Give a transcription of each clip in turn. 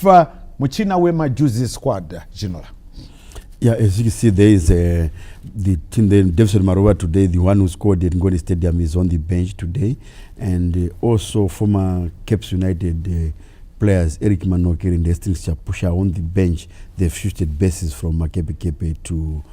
Muchina Wema Juicy squad, Ginola? Yeah, as you can see, there is the team. Then Davison Marova today, the one who scored at Ngoni Stadium, is on the bench today, and also former Caps United players Eric Manoker and Hastings Chapusha on the bench. They've shifted bases from Makepe Kepe to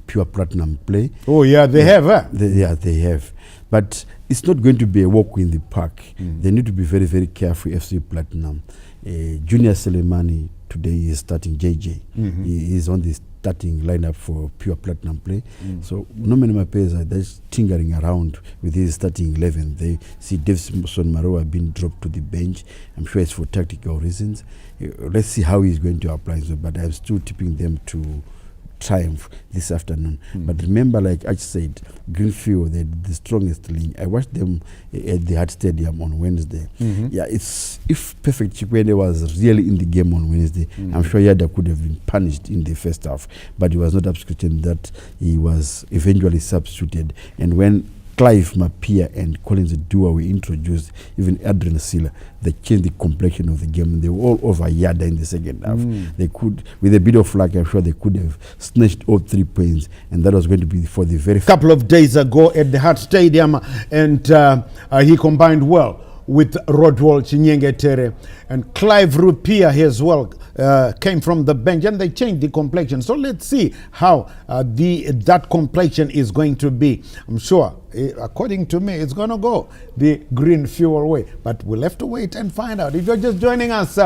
pure platinum play. Oh yeah, they have. They have. But it's not going to be a walk in the park. They need to be very, very careful. FC Platinum. Junior Selemani today is starting JJ. He is on the starting lineup for pure platinum play. So no many players are just tinkering around with his starting 11. They see Davison Maroa being dropped to the bench. I'm sure it's for tactical reasons. Let's see how he's going to apply it. But I'm still tipping them to triumph this afternoon. But remember, like Arch said, Greenfield, the strongest link. I watched them at the Hart Stadium on Wednesday. Yeah, it's if Perfect Chikwende was really in the game on Wednesday, I'm sure Yada could have been punished in the first half, but he was not substituted. That he was eventually substituted, and when Clive Mapia and Collins Dua were introduced, even Adrian Silla, they changed the complexion of the game. They were all over Yada in the second half. They could, with a bit of luck, I'm sure they could have snatched all 3 points, and that was going to be for the very couple of days ago at the Hart Stadium, and he combined well with Rodwell Chinyengetere, and Clive Rupia as well came from the bench, and they changed the complexion. So let's see how that complexion is going to be. I'm sure, according to me, it's going to go the Green Fuel way, but we'll have to wait and find out. If you're just joining us,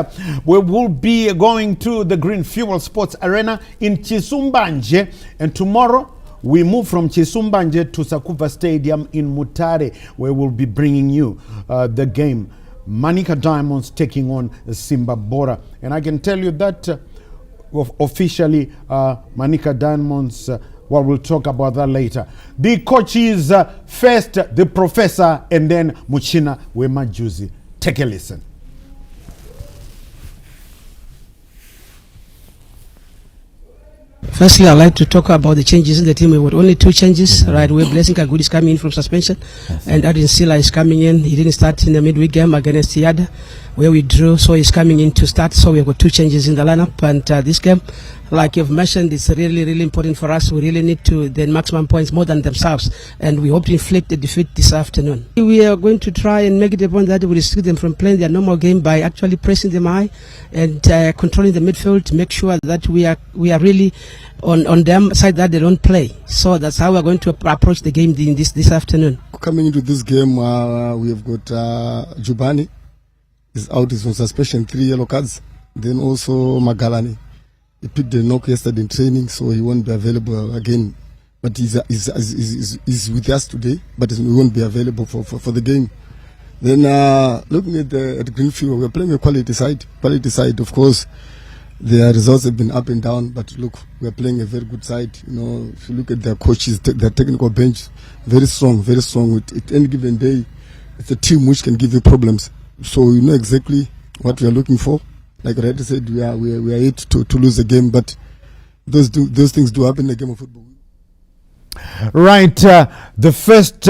we will be going to the Green Fuel Sports Arena in Chisumbanje, and tomorrow we move from Chisumbanje to Sakuva Stadium in Mutare, where we'll be bringing you the game. Manica Diamonds taking on Simba Bora. And I can tell you that officially Manica Diamonds, well, we'll talk about that later. The coaches first, the professor, and then Muchina Wema Juicy. Take a listen. Firstly, I'd like to talk about the changes in the team. We had only 2 changes, right? Where Blessing Kagudi is coming in from suspension, and Adin Silla is coming in. He didn't start in the midweek game against Yada, where we drew, so he's coming in to start. So we've got 2 changes in the lineup, and this game, like you've mentioned, it's really, really important for us. We really need to then maximum points more than themselves, and we hope to inflict a defeat this afternoon. We are going to try and make it a point that we restrict them from playing their normal game by actually pressing them high and controlling the midfield to make sure that we are really on them side that they don't play. So that's how we're going to approach the game this afternoon. Coming into this game, we have got Jubani is out, is on suspension, 3 yellow cards. Then also Magalani. He picked the knock yesterday in training, so he won't be available again. But he's with us today, but we won't be available for the game. Then looking at Greenfield, we're playing a quality side. Quality side, of course, their results have been up and down, but look, we're playing a very good side. You know, if you look at their coaches, their technical bench, very strong, very strong. At any given day, it's a team which can give you problems. So you know exactly what we are looking for. Like Reddy said, we are yet to lose the game, but those things do happen in the game of football. Right, the first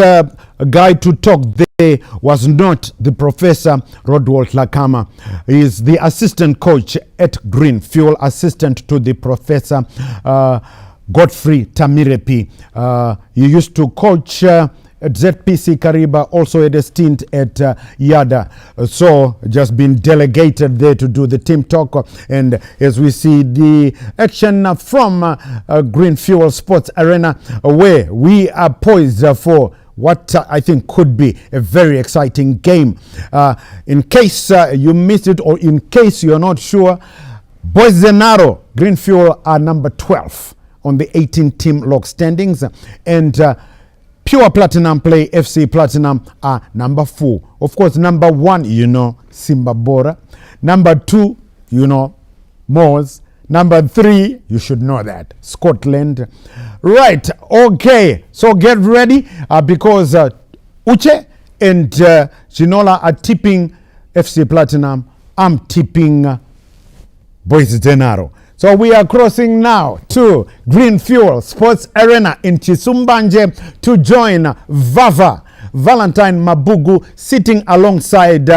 guy to talk there was not the Professor Rodwell Lakama. He is the assistant coach at Green Fuel, assistant to the Professor Godfrey Tamirepi. He used to coach at ZPC Kariba, also had a stint at Yada. So just been delegated there to do the team talk. And as we see the action from Green Fuel Sports Arena, where we are poised for what I think could be a very exciting game. In case you missed it, or in case you're not sure, Boisenaro, Green Fuel are number 12 on the 18-team log standings. And Pure Platinum Play, FC Platinum, are number 4. Of course, number 1, you know, Simba Bora. Number 2, you know, Moors. Number 3, you should know that, Scotland. Right, okay, so get ready because Uche and Ginola are tipping FC Platinum. I'm tipping Boisenaro. So we are crossing now to Green Fuel Sports Arena in Chisumbanje to join Vava, Valentine Mabugu, sitting alongside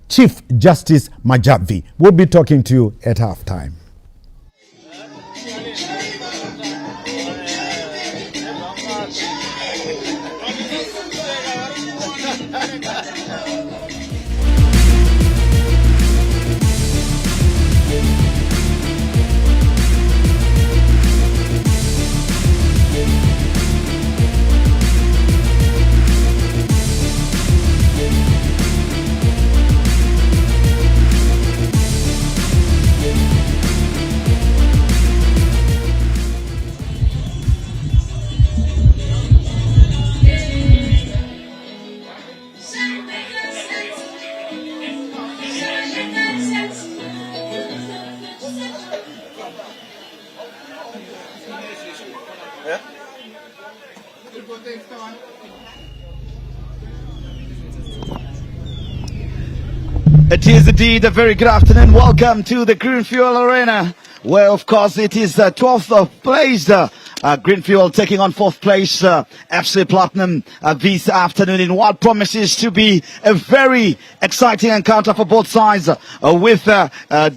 Chief Justice Majavi. We'll be talking to you at halftime. It is indeed a very good afternoon. Welcome to the Greenfield Arena, where of course it is 12th place. Greenfield taking on 4th place FC Platinum this afternoon in what promises to be a very exciting encounter for both sides, with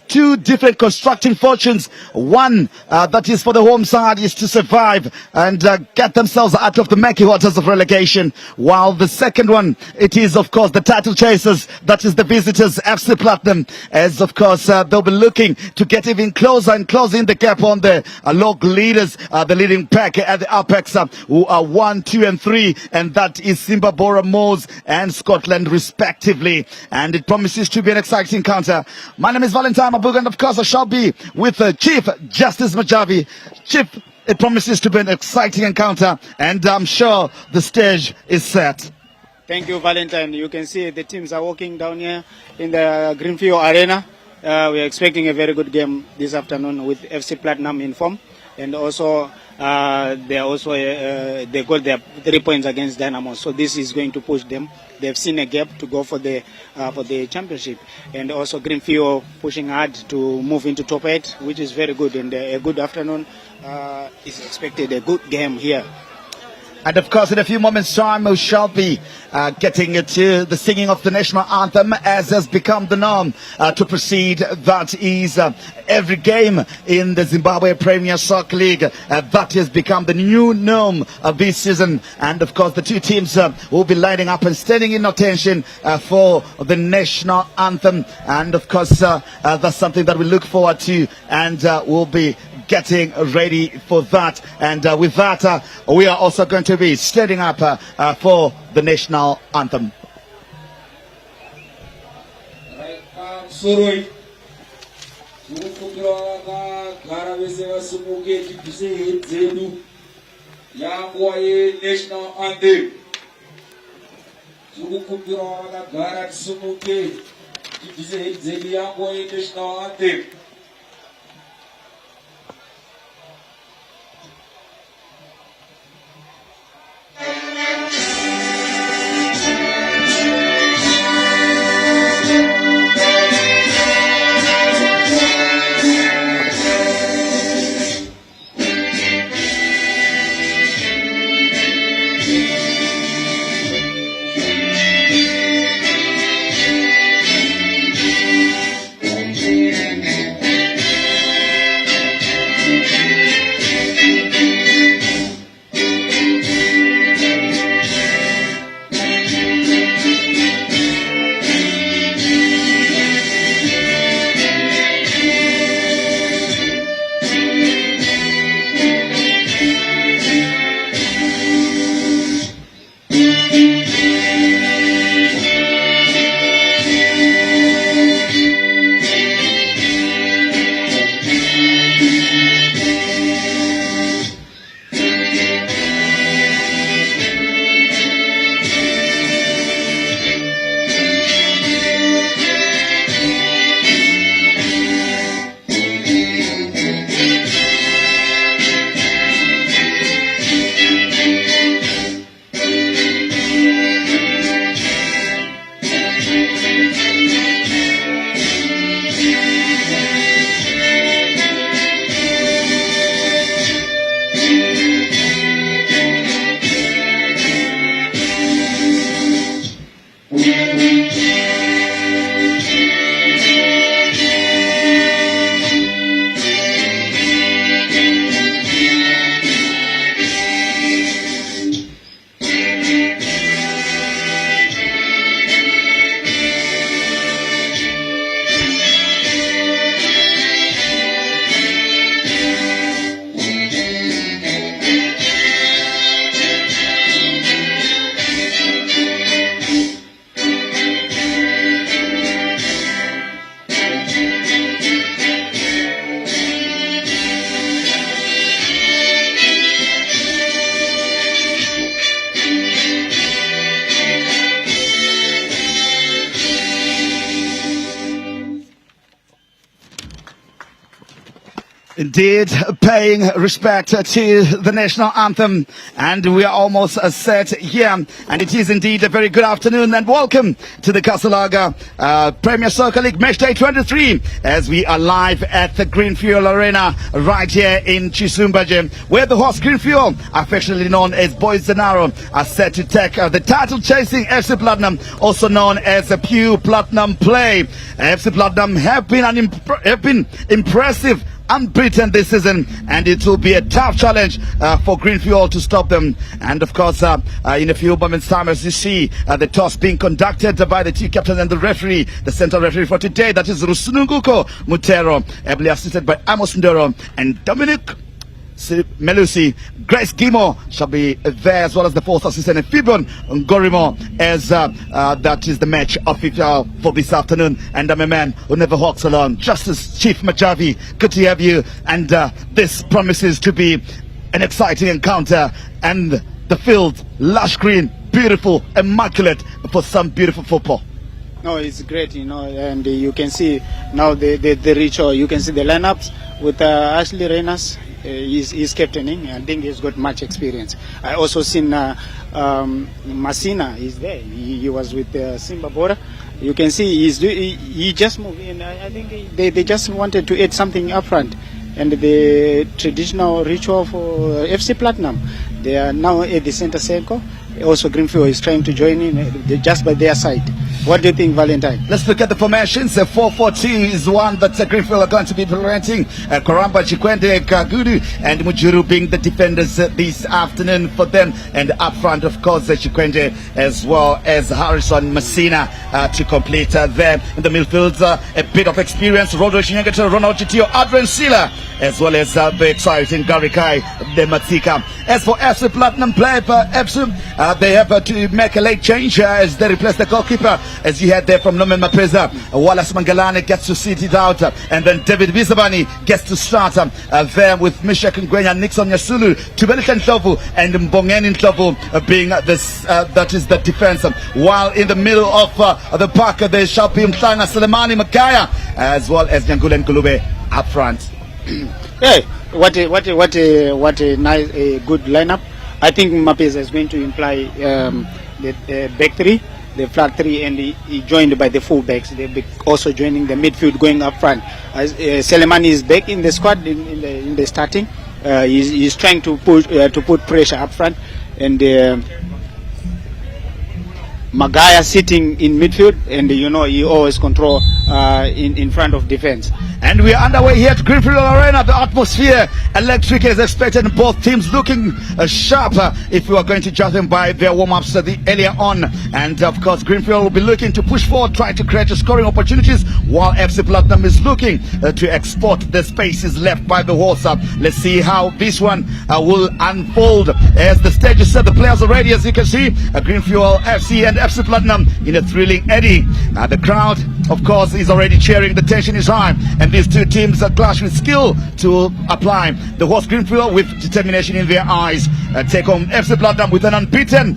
two different constructing fortunes. One that is for the home side is to survive and get themselves out of the murky waters of relegation, while the second one, it is of course the title chasers, that is the visitors FC Platinum, as of course they'll be looking to get even closer and closing the gap on the local leaders, the leading pack at the apex, who are 1, 2 and 3, and that is Simbabora, Moors and Scotland respectively, and it promises to be an exciting encounter. My name is Valentine Mabuga, and of course I shall be with Chief Justice Majavi. Chief, it promises to be an exciting encounter, and I'm sure the stage is set. Thank you, Valentine. You can see the teams are walking down here in the Greenfield Arena. We are expecting a very good game this afternoon with FC Platinum in form, and also they got their 3 points against Dynamo, so this is going to push them. They've seen a gap to go for the championship, and also Greenfield pushing hard to move into top 8, which is very good, and a good afternoon is expected. A good game here. And of course, in a few moments' time, we shall be getting to the singing of the national anthem, as has become the norm to proceed. That is every game in the Zimbabwe Premier Soccer League. That has become the new norm of this season. And of course, the two teams will be lining up and standing in attention for the national anthem. And of course, that's something that we look forward to, and we'll be getting ready for that. And with that, we are also going to be standing up for the national anthem. Indeed, paying respect to the national anthem, and we are almost set here. And it is indeed a very good afternoon, and welcome to the Casalaga Premier Soccer League Match Day 23, as we are live at the Greenfield Arena right here in Chisumbaje, where the host Greenfield, affectionately known as Boys Zanaro, are set to take the title-chasing FC Platinum, also known as the Pew Platinum Play. FC Platinum have been impressive, unbeaten this season, and it will be a tough challenge for Greenfield to stop them. And of course, in a few moments' time, as you see the toss being conducted by the two captains and the referee, the central referee for today, that is Rusununguko Mutero, ably assisted by Amos Ndoro and Dominic Melusi. Grace Gimo shall be there, as well as the fourth assistant, and Fibon Ngorimo, as that is the match of FIFA for this afternoon. And I'm a man who never walks alone, Justice Chief Majavi, good to have you. And this promises to be an exciting encounter, and the field, lush green, beautiful, immaculate for some beautiful football. No, it's great, and you can see now the ritual. You can see the lineups with Ashley Reyners. He's captaining. I think he's got much experience. I also seen Masina is there. He was with Simba Bora. You can see he just moved in. I think they just wanted to add something up front. And the traditional ritual for FC Platinum, they are now at the center circle. Also, Greenfield is trying to join in just by their side. What do you think, Valentine? Let's look at the formations. 4-4-2 is one that Greenfield are going to be presenting. Karamba, Chikwende, Kagudu, and Mujuru being the defenders this afternoon for them. And up front, of course, Chikwende as well as Harrison Messina to complete them. In the midfield, a bit of experience. Rodo Shinyangata, Ronald Chitio, Adrian Sila, as well as the exciting Garikai Dematika. As for FC Platinum player, FC, they have to make a late change as they replace the goalkeeper, as you had there from Nomen Mapeza. Wallace Mangalane gets to sit it out, and then David Visabani gets to start there with Mishak Ngwenya, Nixon Yasulu, Tubelikan Tlovu, and Mbongeni Tlovu being this, that is the defense. While in the middle of the park, there shall be Mtlanga Selemani Makaya, as well as Nyangulen Kulube up front. Hey, what a nice, good lineup. I think Mapeza is going to imply the back three, the flat three, and he joined by the full backs. They'll be also joining the midfield going up front. Selemani is back in the squad in the starting. He's trying to put pressure up front, and Magaya sitting in midfield, and he always control in front of defense. And we are underway here at Greenfield Arena. The atmosphere electric is expected, both teams looking sharp if we are going to judge them by their warm-ups earlier on. And of course, Greenfield will be looking to push forward, trying to create scoring opportunities, while FC Platinum is looking to exploit the spaces left by the horse. Let's see how this one will unfold as the stage is set. The players are ready, as you can see. Greenfield FC and FC Platinum in a thrilling eddy. The crowd, of course, is already cheering. The tension is high, and these two teams are clash with skill to apply. The horse Greenfield with determination in their eyes take on FC Platinum with an unbeaten.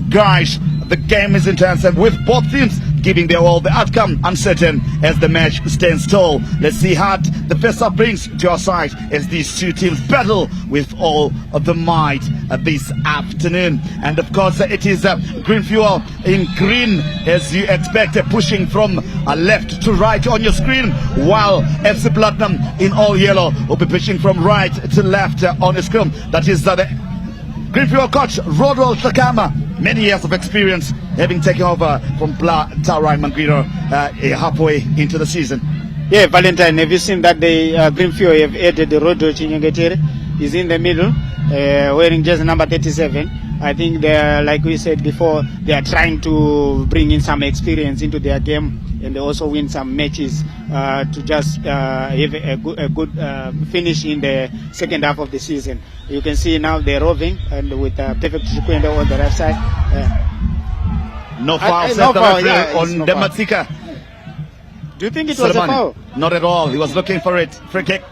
Guys, the game is intense, and with both teams giving their all, the outcome uncertain as the match stands tall. Let's see how the first half brings to our side as these two teams battle with all of the might this afternoon. And of course, it is Greenfield in green, as you expect, pushing from left to right on your screen, while FC Platinum in all yellow will be pushing from right to left on your screen. That is the Greenfield coach Rodwell Takama, many years of experience, having taken over from Bla Taurai Mangwiro halfway into the season. Yeah, Valentine, have you seen that the Greenfield have added the Rodo Chinyangetere? He's in the middle, wearing jersey number 37. I think they're, like we said before, they are trying to bring in some experience into their game, and they also win some matches to just have a good finish in the second half of the season. You can see now they're roving, and with perfect Chikwende on the left side. No foul no foul, yeah, on Dematika. Do you think it was a foul? Not at all. He was looking for it. Free kick.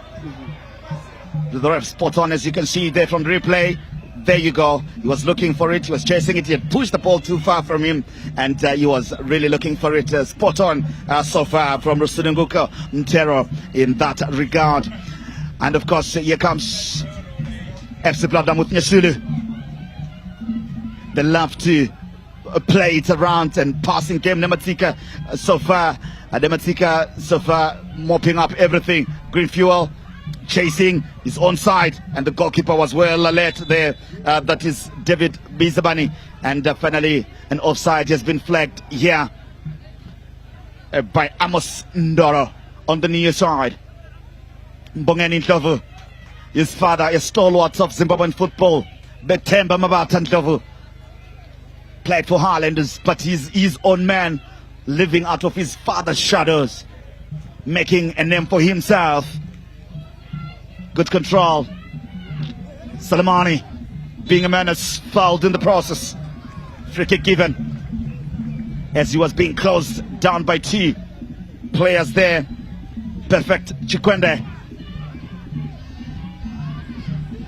The ref spot on, as you can see there from the replay. There you go. He was looking for it. He was chasing it. He had pushed the ball too far from him, and he was really looking for it. Spot on so far from Rusununguko Ntero in that regard. And of course, here comes FC Platinum with Nyasulu. They love to play it around and passing game. Dematika so far mopping up everything. Green Fuel chasing his own side, and the goalkeeper was well alert there. That is David Bizabani. And finally, an offside has been flagged here by Amos Ndoro on the near side. Mbongeni Ndlovu, his father, a stalwart of Zimbabwean football. Bethemba Mabata Ndlovu played for Highlanders, but he's his own man, living out of his father's shadows, making a name for himself. Good control. Salamani, being a man that's fouled in the process. Free kick given as he was being closed down by two players there. Perfect Chikwende.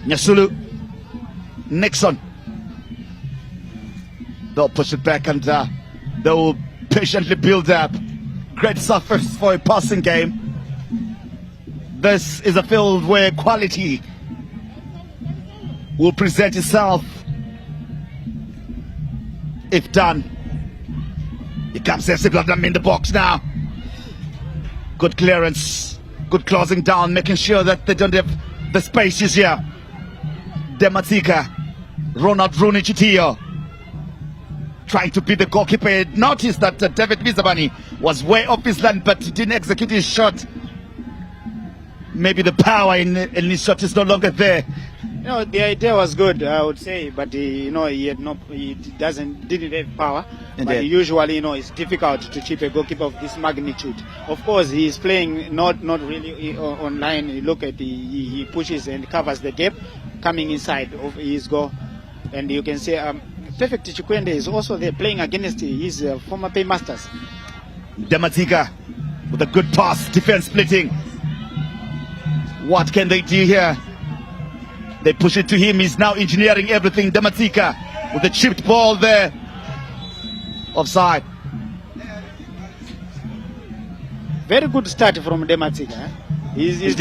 Nyasulu, Nixon. They'll push it back and they will patiently build up. Great surface for a passing game. This is a field where quality will present itself if done. Here comes FC Platinum in the box now. Good clearance, good closing down, making sure that they don't have the spaces here. Dematika, Ronald Rooney Chitio, trying to beat the goalkeeper. He noticed that David Bizabani was way off his line, but he didn't execute his shot. Maybe the power in his shot is no longer there. You know, the idea was good, I would say, but he didn't have power. But usually, it's difficult to chip a goalkeeper of this magnitude. Of course, he is playing not really online. You look at he pushes and covers the gap, coming inside of his goal, and you can see Perfect Chikwende is also there playing against his former paymasters. Dematika with a good pass, defense splitting. What can they do here? They push it to him. He's now engineering everything. Dematika with a chipped ball there. Offside. Very good start from Dematika. He's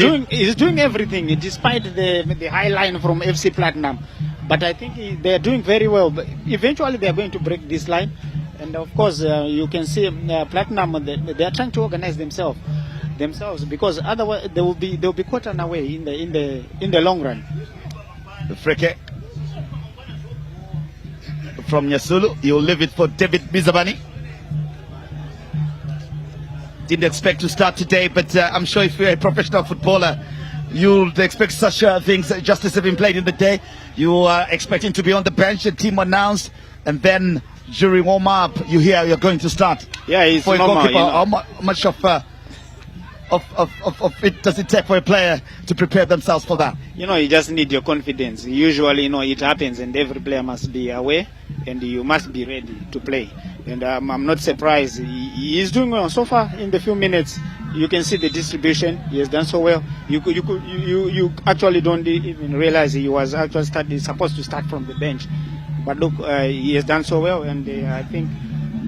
doing everything despite the high line from FC Platinum. But I think they are doing very well. But eventually they are going to break this line. And of course you can see Platinum, they are trying to organize themselves because otherwise they will be caught away in the long run. The free kick from Nyasulu. He'll leave it for David Bizabani. Didn't expect to start today, but I'm sure if you're a professional footballer, you'll expect such things. Justice have been played in the day. You are expecting to be on the bench, the team announced, and then during warm up, you hear you're going to start. Yeah, it's for normal. A goalkeeper, how much of it does it take for a player to prepare themselves for that? You just need your confidence. Usually, it happens, and every player must be aware, and you must be ready to play. And I'm not surprised. He is doing well so far. In the few minutes, you can see the distribution. He has done so well. You actually don't even realize he was actually supposed to start from the bench. But look, he has done so well, and I think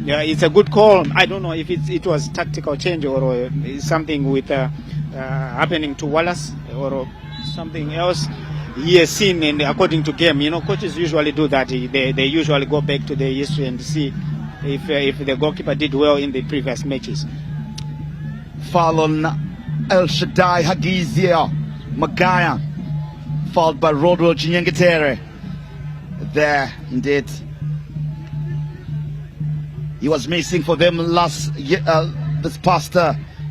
it's a good call. I don't know if it was tactical change or something with happening to Wallace or something else he has seen. And according to game, coaches usually do that. They usually go back to the history and see if the goalkeeper did well in the previous matches. Foul on El Shaddai Hagizia Magaya, fouled by Rodwell Chinyengetere. There, indeed. He was missing for them this past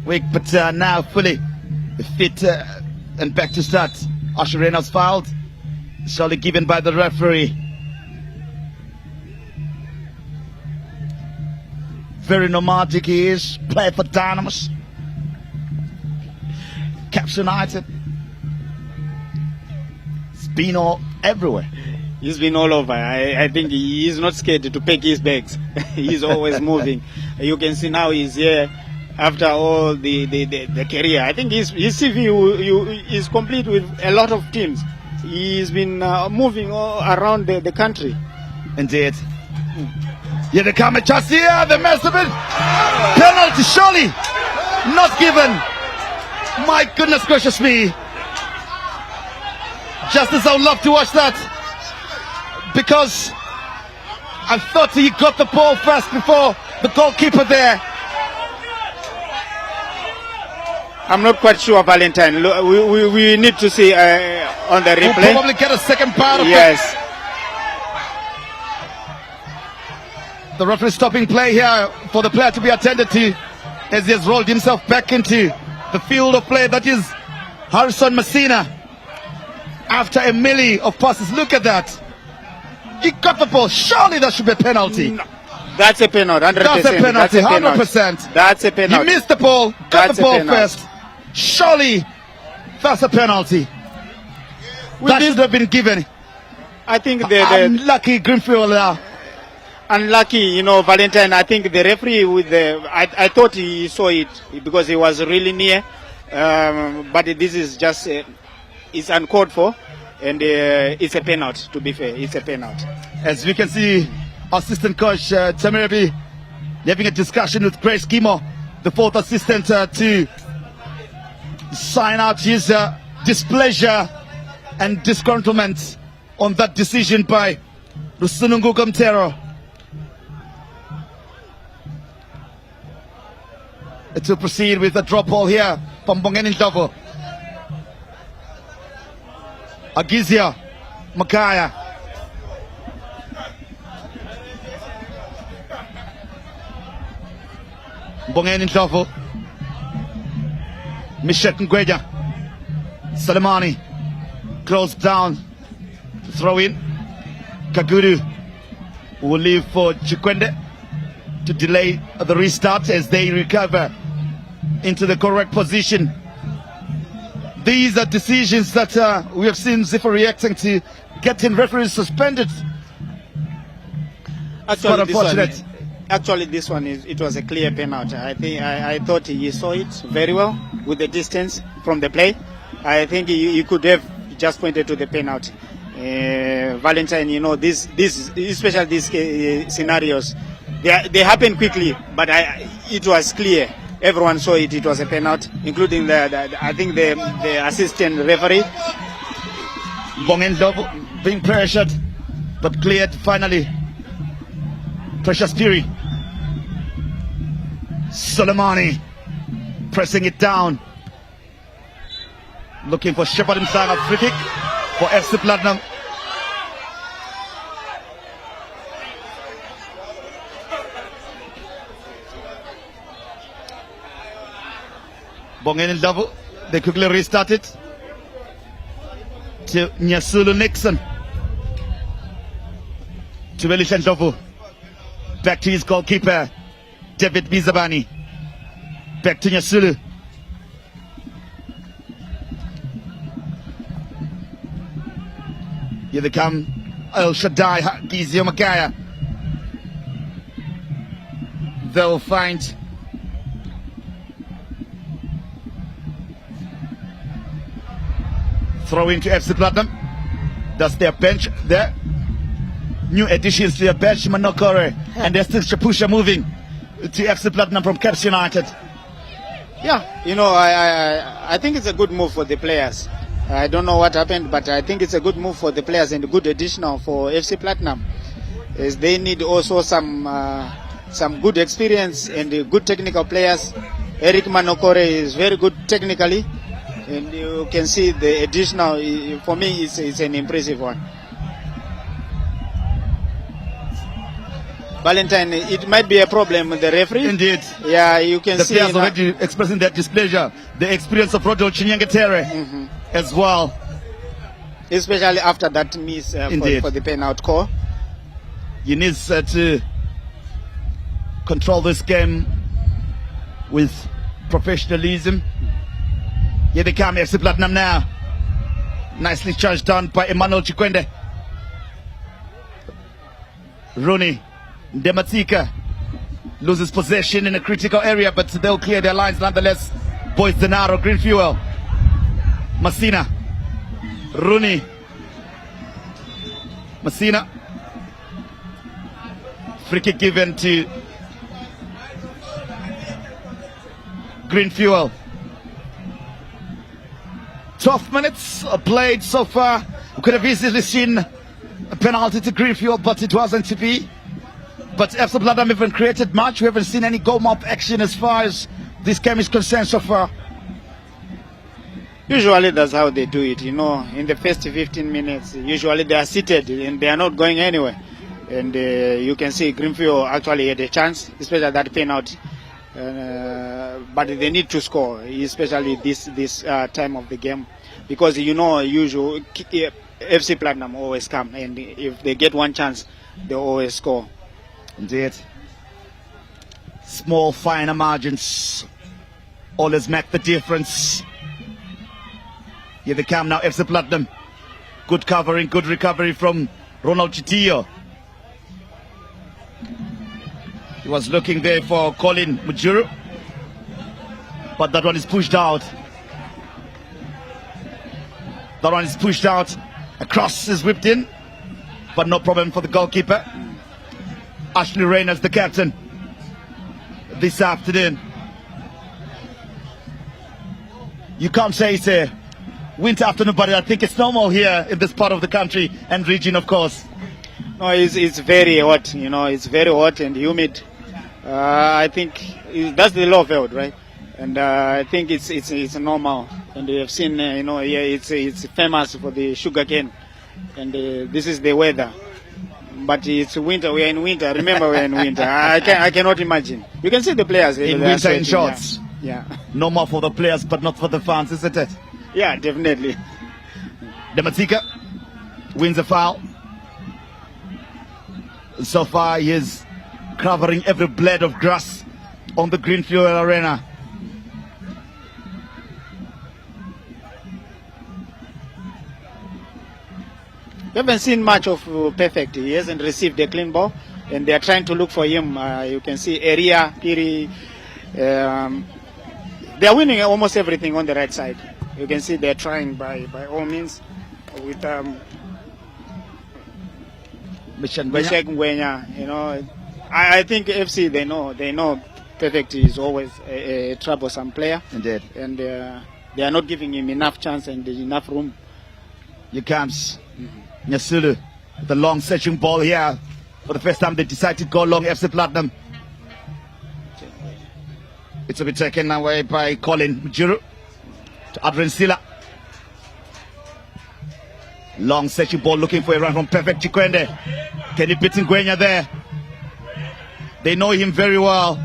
week, but now fully fit and back to start. Asher Reynolds fouled, surely given by the referee. Very nomadic he is, played for Dynamis, Caps United. It's been all everywhere. He's been all over. I think he is not scared to pack his bags. He's always moving. You can see now he's here after all the career. I think his CV is complete with a lot of teams. He's been moving all around the country. Indeed. Here they come, just here, the mess of it. Penalty, surely not given. My goodness gracious me. Justice, I would love to watch that because I thought he got the ball first before the goalkeeper there. I'm not quite sure, Valentine. We need to see on the We'll replay. probably get a second part of Yes. it. The referee stopping play here for the player to be attended to as he has rolled himself back into the field of play. That is Harrison Messina. After a melee of passes, look at that. He got the ball. Surely that should be a penalty. No, that's a penalty. 100%. That's a penalty. 100%. That's a He penalty. missed the ball. Got That's the a ball penalty. first. Surely that's a penalty. That should have been given. I think the Unlucky Greenfield. unlucky, Valentine. I think the referee with I thought he saw it because he was really near, but this is just it's uncalled for, and it's a penalty. To be fair, it's a penalty. As we can see, assistant coach Tamirbi having a discussion with Grace Kimo, the fourth assistant, to sign out his displeasure and disgruntlement on that decision by Rusunungu Kamtero. To proceed with the drop ball here from Bongeni Ndlovu. Agizia Makaya. Bongeni Ndlovu. Mishet Ngweja. Salimani. Close down. Throw in. Kaguru will leave for Chikwende to delay the restart as they recover into the correct position. These are decisions that we have seen Ziffa reacting to, getting referees suspended. Quite unfortunate. Actually, this one it was a clear penalty. I thought he saw it very well with the distance from the play. I think he could have just pointed to the penalty. Valentine, this especially these scenarios, they happen quickly, but it was clear. Everyone saw it. It was a penalty, including the assistant referee. Bongendo being pressured, but cleared finally. Precious Piri. Soleimani pressing it down. Looking for Shepard Msanga, free kick for FC Platinum. Bongeni Ndlovu, they quickly restarted to Nyasulu Nixon. To Elisha Ndlovu. Back to his goalkeeper, David Bizabani. Back to Nyasulu. Here they come, El Shaddai, Gizio Makaya. They'll find throw into FC Platinum. That's their bench there. New additions to their bench, Manokore and there's still Shapusha moving to FC Platinum from Caps United. Yeah, I think it's a good move for the players. I don't know what happened, but I think it's a good move for the players and a good additional for FC Platinum, as they need also some good experience and good technical players. Eric Manokore is very good technically, and you can see the additional. For me, it's an impressive one. Valentine, it might be a problem with the referee. Indeed. Yeah, you can the see. The players already expressing their displeasure. The experience of Rodol Chinyangetere as well. Especially after that miss for the penalty call. He needs to control this game with professionalism. Here they come, FC Platinum now. Nicely charged down by Emmanuel Chikwende. Rooney. Dematika loses possession in a critical area, but they'll clear their lines nonetheless. Boys Denaro, Green Fuel. Messina. Rooney. Messina. Free kick given to Green Fuel. 12 minutes played so far. We could have easily seen a penalty to Greenfield, but it wasn't to be. But FC Platinum haven't created much. We haven't seen any goal mouth action as far as this game is concerned so far. Usually that's how they do it, you know. In the first 15 minutes, usually they are seated and they are not going anywhere. And you can see Greenfield actually had a chance, especially that penalty. But they need to score, especially this time of the game, because you know, usual FC Platinum always come, and if they get one chance, they always score. Indeed. Small, finer margins always make the difference. Here they come now, FC Platinum. Good covering, good recovery from Ronald Chitillo. He was looking there for Colin Mujuru, but that one is pushed out. That one is pushed out. A cross is whipped in, but no problem for the goalkeeper. Ashley Reynolds, the captain, this afternoon. You can't say it's a winter afternoon, but I think it's normal here in this part of the country and region, of course. No, it's very hot, you know, it's very hot and humid. I think that's the low field, right? And I think it's normal. And we have seen, you know, here it's famous for the sugarcane, and this is the weather. But it's winter. We are in winter. Remember, we are in winter. I cannot imagine. You can see the players in winter in shorts. Yeah. Normal for the players, but not for the fans, isn't it? Yeah, definitely. Dematika wins a foul. So far, he is covering every blade of grass on the Greenfield Arena. We haven't seen much of Perfect. He hasn't received a clean ball, and they are trying to look for him. You can see Eria, Piri. They are winning almost everything on the right side. You can see they are trying by all means with Bashek Ngwenya. You know, I think FC they know Perfect is always a troublesome player. Indeed. And they are not giving him enough chance and enough room. Here comes Nyasulu, the long searching ball here. For the first time they decided to go long, FC Platinum. It's to be taken away by Colin Mujuru to Adrian Sila. Long searching ball looking for a run from Perfect Chikwende. Can he beat Ngwenya there? They know him very well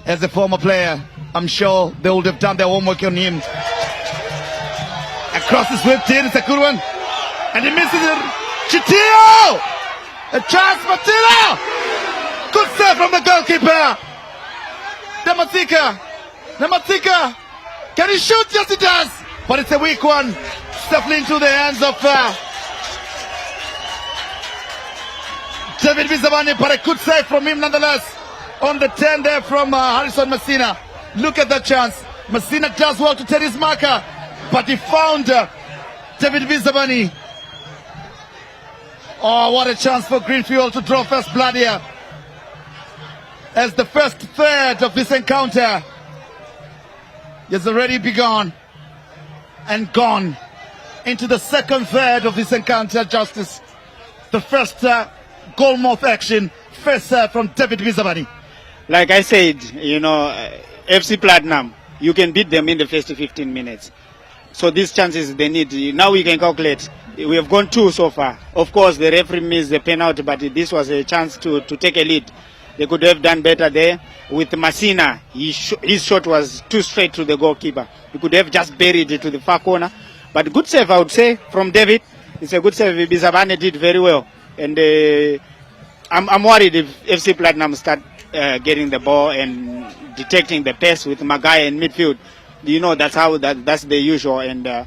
as a former player. I'm sure they would have done their homework on him. A cross is whipped in, it's a good one. And he misses it. Chitillo! A chance for Tilo! Good save from the goalkeeper. Dematika. Can he shoot? Yes, he does. But it's a weak one. Stuffing into the hands of David Bizabani. But a good save from him nonetheless. On the 10 there from Harrison Messina. Look at that chance. Messina does well to take his marker. But he found David Bizabani. Oh, what a chance for Greenfield to draw first blood here. As the first third of this encounter has already begun and gone into the second third of this encounter, Justice. The first goal mouth action, first from David Bizabani. Like I said, you know, FC Platinum, you can beat them in the first 15 minutes. So these chances they need, now we can calculate. We have gone 2 so far. Of course, the referee missed the penalty, but this was a chance to take a lead. They could have done better there. With Messina, his shot was too straight to the goalkeeper. He could have just buried it to the far corner. But good save, I would say, from David. It's a good save. Bizabane did very well. And I'm worried if FC Platinum start getting the ball and detecting the pass with Magai in midfield. You know, that's the usual. And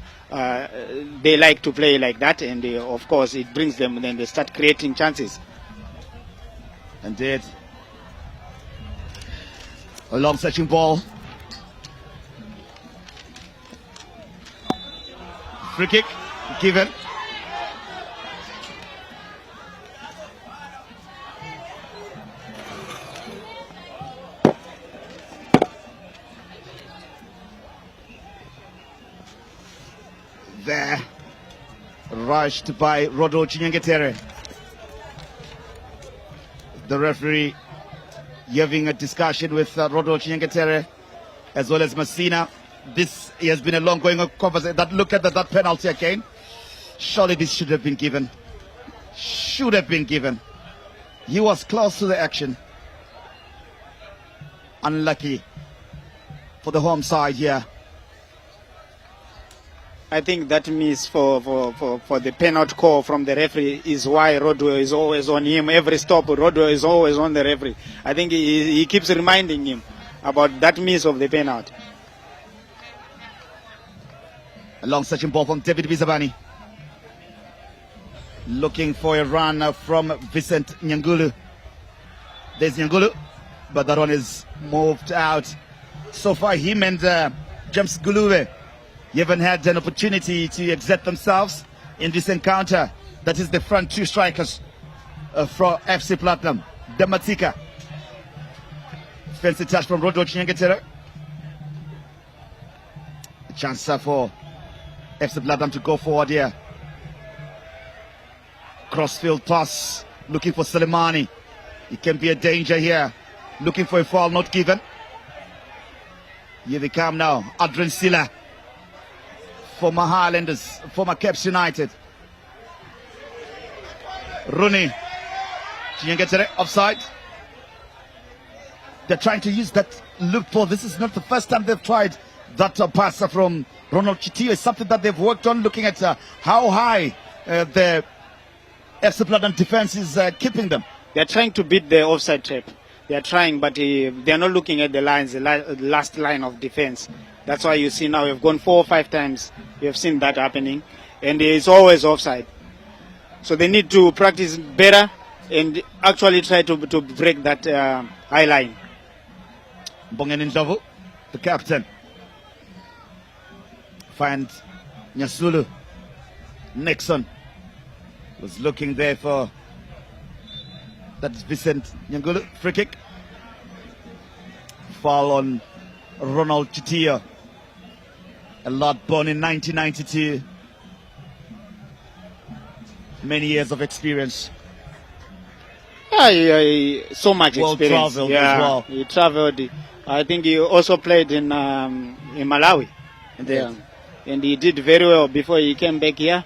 they like to play like that. And of course, it brings them, then they start creating chances. Indeed. A long searching ball. Free kick given. There. Rushed by Rodo Chinyangetere. The referee having a discussion with Rodo Chinyangetere as well as Messina. This has been a long going conversation. Look at that penalty again. Surely this should have been given. Should have been given. He was close to the action. Unlucky for the home side here. I think that miss for the penalty call from the referee is why Rodwell is always on him. Every stop, Rodwell is always on the referee. I think he keeps reminding him about that miss of the penalty. A long searching ball from David Bizabani. Looking for a run from Vincent Nyangulu. There's Nyangulu, but that one is moved out. So far, him and James Guluwe haven't had an opportunity to exert themselves in this encounter. That is the front two strikers from FC Platinum. Dematika. Fancy touch from Rodo Chinyangetere. A chance for FC Platinum to go forward here. Crossfield pass. Looking for Selemani. It can be a danger here. Looking for a foul, not given. Here they come now. Adrian Silla. Former Highlanders, former Caps United. Rooney. Chinyangetere offside. They're trying to use that loophole. This is not the first time they've tried that pass from Ronald Chitio. It's something that they've worked on, looking at how high the FC Platinum defense is keeping them. They're trying to beat the offside trap. They're trying, but they're not looking at the lines, the last line of defense. That's why you see now we've gone 4 or 5 times. We have seen that happening, and it's always offside. So they need to practice better and actually try to break that high line. Bongeni Ndlovu, the captain. Find Nyasulu. Nixon was looking there for, that's Vincent Nyangulu. Free kick. Foul on Ronald Chitio. A lot born in 1992. Many years of experience. Yeah, so much Well experience. traveled Yeah, as well. he traveled. I think he also played in Malawi. And he did very well before he came back here.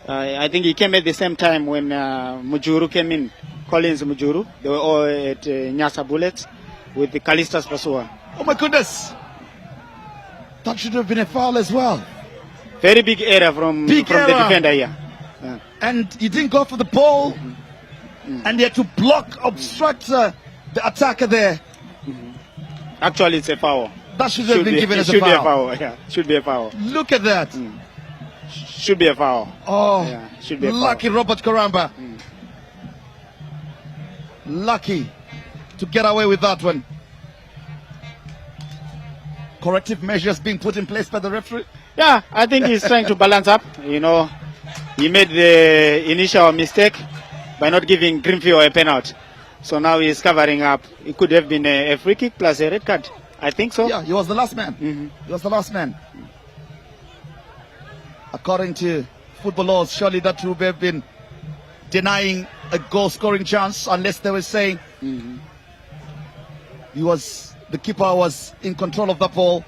I think he came at the same time when Mujuru came in, Collins Mujuru. They were all at Nyasa Bullets with the Kalistas Pasua. Oh my goodness! That should have been a foul as well. Very big error from the defender here. Yeah. And he didn't go for the ball. And he had to obstruct the attacker there. Actually, it's a foul. That should have been given as a should foul. be a foul. Yeah, should be a foul. Look at that. Should be a foul. Oh, Yeah, should be a foul. lucky Robert Karamba. Lucky to get away with that one. Corrective measures being put in place by the referee. Yeah, I think he's trying to balance up. You know, he made the initial mistake by not giving Greenfield a penalty. So now he's covering up. It could have been a free kick plus a red card. I think so. Yeah, he was the last man. He was the last man. According to football laws, surely that would have been denying a goal-scoring chance, unless they were saying the keeper was in control of the ball.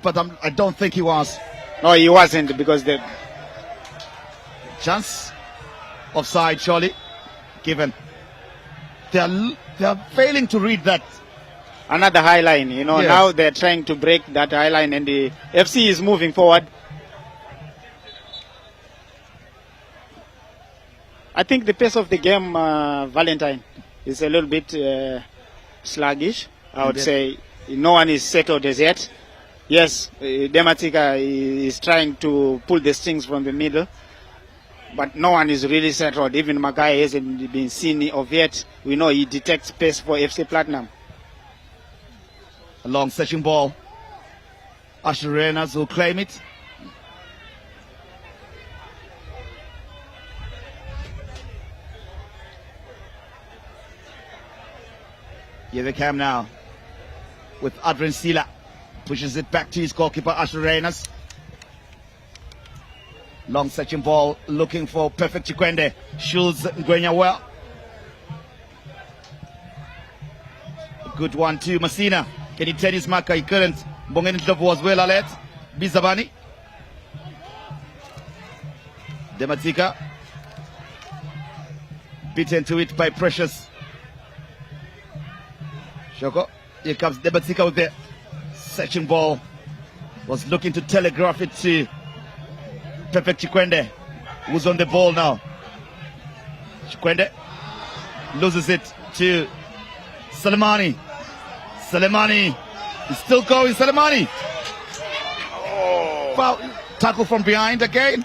But I don't think he was. No, he wasn't, because the Chance offside, surely given. They are failing to read that. another high line. You know, Yes. now they're trying to break that high line, and the FC is moving forward. I think the pace of the game, Valentine, is a little bit sluggish. I would say no one is settled as yet. Yes, Dematika is trying to pull the strings from the middle, but no one is really settled. Even Magai hasn't been seen of yet. We know he detects pace for FC Platinum. A long searching ball. Asher Reynolds will claim it. Here they come now with Adrian Sila. Pushes it back to his goalkeeper, Asher Reynolds. Long searching ball, looking for perfect Chikwende. Shields Ngwenya well. Good one to Masina. Can he turn his marker? He couldn't. Mbongeni Ndlovu was well alert. Bizabani. Dematika. Beaten to it by Precious. Shoko. Here comes Dematika with the searching ball. Was looking to telegraph it to Perfect Chikwende, who's on the ball now. Chikwende loses it to Salimani. Salimani is still going. Salimani. Foul. Tackle from behind again.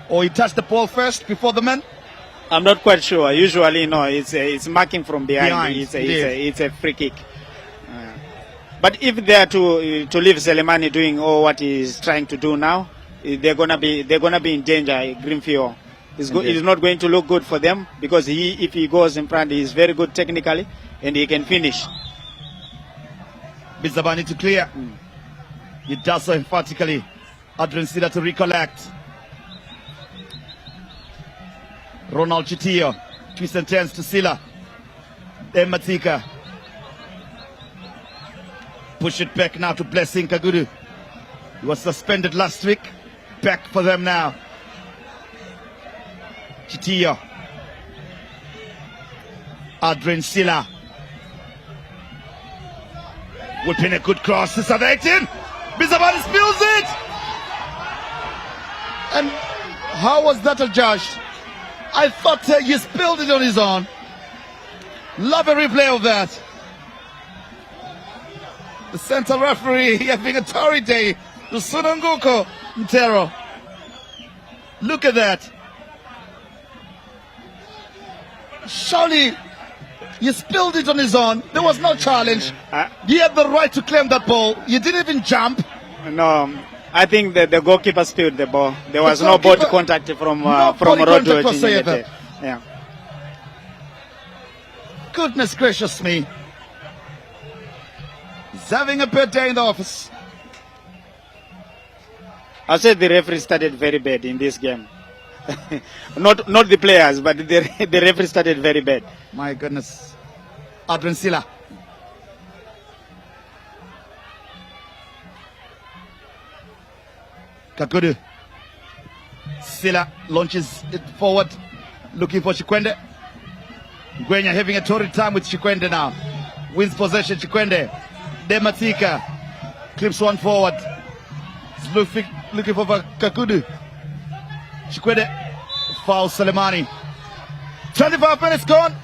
Or he touched the ball first before the man. I'm not quite sure. Usually, no, it's marking from behind. It's a free kick. But if they are to leave Selemani doing what he's trying to do now, they're gonna be in danger. Greenfield is not going to look good for them, because if he goes in front, he's very good technically and he can finish. Bizabani to clear. He does so emphatically. Adrian Sila to recollect. Ronald Chitio, twist and turns to Sila. Then Matika. Push it back now to Blessing Kagudu. He was suspended last week. Back for them now. Chitio. Adrian Sila. Whipping a good cross. This other 18. Bizabani spills it. And how was that adjudged? I thought he spilled it on his own. Love a replay of that. The center referee having a torrid day to Sunanguko Ntero. Look at that. Surely he spilled it on his own. There was no challenge. He had the right to claim that ball. He didn't even jump. No, I think that the goalkeeper spilled the ball. There was no body contact from Rodo. Yeah. Goodness gracious me. He's having a bad day in the office. I said the referee started very bad in this game. not the players, but the referee started very bad. My goodness. Adrian Sila. Kakudu. Sila launches it forward, looking for Chikwende. Ngwenya having a torrid time with Chikwende now. Wins possession, Chikwende. Dematika clips one forward. He's looking for Kakudu. Chikwende fouls Selemani. 25 minutes gone.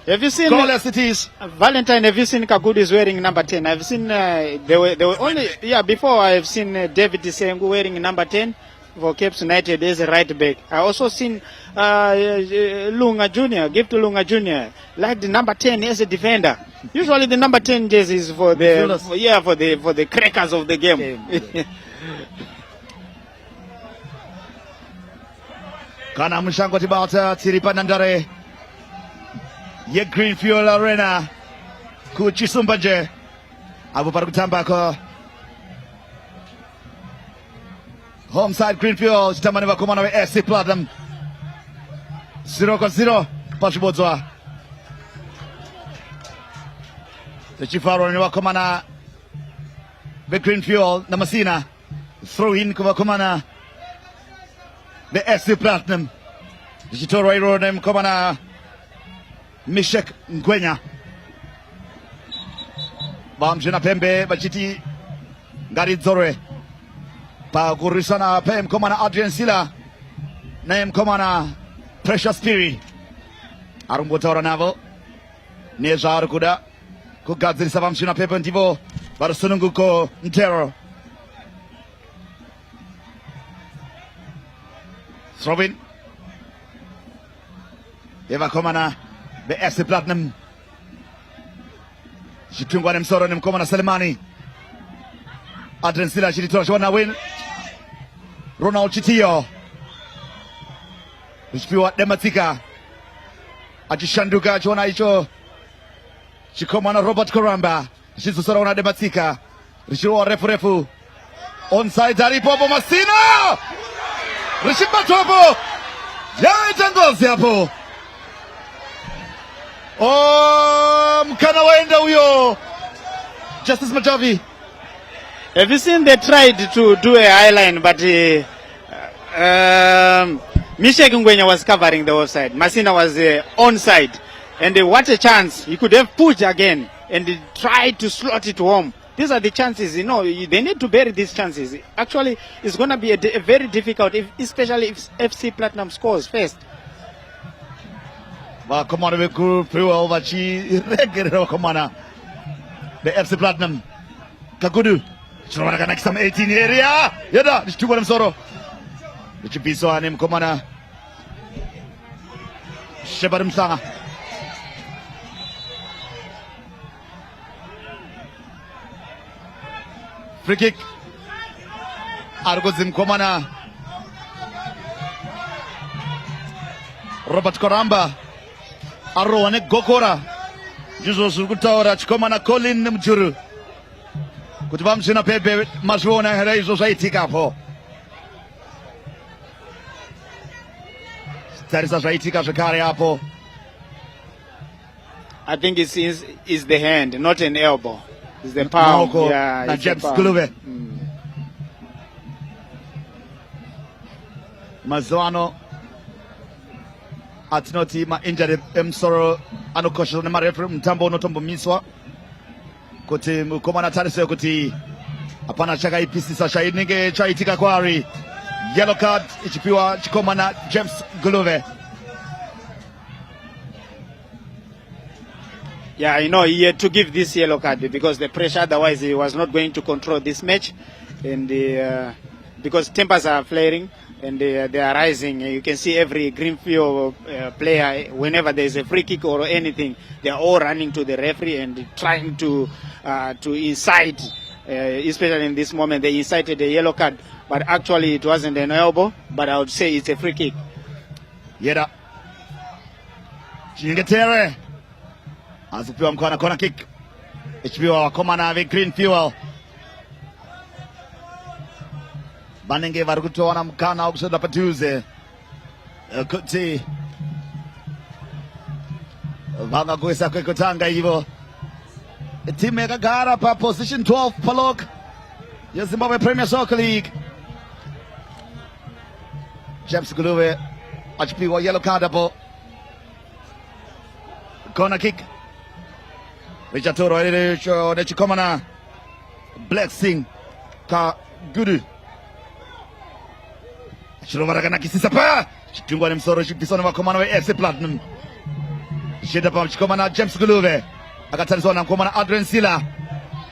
Have you seen goalless it is? Valentine? Have you seen Kakudu is wearing number 10? I've seen they were only before I've seen David Sengu wearing number 10 for Cape United as a right back. I also seen Lunga Junior, give to Lunga Junior, like the number 10 as a defender. Usually the number 10 jersey is for the for the crackers of the game. Kana Mushango Tibata Tiripa Nandare Ye Greenfield Arena Kuchisumbaje Abu Parutambako home side Greenfield Chitamani Wakumana FC Platinum 0-0 Pachibodzwa the Chifaro ni Wakumana the Greenfield na Masina throw in Wakumana the FC Platinum Chitoro Ironem Komana Mishek Ngwenya Bamjina Pembe Bachiti Ngaridzore Pa Gurisana Pem Komana Adrian Sila Name Komana Precious Spirit Arumbotora Naval Neja Arukuda Kugadzin Sabamjina Pepe Ntivo Barasununguko Ntero Throw-in. Eva Komana, the FC Platinum. Chitungwa Nemsoro Nemkomana Selemani. Adrian Sila Chitoro Shwana win. Ronald Chitio. Ushpiwa Dematika. Achishanduka Chwana Icho. Chikomana Robert Koramba. Chisusora Dematika. Rishiwa Refu. Onside Aripopo Masina. Rishimbato hapo. Yaita ngozi hapo. Mkana waenda huyo. Justice Majavi. Have you seen they tried to do a high line, but Mishek Ngwenya was covering the offside. Masina was onside. And what a chance. He could have pushed again and tried to slot it home. These are the chances, they need to bury these chances. Actually, it's going to be a very difficult, especially if FC Platinum scores first. Wakomana weku Fuel wachi regere wakomana. The FC Platinum. Kagudu. Chirwana kana kisam 18 area. Yada, nishtuwa msoro. Nichipiso ane mkomana. Shebar Msanga. Free kick. Argozim Komana. Robert Koramba. Arrowane Gokora. Juzo Sugutaora Chikomana Colin Mjuru. Kutubam Sina Pepe Maswona Herezo Saitikapo. Teresa Saitika Shakari Apo. I think it's the hand, not an elbow. It's the palm. Yeah, na James Guluve. Mazoano atinoti ma injured emsoro anokosho na marefu mtambo unotombo miswa kuti mukomana tarise kuti apana chaka ipisi sasha ininge chaitika kwari. Yellow card ichipiwa chikomana James Guluve. Yeah, he had to give this yellow card because the pressure, otherwise he was not going to control this match. And because tempers are flaring and they are rising. You can see every Greenfield player, whenever there is a free kick or anything, they are all running to the referee and trying to incite, especially in this moment, they incited a yellow card. But actually it wasn't an elbow, but I would say it's a free kick. Yeda. Chingetere. Azipiwa mkona corner kick. Ichipiwa wakomana ave Green Fuel. Banenge varukuto wana mkana ukusenda patuze. Kuti. Vanga kuwesa kwa kutanga hivo. Timu ya Kagara pa position 12 Palok. Ya Zimbabwe Premier Soccer League. James Guluve. Achipiwa yellow card hapo. Corner kick. Richard Toro Nechikomana Blessing Kagudu Chilovaragana Kisisapa Chitungwa Msoro Chipisona Wakomana FC Platinum Shedapa Chikomana James Guluve Akatarizona Komana Adrian Sila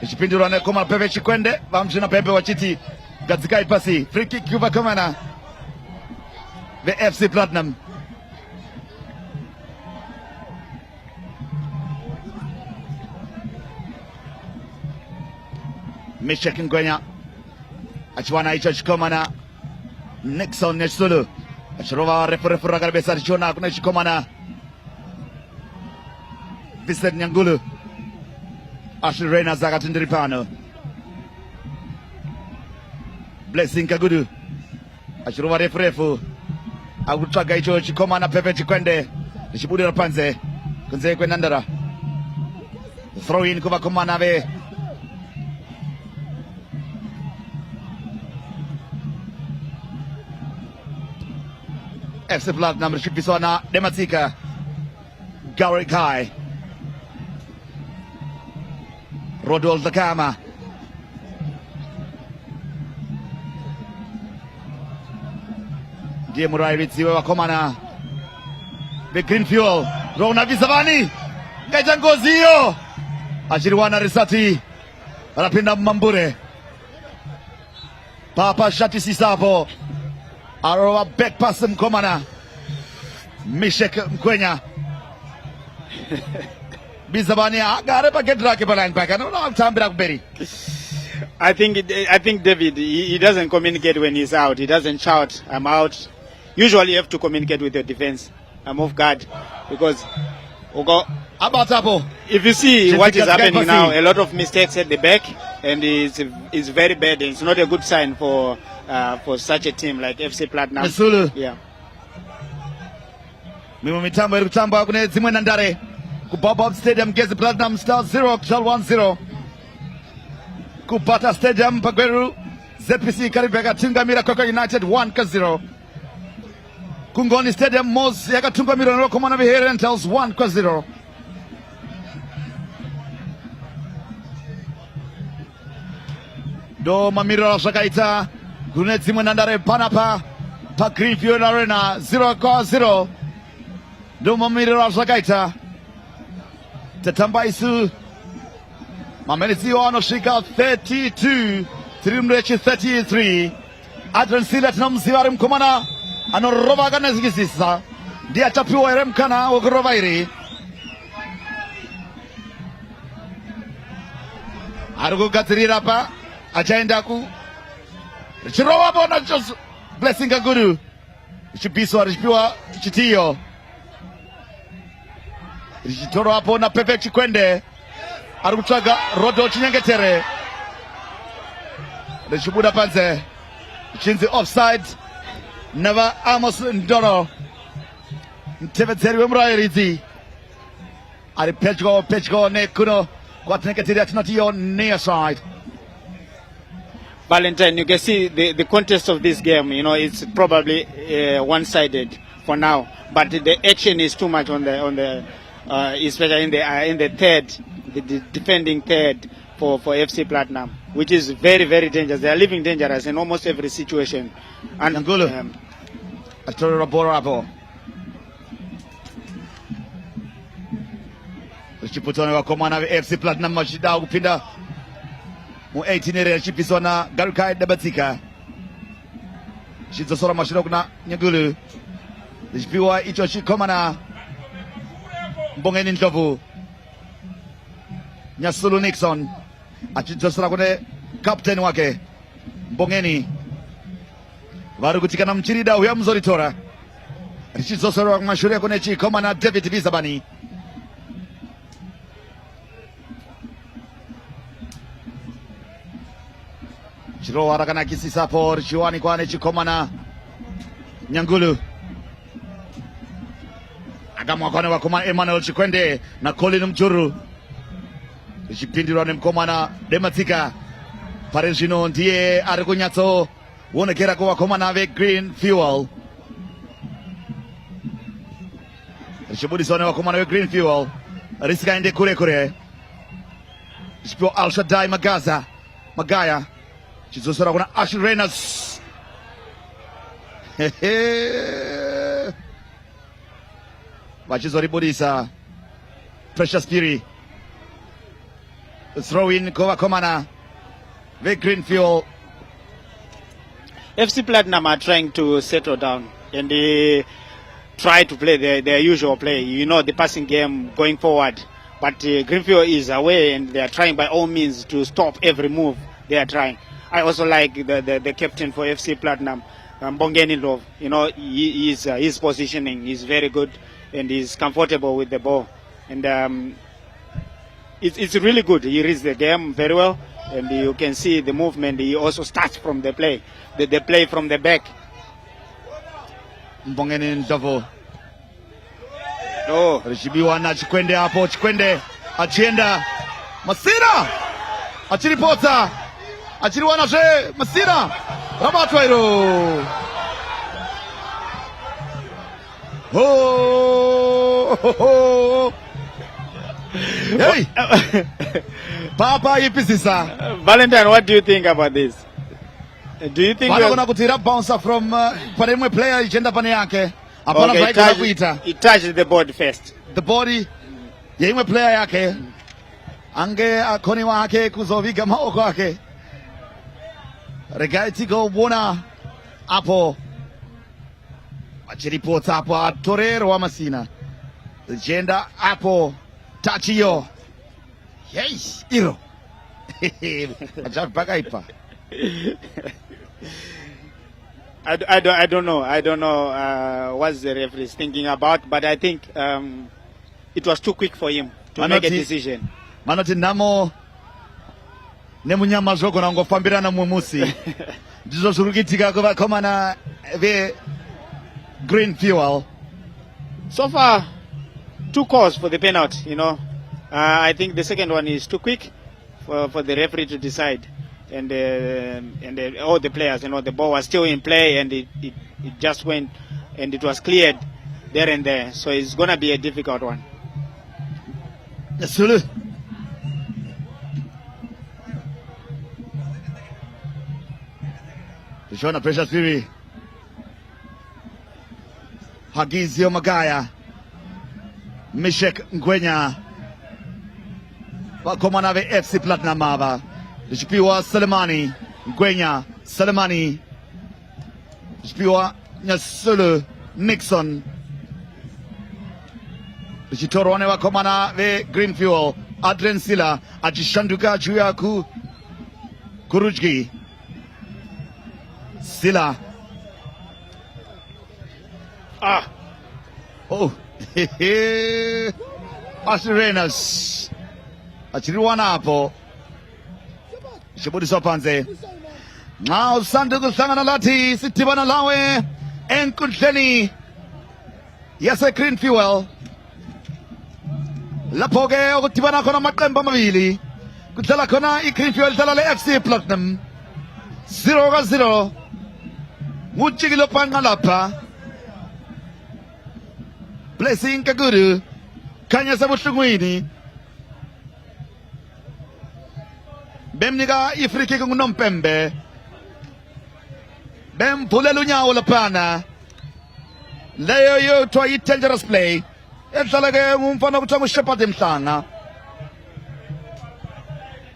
Chipindurana Komana Pepe Chikwende Vamjina Pepe Wachiti Gazikai Pasi Free kick Kuva Komana the FC Platinum. Mishek Ngwenya Achwana Icha Chikomana Nixon Nesulu Achirova Referra Garbesa Chona Chikomana Vincent Nyangulu Ashley Reina Zagatindripano Blessing Kagudu Achirova Referefu Agutaga Icho Chikomana Pepe Chikwende Chibudi Rapanze Kunze Kwenandara throw in Kuva Komanave FC Platinum Shipisona Dematika Gary Kai Rodol Dakama Die Murai Ritziwe Wakomana The Green Fuel Rona Visavani Gajangozio Ajirwana Risati Rapinda Mambure Papa Shati Sisapo Aroa back pass Mkomana Mishek Ngwenya Bizabani Agarepa get Raki Balang back. I don't know how time Berry. I think David he doesn't communicate when he's out. He doesn't shout, I'm out. Usually you have to communicate with your defense. I'm off guard because if you see what is happening now, a lot of mistakes at the back and it's very bad. It's not a good sign for for such a team like FC Platinum. Mesulu. Yeah. Mimo mitambo iri kutamba kune dzimwe nhandare kuBaobab Stadium Gezi Platinum Stars 0 Kuchal 1-0 kuBata Stadium Pagweru ZPC Karibu yakatungamira Coco United 1-0 kuNgoni Stadium Mos yakatungamira nevakomana veHerentals 1-0 ndo mamiriro zvakaita kune dzimwe nhandare panapa paGreenfield Arena 0-0 ndo mamiriro zvakaita tatamba isu mamenidziwo anosvika 32 tiri murechi 33 Adrian Sila tinomuziva ari mukomana anorova akanezikisisa ndiye achapiwa here mukana wekurova iri ari kugadzirira pa achaenda ku richirovapo nacho Blessing Kaguru richibiswa richipiwa chitiyo richitorwapo naPepe Chikwende ari kutsvaga Rodho Chinyengetere richibuda panze richinzi offside navaAmos Ndoro mutevedzeri wemurayiridzi ari pedyo nekuno kwatinenge tiri atinoti yo near side. Valentine, you can see the contest of this game, it's probably one-sided for now, but the action is too much on the especially in the third, the defending third for FC Platinum, which is very, very dangerous. They are living dangerous in almost every situation. And Nyangulu atorera bora hapo richiputana vakomana veFC Platinum vachida kupinda mu18 ere richipiswa na Garukai Dabatsika chidzosora mashure kuna Nyangulu richipiwa icho chikomana Mbongeni Ndlovu Nyasulu Nixon achidzosera kune captain wake Mbongeni vari kutikana muchirida uya muzoritora richidzosera kumashure kune chikomana David Bizabani chirowa rakanakisisapo richiwanikwa nechikomana Nyangulu akamwakwa nevakomana Emmanuel Chikwende na Colin Mjuru richipindirwa nemukomana Dematsika pari zvino ndiye ari kunyatsoonekera kuvakomana veGreen Fuel richibudiswa nevakomana veGreen Fuel risikaende kure kure richipiwa Al-Shaddai Magaya chidzosera kuna Ash Reynolds vachizoribudisa Precious Piri throw in kuvakomana veGreen Fuel. FC Platinum are trying to settle down and they try to play their usual play, the passing game going forward, but Greenfield is away and they are trying by all means to stop every move they are trying. I also like the captain for FC Platinum, Mbongeni Ndlovu. His positioning is very good and he's comfortable with the ball. And it's really good. He reads the game very well and you can see the movement. He also starts from the play, the play from the back. Mbongeni Ndlovu richibiwa na Chikwende hapo. Chikwende achienda Masira achiripota achiriwanazve Masira rabatwa iro hey papa ipisisa. Valentine, what do you think about this? Do you think vanogona kuti bouncer from pane imwe player ichienda pane yake hapana zvaigona kuita. He touched the board first. The body yeimwe player yake ange akoniwa hake kuzoviga maoko ake. Regai tigoona apo achiripota apo atorerwa Masina zichienda apo tachiyo yes iro achapakaipa. I don't know what the referee is thinking about, but I think it was too quick for him to make a decision. Manoti namo nemunyama zvogona kungofambirana mumusi ndizvo zviri kuitika kuvakomana veGreen Fuel. So far, 2 calls for the penalty, you know. I think the second one is too quick for the referee to decide. And all the players, you know, the ball was still in play and it just went and it was cleared there and there. So it's going to be a difficult one. Nyasulu. Tushona Precious Fury. Hagizio Magaya. Mishek Ngwenya. Wakomana ve FC Platinum Mava. Lishipiwa Selemani. Ngwenya. Selemani. Lishipiwa Nyasulu. Nixon. Lishitorone wakomana ve Green Fuel. Adrian Sila. Ajishanduka Juyaku. Kurujgi. Sila. Oh. Asirenas. Achiriwana hapo. Shibudiswa panze. Now Sanduku Sangana Lati Sitibana Lawe Enkudleni. Yes, a Green Fuel. Lapoge Okutibana Kona Matemba Mavili. Kutala Kona Green Fuel Talale FC Platinum. 0-0. Mujigilo Pangalapa. Blessing Kaguru. Kanya Sabushungwini. Bemniga Ifriki Nompembe. Bem Pulelunya Olapana. Leo yo to a dangerous play. It's like a Mumfana Utamu Shepherd in Sana.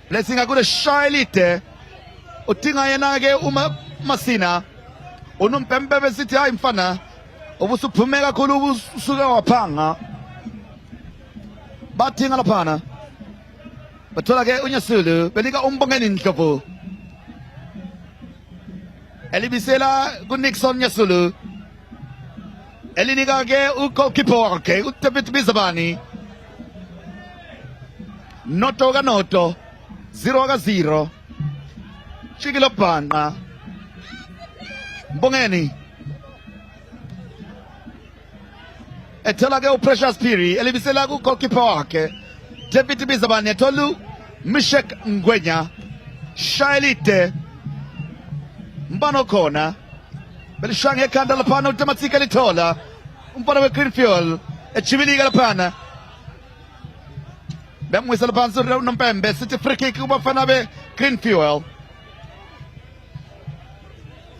Blessing a good shy lite. Utinga Yanage Masina. Unumpembe Vesita Infana. Obusu Pumega Kulu Suga Wapanga. Bating Alapana. But Tolage Unyasulu, Beniga Umbongan Kapu. Elibisela, good Nixon Yasulu. Elinigage, Uko Kipoke, Utapit Bizabani. Notoga Noto, 0-0. Chigilopana. Bongeni. Etolage Precious Piri, Elibisela, Uko Kipoke. David Bizabani, Tolu. Mishek Ngwenya, Shailite, Mbano Kona, Belishange Kandalapana, Tamatika Litola, Umpana Green Fuel, a Chivili Galapana, Bemwisalapanzo Nompembe, City Free Kick, Ubafanabe, Green Fuel.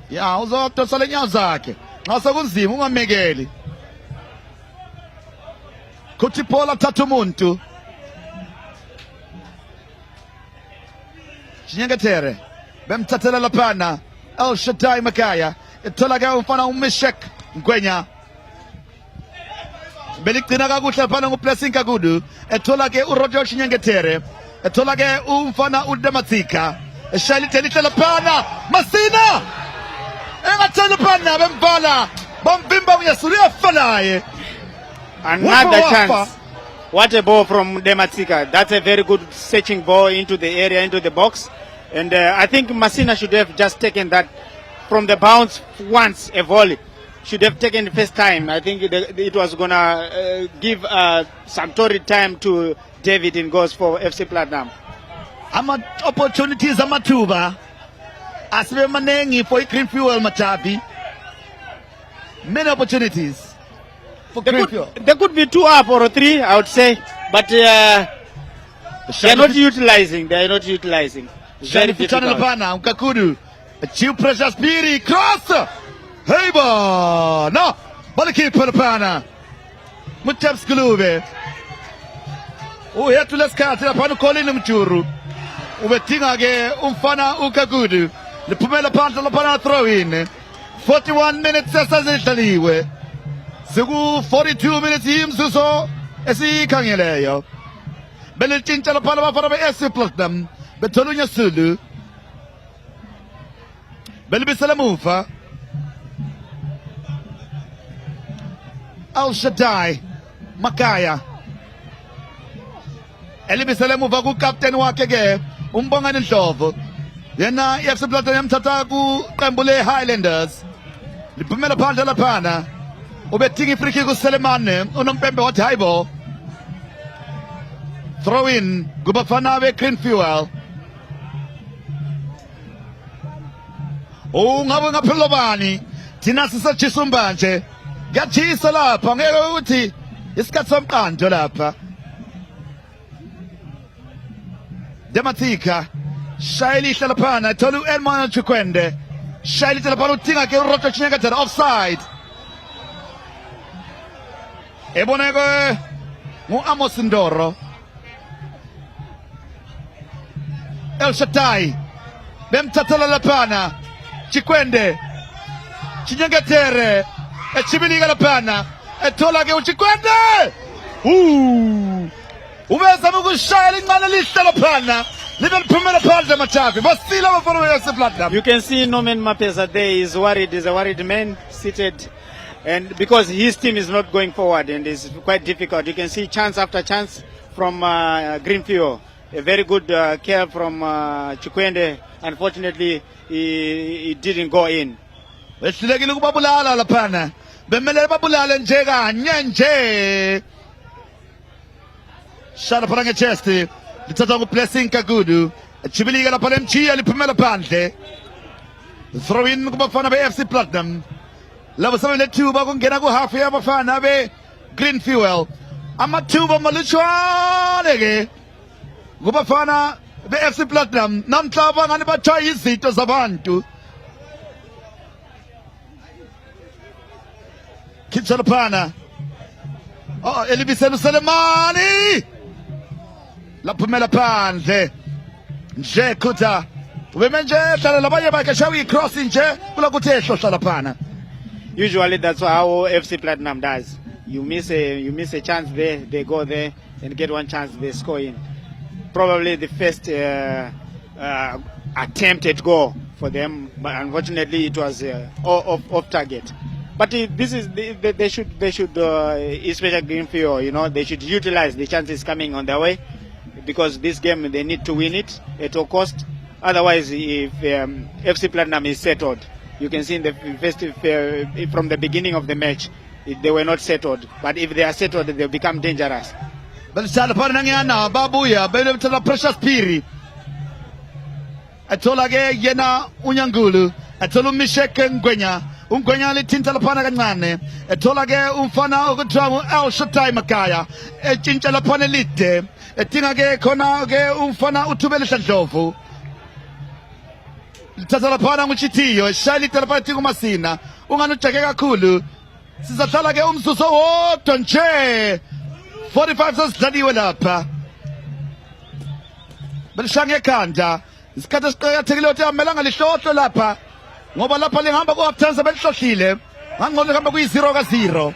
Ya, uzo to Salenya Zake, Nasa Gunzi, Munga Megeli, Kutipola Tatumuntu. Chinyangatere, Bem Tatela Lapana, El Shaddai Makaya, Tolaga Ufana Mishek Ngwenya. Beliktina Guta Pana Blessing Kagudu, Etolage Urojo Chinyangatere, Etolage Ufana Udamatika, Shalita Lapana, Masina, Enatelapana, Bembala, Bombimba Yasuria Falaye. Another chance. What a ball from Dematika. That's a very good searching ball into the area, into the box. And I think Masina should have just taken that from the bounce once, a volley. Should have taken the first time. I think it was going to give some torrid time to David in goals for FC Platinum. Opportunities Amatuba. Asbe Manengi for Green Fuel Matabi. Many opportunities. There could be 2 up or 3, I would say, but they are not utilizing. They are not utilizing. Very difficult. Ukakudu, Chief Precious Piri, cross, Heiba, no, Balaki Palapana, Mutaps Glube. Oh, here to let's cut it upon calling them Churu. Ubetingage, Umfana Ukakudu, the Pumela Pantalapana throw in 41 minutes as Italy. Sugu 42 minutes him so esi kangeleyo Belitin Talapana for the SC Platinum Betolunya Sulu Belibisalamufa El Shaddai Makaya Elibisalamufa, good captain Wakege umbongani Ndlovu yena iFC Platinum yamthatha kuqembu leHighlanders liphumela phandle laphana ubethinga ifree kick uSelemane unompembe wathi hayibo throw in kubafana beGreen Fuel ungabe ngaphela bani thina sisajisa umbanje kuyajisa lapha ngeke ukuthi isikhathi somqando lapha Dematika Shaili laphana thola uElman Chikwende Shaili laphana uthinga ke uRoto Chinyakatela offside eboneke nguAmos Ndoro El Shaddai bemthathela laphana Chikwende Chinyangatere echibilika laphana ethola ke uChikwende ubezama ukushayela inqala lihle laphana libe liphumela phandle amajavi basila abafana beFC Platinum. You can see Norman Mapesa there is worried. He's a worried man seated, and because his team is not going forward and it's quite difficult. You can see chance after chance from Greenfield. A very good care from Chikwende. Unfortunately, he didn't go in. Behlulekile ukubabulala laphana bemelele babulale nje kanye nje shala phana ngechest lithatha kuBlessing Kagudu chibilika lapha lemchiya liphumela phandle throw in kubafana beFC Platinum labo sebelethuba kungena ku half yabafana beGreen Fuel amathuba malutshwane ke kubafana beFC Platinum namhlaba ngani bathaya izito zabantu Kitchalapana Elibiselu Selemani laphumela phandle nje kutha wemenje hlala labanye bakhe shawi cross nje kulokuthi ehlohla laphana. Usually that's how FC Platinum does. You miss a chance there, they go there and get one chance, they score in. Probably the first attempted goal for them, but unfortunately it was off target. But this is they should especially Greenfield, you know, they should utilize the chances coming on their way, because this game they need to win it at all cost. Otherwise, if FC Platinum is settled, you can see in the first from the beginning of the match they were not settled. But if they are settled, they become dangerous. But babuya bele Precious Piri atola ke yena uNyangulu atola uMisheke Ngwenya ungwenya lithinta laphana kancane ethola ke umfana okuthiwa El Shaddai Makaya etshintsha laphana elide ethinga ke khona ke umfana uThubela Ndlovu lithatha laphana nguChithiyo eshayilita laphana ethi kuMasina ungani ujake kakhulu sizahlala ke umzuzu wodwa nje 45 sesidlaliwe lapha belishange ekhanda isikhathi esiqhakathekile ukuthi amelanga lihlohlo lapha ngoba lapha lihamba ku half time sebelihlohlile ngangcono lihamba kuyi 0-0.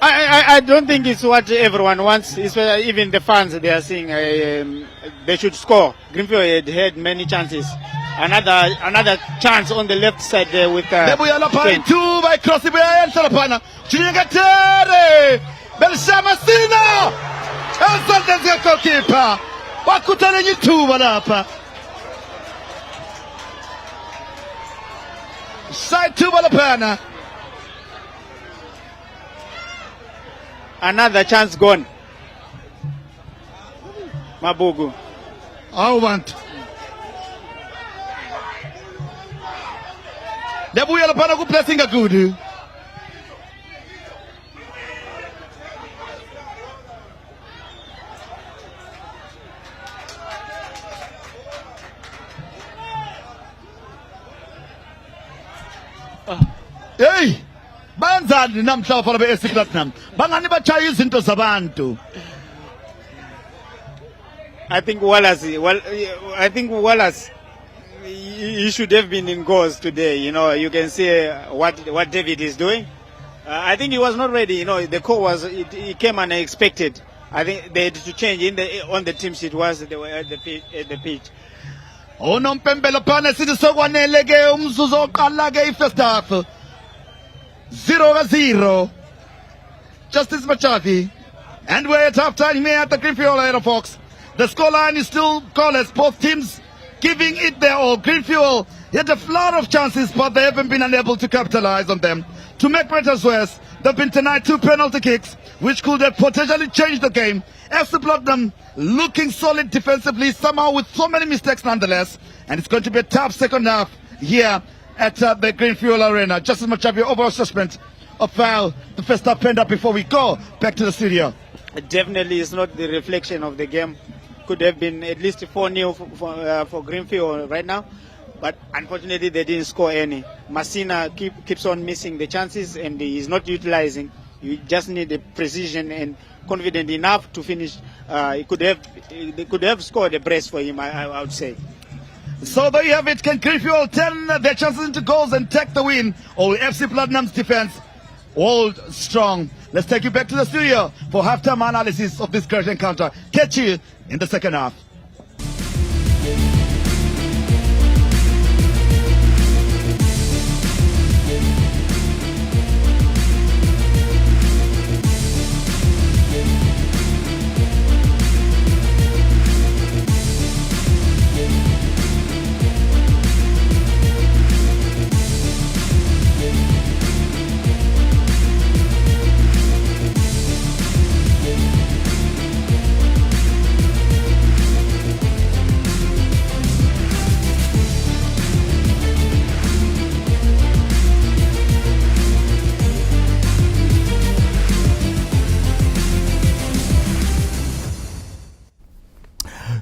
I don't think it's what everyone wants. Even the fans, they are saying they should score. Greenfield had many chances. Another chance on the left side there with Lebuya lapha two by cross ibuya lapha Chinyangatere Belshama Sina Sentence ya goalkeeper wakutana nyithuba lapha side two balapana. Another chance gone. Mabugu. I want. Lebuya lapana ku Blessing Kagudu. Hey, banzani namhla bafana beFC Platinum bangani bachaya izinto zabantu. I think Wallace he should have been in goals today. You know, you can see what David is doing. I think he was not ready. You know, the call it came unexpected. I think they had to change on the team sheet was they were at the pitch. Onompembela phana sithi sokwanele ke umzuzu oqala ke ifirst half 0-0. Justice Machathi, and we're at half time here at the Greenfield Aero Fox. The scoreline is still goalless. Both teams giving it their all. Greenfield had a lot of chances, but they haven't been unable to capitalize on them. To make matters worse, they've been denied 2 penalty kicks, which could have potentially changed the game. FC Platinum looking solid defensively, somehow with so many mistakes nonetheless. And it's going to be a tough second half here at the Greenfield Arena. Just as much of your overall assessment of how the first half panned out before we go back to the studio. Definitely it's not the reflection of the game. Could have been at least 4-0 for Greenfield right now, but unfortunately they didn't score any. Masina keeps on missing the chances and he's not utilizing. You just need the precision and confident enough to finish. They could have scored a brace for him, I would say. So there you have it. Can Greenfield turn their chances into goals and take the win? Or FC Platinum's defense hold strong? Let's take you back to the studio for halftime analysis of this great encounter. Catch you in the second half.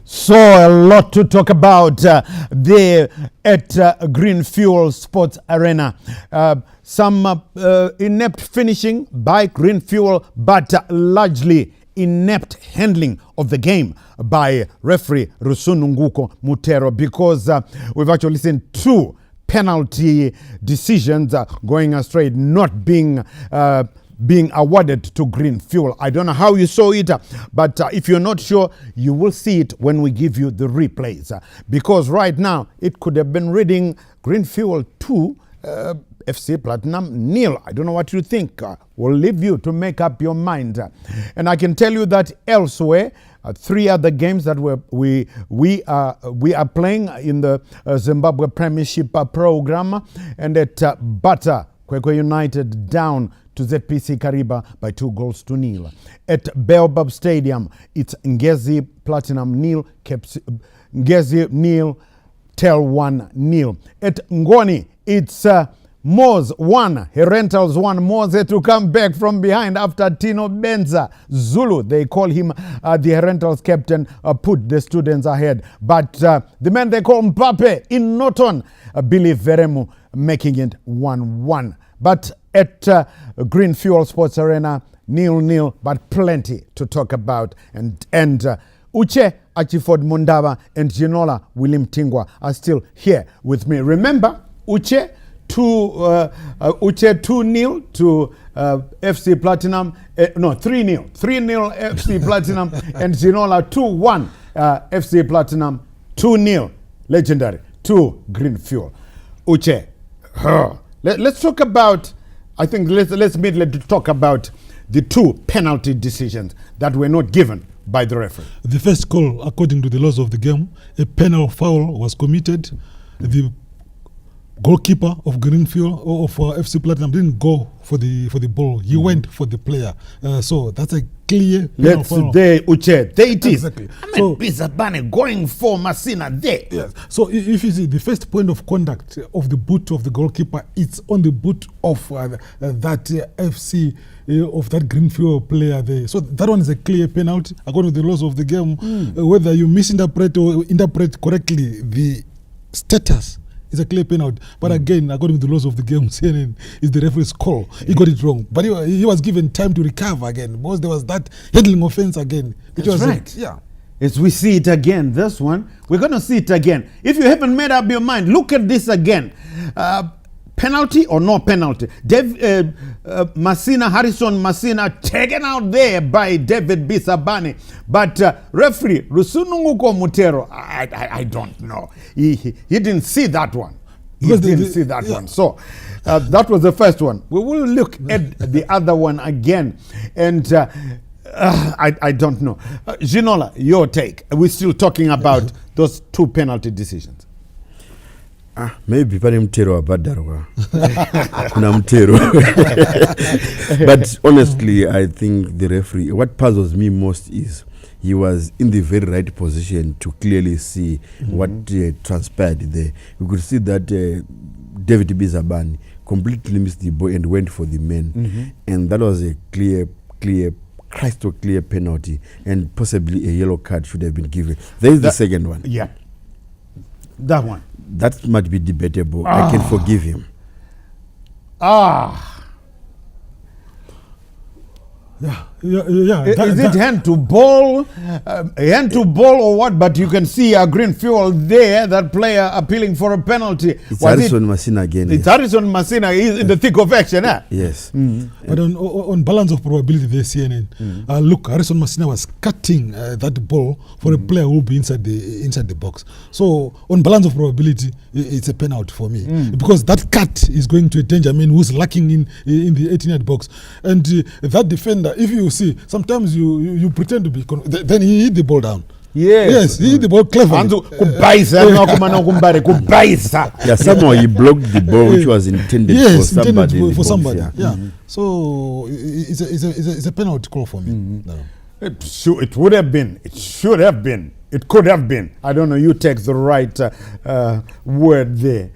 So a lot to talk about there at Greenfield Sports Arena. Some inept finishing by Greenfield, but largely inept handling of the game by referee Rusununguko Mutero, because we've actually seen 2 penalty decisions going astray, not being awarded to Greenfield. I don't know how you saw it, but if you're not sure, you will see it when we give you the replays. Because right now, it could have been reading Greenfield 2, FC Platinum 0. I don't know what you think. We'll leave you to make up your mind. And I can tell you that elsewhere, 3 other games that we are playing in the Zimbabwe Premiership program, and at Bata, Kwekwe United down to ZPC Kariba by 2-0. At Baobab Stadium, it's Ngezi Platinum 0, Ngezi 0, Tel 1-0. At Ngoni, it's Moz 1, Herentals 1. Moz had to come back from behind after Tino Benza. Zulu, they call him the Herentals captain, put the students ahead. But the man they call Mbappe in Norton, Billy Veremu, making it 1-1. But at Greenfield Sports Arena, 0-0, but plenty to talk about. And Uche Achiford Mundava and Ginola William Tingwa are still here with me. Remember, Uche 2-0 to FC Platinum, 3-0 FC Platinum, and Ginola 2-1 FC Platinum, 2-0 legendary to Greenfield. Uche, let's talk about, I think let's immediately talk about the 2 penalty decisions that were not given by the referee. The first call, according to the laws of the game, a penal foul was committed. The goalkeeper of Greenfield or of FC Platinum didn't go for the ball. He went for the player. So that's a clear penal foul. There it is. Exactly. So Bizabane going for Masina there. Yes. So if you see the first point of contact of the boot of the goalkeeper, it's on the boot of that FC of that Greenfield player there. So that one is a clear penalty according to the laws of the game. Whether you misinterpret or interpret correctly the status, it's a clear penalty. But again, according to the laws of the game, CNN is the referee's call. He got it wrong. But he was given time to recover again, because there was that handling offense again. Which was right. As we see it again, this one, we're going to see it again. If you haven't made up your mind, look at this again. Penalty or no penalty? Harrison Masina taken out there by David Bisabane. But referee Rusununguko Mutero, I don't know. He didn't see that one. One. So that was the first one. We will look at the other one again. And I don't know. Ginola, your take. We're still talking about those two penalty decisions. Maybe pane mutero wabhadharwa kuna mutero. But honestly, I think the referee, what puzzles me most is he was in the very right position to clearly see what transpired there. You could see that David Bizabani completely missed the ball and went for the man. And that was a crystal clear penalty, and possibly a yellow card should have been given. There is the second one. Yeah. That one. That might be debatable. I can forgive him. Yeah. Is it hand to ball or what? But you can see Greenfield there, that player appealing for a penalty. It's Harrison Masina again. It's Harrison Masina. He's in the thick of action. Yes. But on balance of probability, there, CNN. Look, Harrison Masina was cutting that ball for a player who will be inside the box. So on balance of probability, it's a penalty for me because that cut is going to a danger man who's lacking in the 18-yard box, and that defender. If you see, sometimes you pretend to be, then he hit the ball down. Yes, he hit the ball cleverly. Yeah, somehow he blocked the ball which was intended for somebody. Yeah. So it's a penalty call for me. No. It would have been. It should have been. It could have been. I don't know. You take the right word there.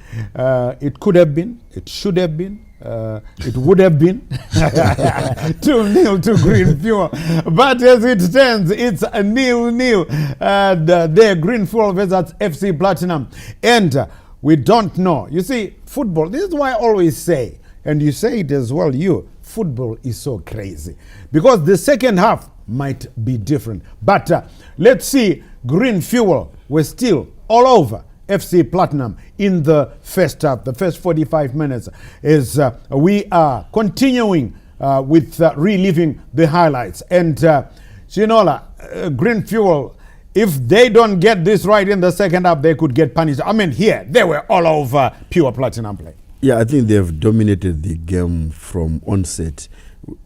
It could have been. It should have been. It would have been 2-0 to Greenfield, but as it stands, it's a 0-0. There, Greenfield versus FC Platinum, and we don't know. You see, football. This is why I always say, and you say it as well. Football is so crazy because the second half might be different. But let's see, Greenfield were still all over FC Platinum in the first half. The first 45 minutes is we are continuing with reliving the highlights. And Ginola, Greenfield, if they don't get this right in the second half, they could get punished. I mean, here, they were all over pure Platinum play. Yeah, I think they've dominated the game from onset.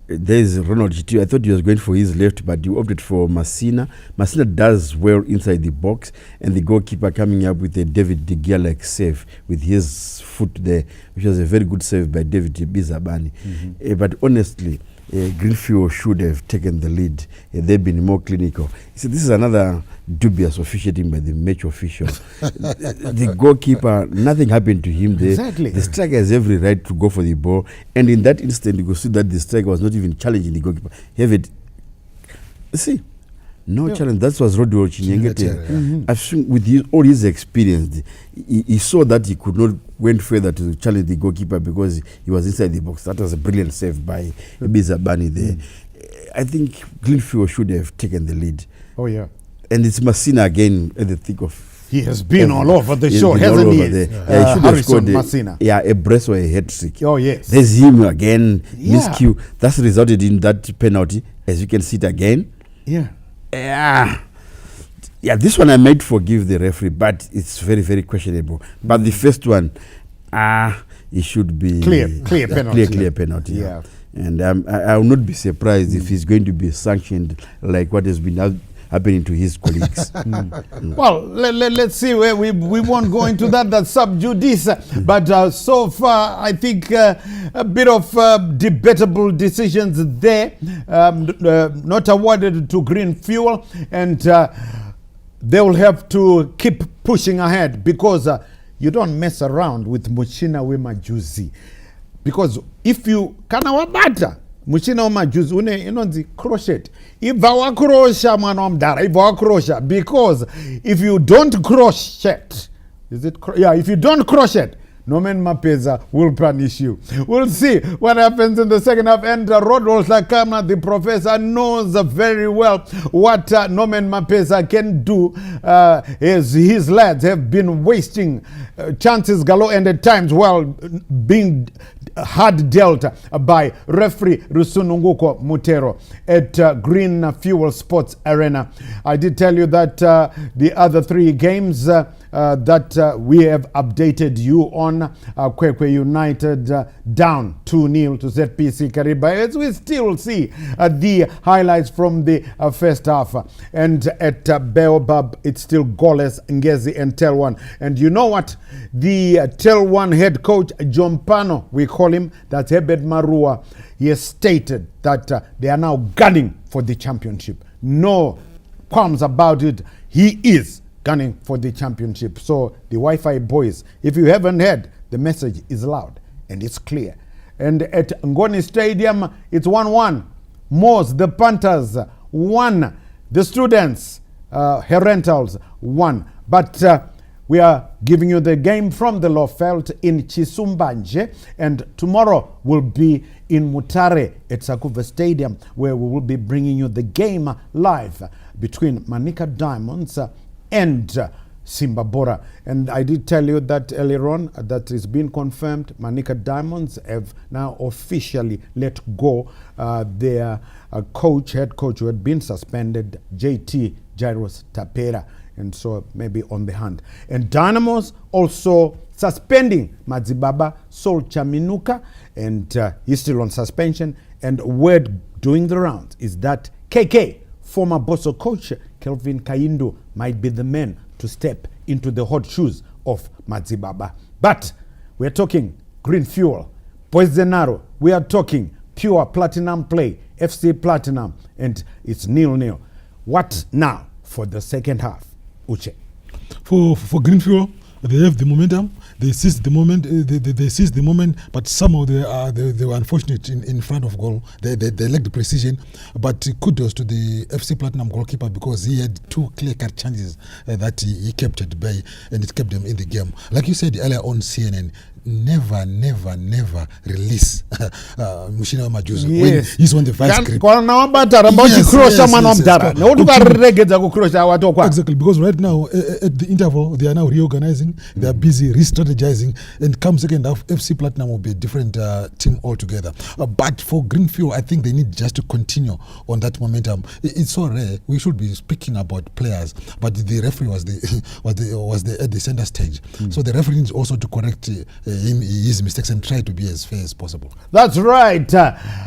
There's Ronald Chitio. I thought he was going for his left, but he opted for Masina. Masina does well inside the box, and the goalkeeper coming up with a David De Gea-like save with his foot there, which was a very good save by David Bizabani. But honestly, Greenfield should have taken the lead. They've been more clinical. See, this is another dubious officiating by the match official. The goalkeeper, nothing happened to him there. Exactly. The striker has every right to go for the ball. And in that instant, you could see that the striker was not even challenging the goalkeeper. No challenge. That was Rodwell Chinyengete. I've seen with all his experience, he saw that he could not went further to challenge the goalkeeper because he was inside the box. That was a brilliant save by Bizabani there. I think Greenfield should have taken the lead. Oh, yeah. And it's Masina again at the thick of... He has been all over the show, hasn't he? He should have scored Masina. A brace or a hat-trick. Oh, yes. There's him again, miscue. That's resulted in that penalty. As you can see it again. Yeah, this one I might forgive the referee, but it's very, very questionable. But the first one, it should be clear penalty. Clear penalty. Yeah. And I will not be surprised if he's going to be sanctioned like what has been happening to his colleagues. Well, let's see where we won't go into that sub judice. But so far, I think a bit of debatable decisions there, not awarded to Greenfield, and they will have to keep pushing ahead because you don't mess around with Muchina Wemajuzi. Because if you kanawabata Muchina Wemajuzi inonzi crochet. Ibva wakrosha mwana wamdara, ibva wakrosha. Because if you don't crochet, if you don't crochet, Norman Mapeza will punish you. We'll see what happens in the second half. And Rodolph Lakama, the professor, knows very well what Norman Mapeza can do as his lads have been wasting chances galore and at times, being hard dealt by referee Rusununguko Mutero at Green Fuel Sports Arena. I did tell you that the other 3 games that we have updated you on, Kwekwe United down 2-0 to ZPC Kariba, as we still see the highlights from the first half. And at Baobab, it's still goalless, Ngezi and Telwan. And you know what? The Telwan head coach, John Pano, we call him, that's Hebed Marua, he has stated that they are now gunning for the championship. No qualms about it. He is gunning for the championship. So the Wi-Fi boys, if you haven't heard, the message is loud and it's clear. And at Ngoni Stadium, it's 1-1. Moors, the Panthers, 1. The students, Herentals, 1. But we are giving you the game from the Lofelt in Chisumbanje, and tomorrow will be in Mutare at Sakuva Stadium, where we will be bringing you the game live between Manica Diamonds and Simba Bora. And I did tell you that earlier on, that is being confirmed. Manica Diamonds have now officially let go their head coach who had been suspended, JT Jairus Tapera, and so maybe on the hand. And Dynamos also suspending Madzibaba Sol Chaminuka, and he's still on suspension. And word doing the rounds is that KK, former Bosso coach Kelvin Kaindo, might be the man to step into the hot shoes of Madzibaba. But we're talking Green Fuel, Poisenaro, we are talking pure platinum play, FC Platinum, and it's 0-0. What now for the second half, Uche? For Green Fuel, they have the momentum. They seized the moment. They seized the moment, but somehow they were unfortunate in front of goal. They lacked the precision. But kudos to the FC Platinum goalkeeper, because he had 2 clear-cut chances that he kept at bay, and it kept them in the game. Like you said earlier on CNN, never release Mushina Majuso when he's on the vice grip. Exactly, because right now at the interval they are now reorganizing, they are busy re-strategizing, and come second half FC Platinum will be a different team altogether. But for Green Fuel, I think they need just to continue on that momentum. It's so rare. We should be speaking about players, but the referee was at the center stage. So the referee needs also to correct his mistakes and try to be as fair as possible. That's right.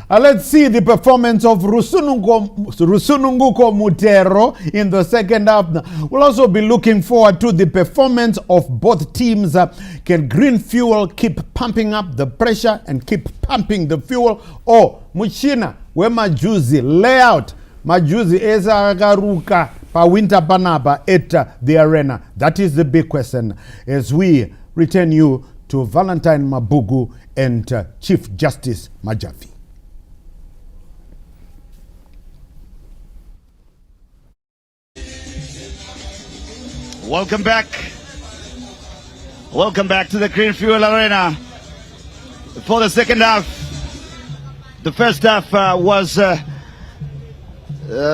Let's see the performance of Rusununguko Mutero in the second half. We'll also be looking forward to the performance of both teams. Can Green Fuel keep pumping up the pressure and keep pumping the fuel? Or Muchina, where Majuzi layout, Majuzi eza garuka pa winter panaba at the arena? That is the big question as we return you to Valentine Mabugu and Chief Justice Majavi. Welcome back. Welcome back to the Green Fuel Arena for the second half. The first half was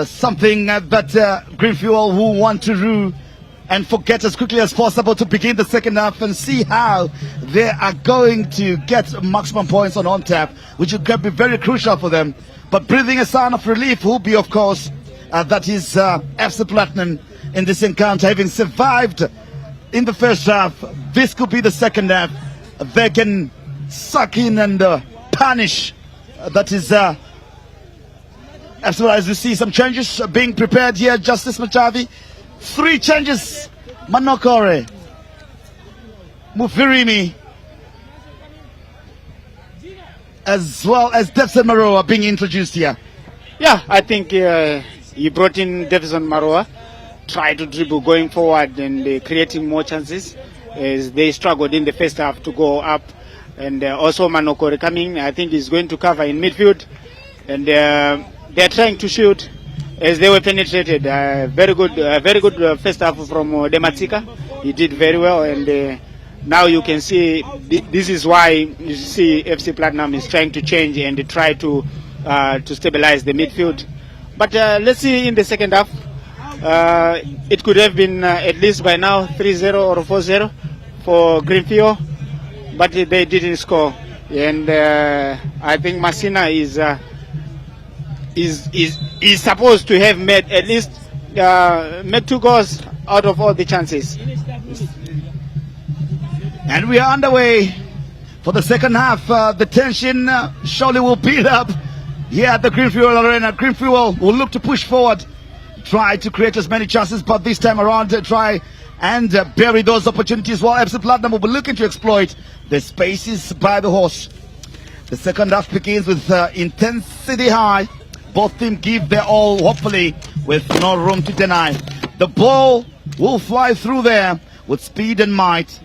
something that Green Fuel who want to do and forget as quickly as possible to begin the second half and see how they are going to get maximum points on tap, which will be very crucial for them. But breathing a sign of relief will be, of course, that is FC Platinum in this encounter, having survived in the first half. This could be the second half. They can suck in and punish. That is as well as you see some changes being prepared here. Justice Machavi. 3 changes. Manokore, Mufirimi, as well as Devson Maroa being introduced here. Yeah, I think he brought in Devson Maroa, tried to dribble going forward and creating more chances as they struggled in the first half to go up. And also Manokore coming, I think he's going to cover in midfield. And they're trying to shoot as they were penetrated. Very good first half from Dematika. He did very well, and now you can see this is why you see FC Platinum is trying to change and try to stabilize the midfield. But let's see in the second half. It could have been at least by now 3-0 or 4-0 for Green Fuel, but they didn't score. and I think Masina is supposed to have made at least made 2 goals out of all the chances. And we are underway for the second half. The tension surely will build up here at the Greenfield Arena. Greenfield will look to push forward, try to create as many chances, but this time around try and bury those opportunities, while FC Platinum will be looking to exploit the spaces by the horse. The second half begins with intensity high. Both teams give their all, hopefully with no room to deny. The ball will fly through there with speed and might.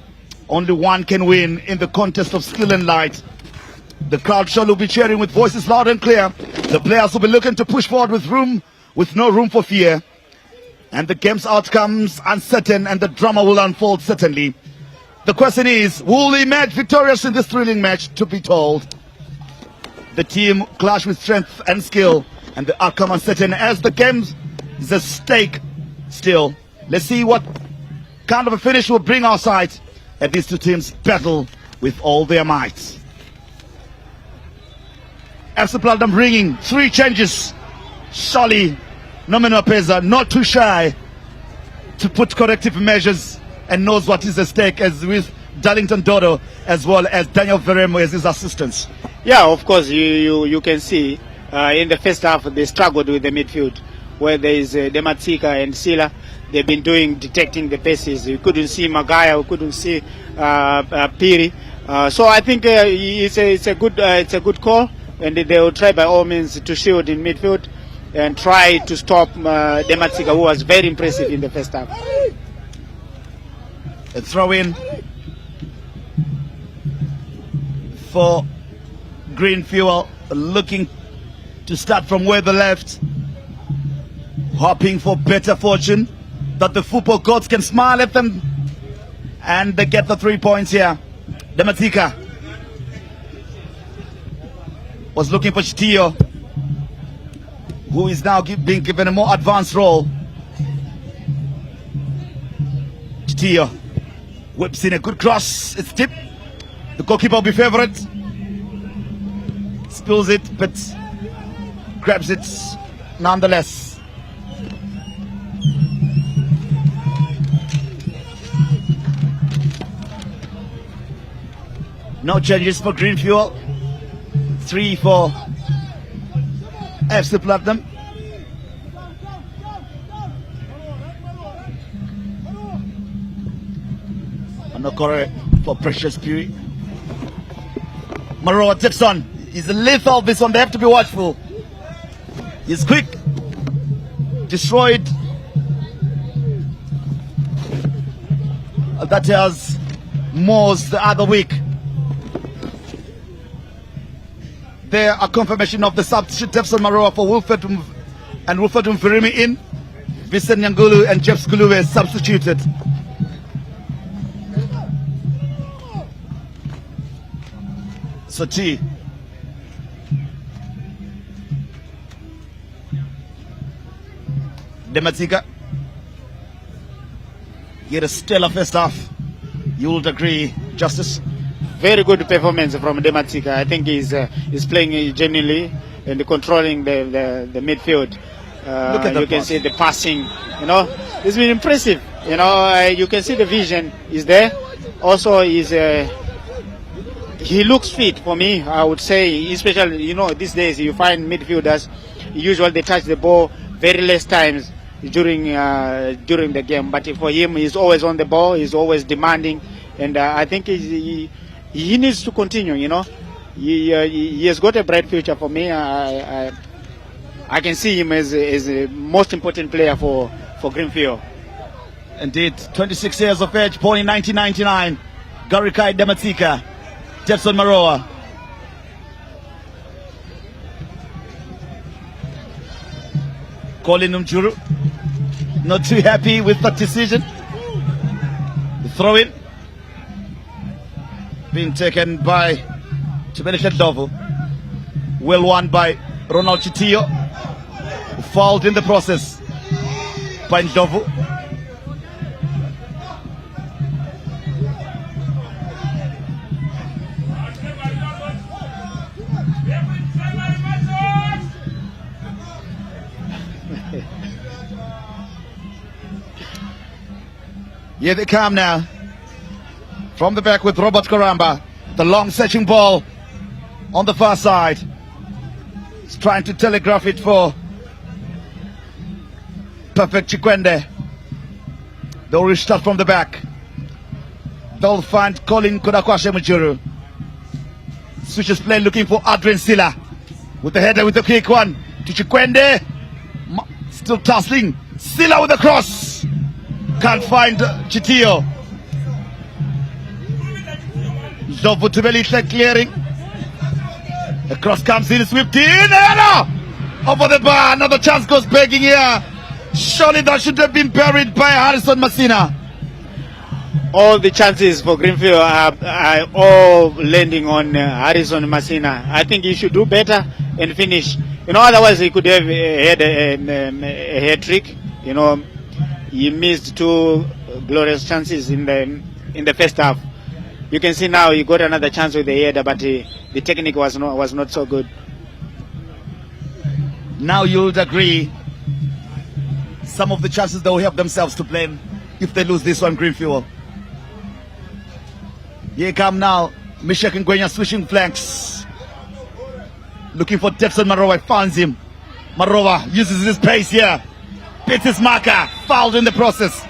Only one can win in the contest of skill and light. The crowd shall be cheering with voices loud and clear. The players will be looking to push forward with no room for fear. And the game's outcomes uncertain, and the drama will unfold certainly. The question is, will we emerge victorious in this thrilling match? To be told, the team clash with strength and skill, and the outcome uncertain as the game is at stake still. Let's see what kind of a finish will bring our side as these two teams battle with all their might. FC Platinum bringing 3 changes. Surely Nomino Peza not too shy to put corrective measures and knows what is at stake, as with Darlington Dodo as well as Daniel Veremo as his assistants. Yeah, of course, you can see in the first half they struggled with the midfield, where there is Dematika and Sila. They've been detecting the passes. You couldn't see Magaya, you couldn't see Piri. So I think it's a good call, and they will try by all means to shield in midfield and try to stop Dematika, who was very impressive in the first half. A throw in for Greenfield, looking to start from where they left, hoping for better fortune, that the football gods can smile at them, and they get the 3 points here. Dematika was looking for Chitio, who is now being given a more advanced role. Chitio whips in a good cross. It's tipped. The goalkeeper will be favourite. Spills it, but grabs it nonetheless. No changes for Greenfield. 3 for FC Platinum. Anokore for Precious Puri. Maroa Tipson is lethal. This one, they have to be watchful. He's quick. Destroyed. That has Moores the other week. There, a confirmation of the substitute Tefson Maroa for Wilfred and Wilfred Mfirimi in. Vincent Nyangulu and Jeff Skuluwe substituted. Soti. Dematika. He had a stellar first half. You would agree, Justice? Very good performance from Dematika. I think he's playing genuinely and controlling the midfield. Look at you can see the passing. You know, it's been impressive. You know, you can see the vision is there. Also, he looks fit for me. I would say, especially these days you find midfielders usually they touch the ball very less times during the game. But for him, he's always on the ball. He's always demanding, and I think he needs to continue. He has got a bright future for me. I can see him as the most important player for Greenfield. Indeed, 26 years of age, born in 1999. Garikai Dematika, Jetson Maroa. Colin Umjuru, not too happy with that decision. The throw in being taken by Chibelisha Dovo. Well won by Ronald Chitio, who fouled in the process by Ndovu. Here they come now. From the back with Robert Karamba. The long searching ball on the far side. He's trying to telegraph it for Perfect Chikwende. They'll restart from the back. They'll find Colin Kudakwashe Mujuru. Switches play looking for Adrian Silla. With the header with the quick one to Chikwende. Still tussling. Silla with the cross. Can't find Chitio. Zovu Tubeli clearing. The cross comes in, swept in. Over the bar. Another chance goes begging here. Surely that should have been buried by Harrison Masina. All the chances for Greenfield are all landing on Harrison Masina. I think he should do better and finish. Otherwise he could have had a head trick. He missed two glorious chances in the first half. You can see now he got another chance with the header, but the technique was not so good. Now you would agree, some of the chances they will have themselves to blame if they lose this one, Greenfield. Here come now Mishak Ngwenya switching flanks, looking for Debson Marowa. Finds him. Marowa uses his pace here, beats his marker, fouled in the process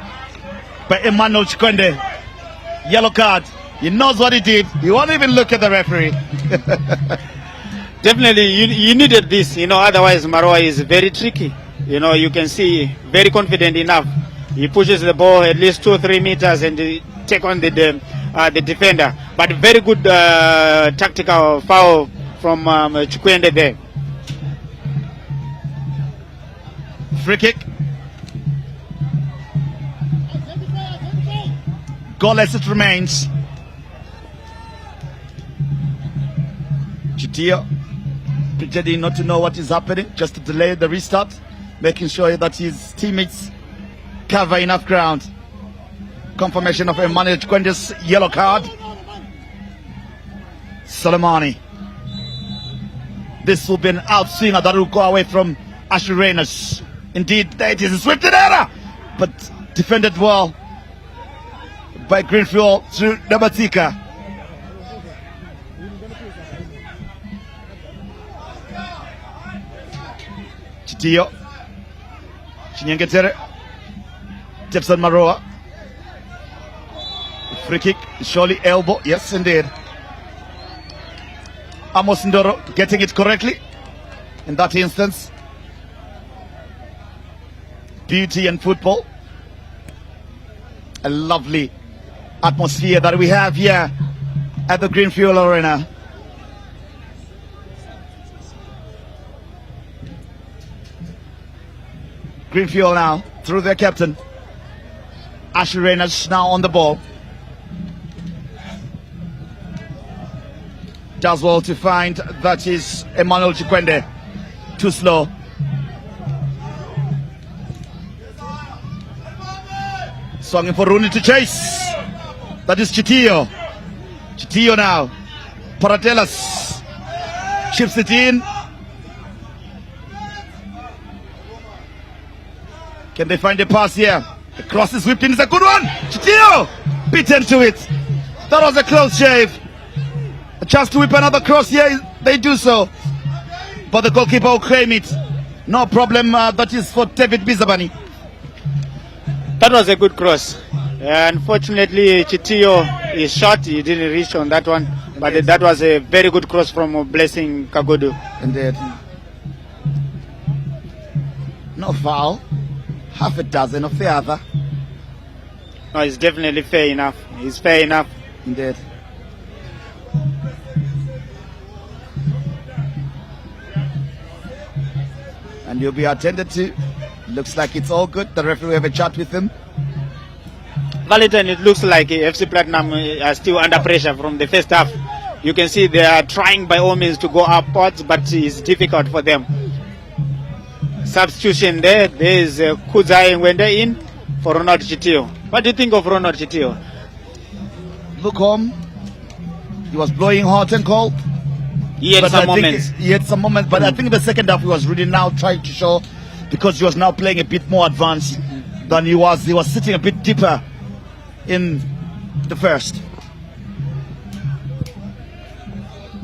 by Emmanuel Chikwende. Yellow card. He knows what he did. He won't even look at the referee. Definitely, you needed this. Otherwise Marowa is very tricky. You can see very confident enough. He pushes the ball at least 2 or 3 meters and take on the defender. But very good tactical foul from Chikwende there. Free kick. Goalless it remains. Chitio pretending not to know what is happening, just to delay the restart, making sure that his teammates cover enough ground. Confirmation of Emmanuel Chikwende's yellow card. Soleimani. This will be an outswinger that will go away from Ashley Reynolds. Indeed, there it is a swift error, but defended well by Greenfield through Nabatika. Chitio. Chinyengetere. Debson Marowa. Free kick, surely elbow. Yes, indeed. Amos Ndoro getting it correctly in that instance. Beauty and football. A lovely atmosphere that we have here at the Greenfield Arena. Greenfield now through their captain. Ashley Reynolds now on the ball. Does well to find that is Emmanuel Chikwende. Too slow. Swinging for Rooney to chase. That is Chitio. Chitio now. Paratellas. Chips it in. Can they find a pass here? The cross is whipped in. It's a good one. Chitio beaten to it. That was a close shave. A chance to whip another cross here. They do so. But the goalkeeper will claim it. No problem. That is for David Bizabani. That was a good cross. Unfortunately, Chitio is short. He didn't reach on that one. But that was a very good cross from Blessing Kagodu. Indeed. No foul. Half a dozen of the other. No, it's definitely fair enough. It's fair enough. Indeed. And you'll be attended to. Looks like it's all good. The referee will have a chat with him. Valentine, it looks like FC Platinum are still under pressure from the first half. You can see they are trying by all means to go upwards, but it's difficult for them. Substitution there. There is Kuzai Ngwende in for Ronald Chitio. What do you think of Ronald Chitio? Look home. He was blowing hot and cold. He had some moments. He had some moments, but I think in the second half he was really now trying to show, because he was now playing a bit more advanced than he was. He was sitting a bit deeper in the first?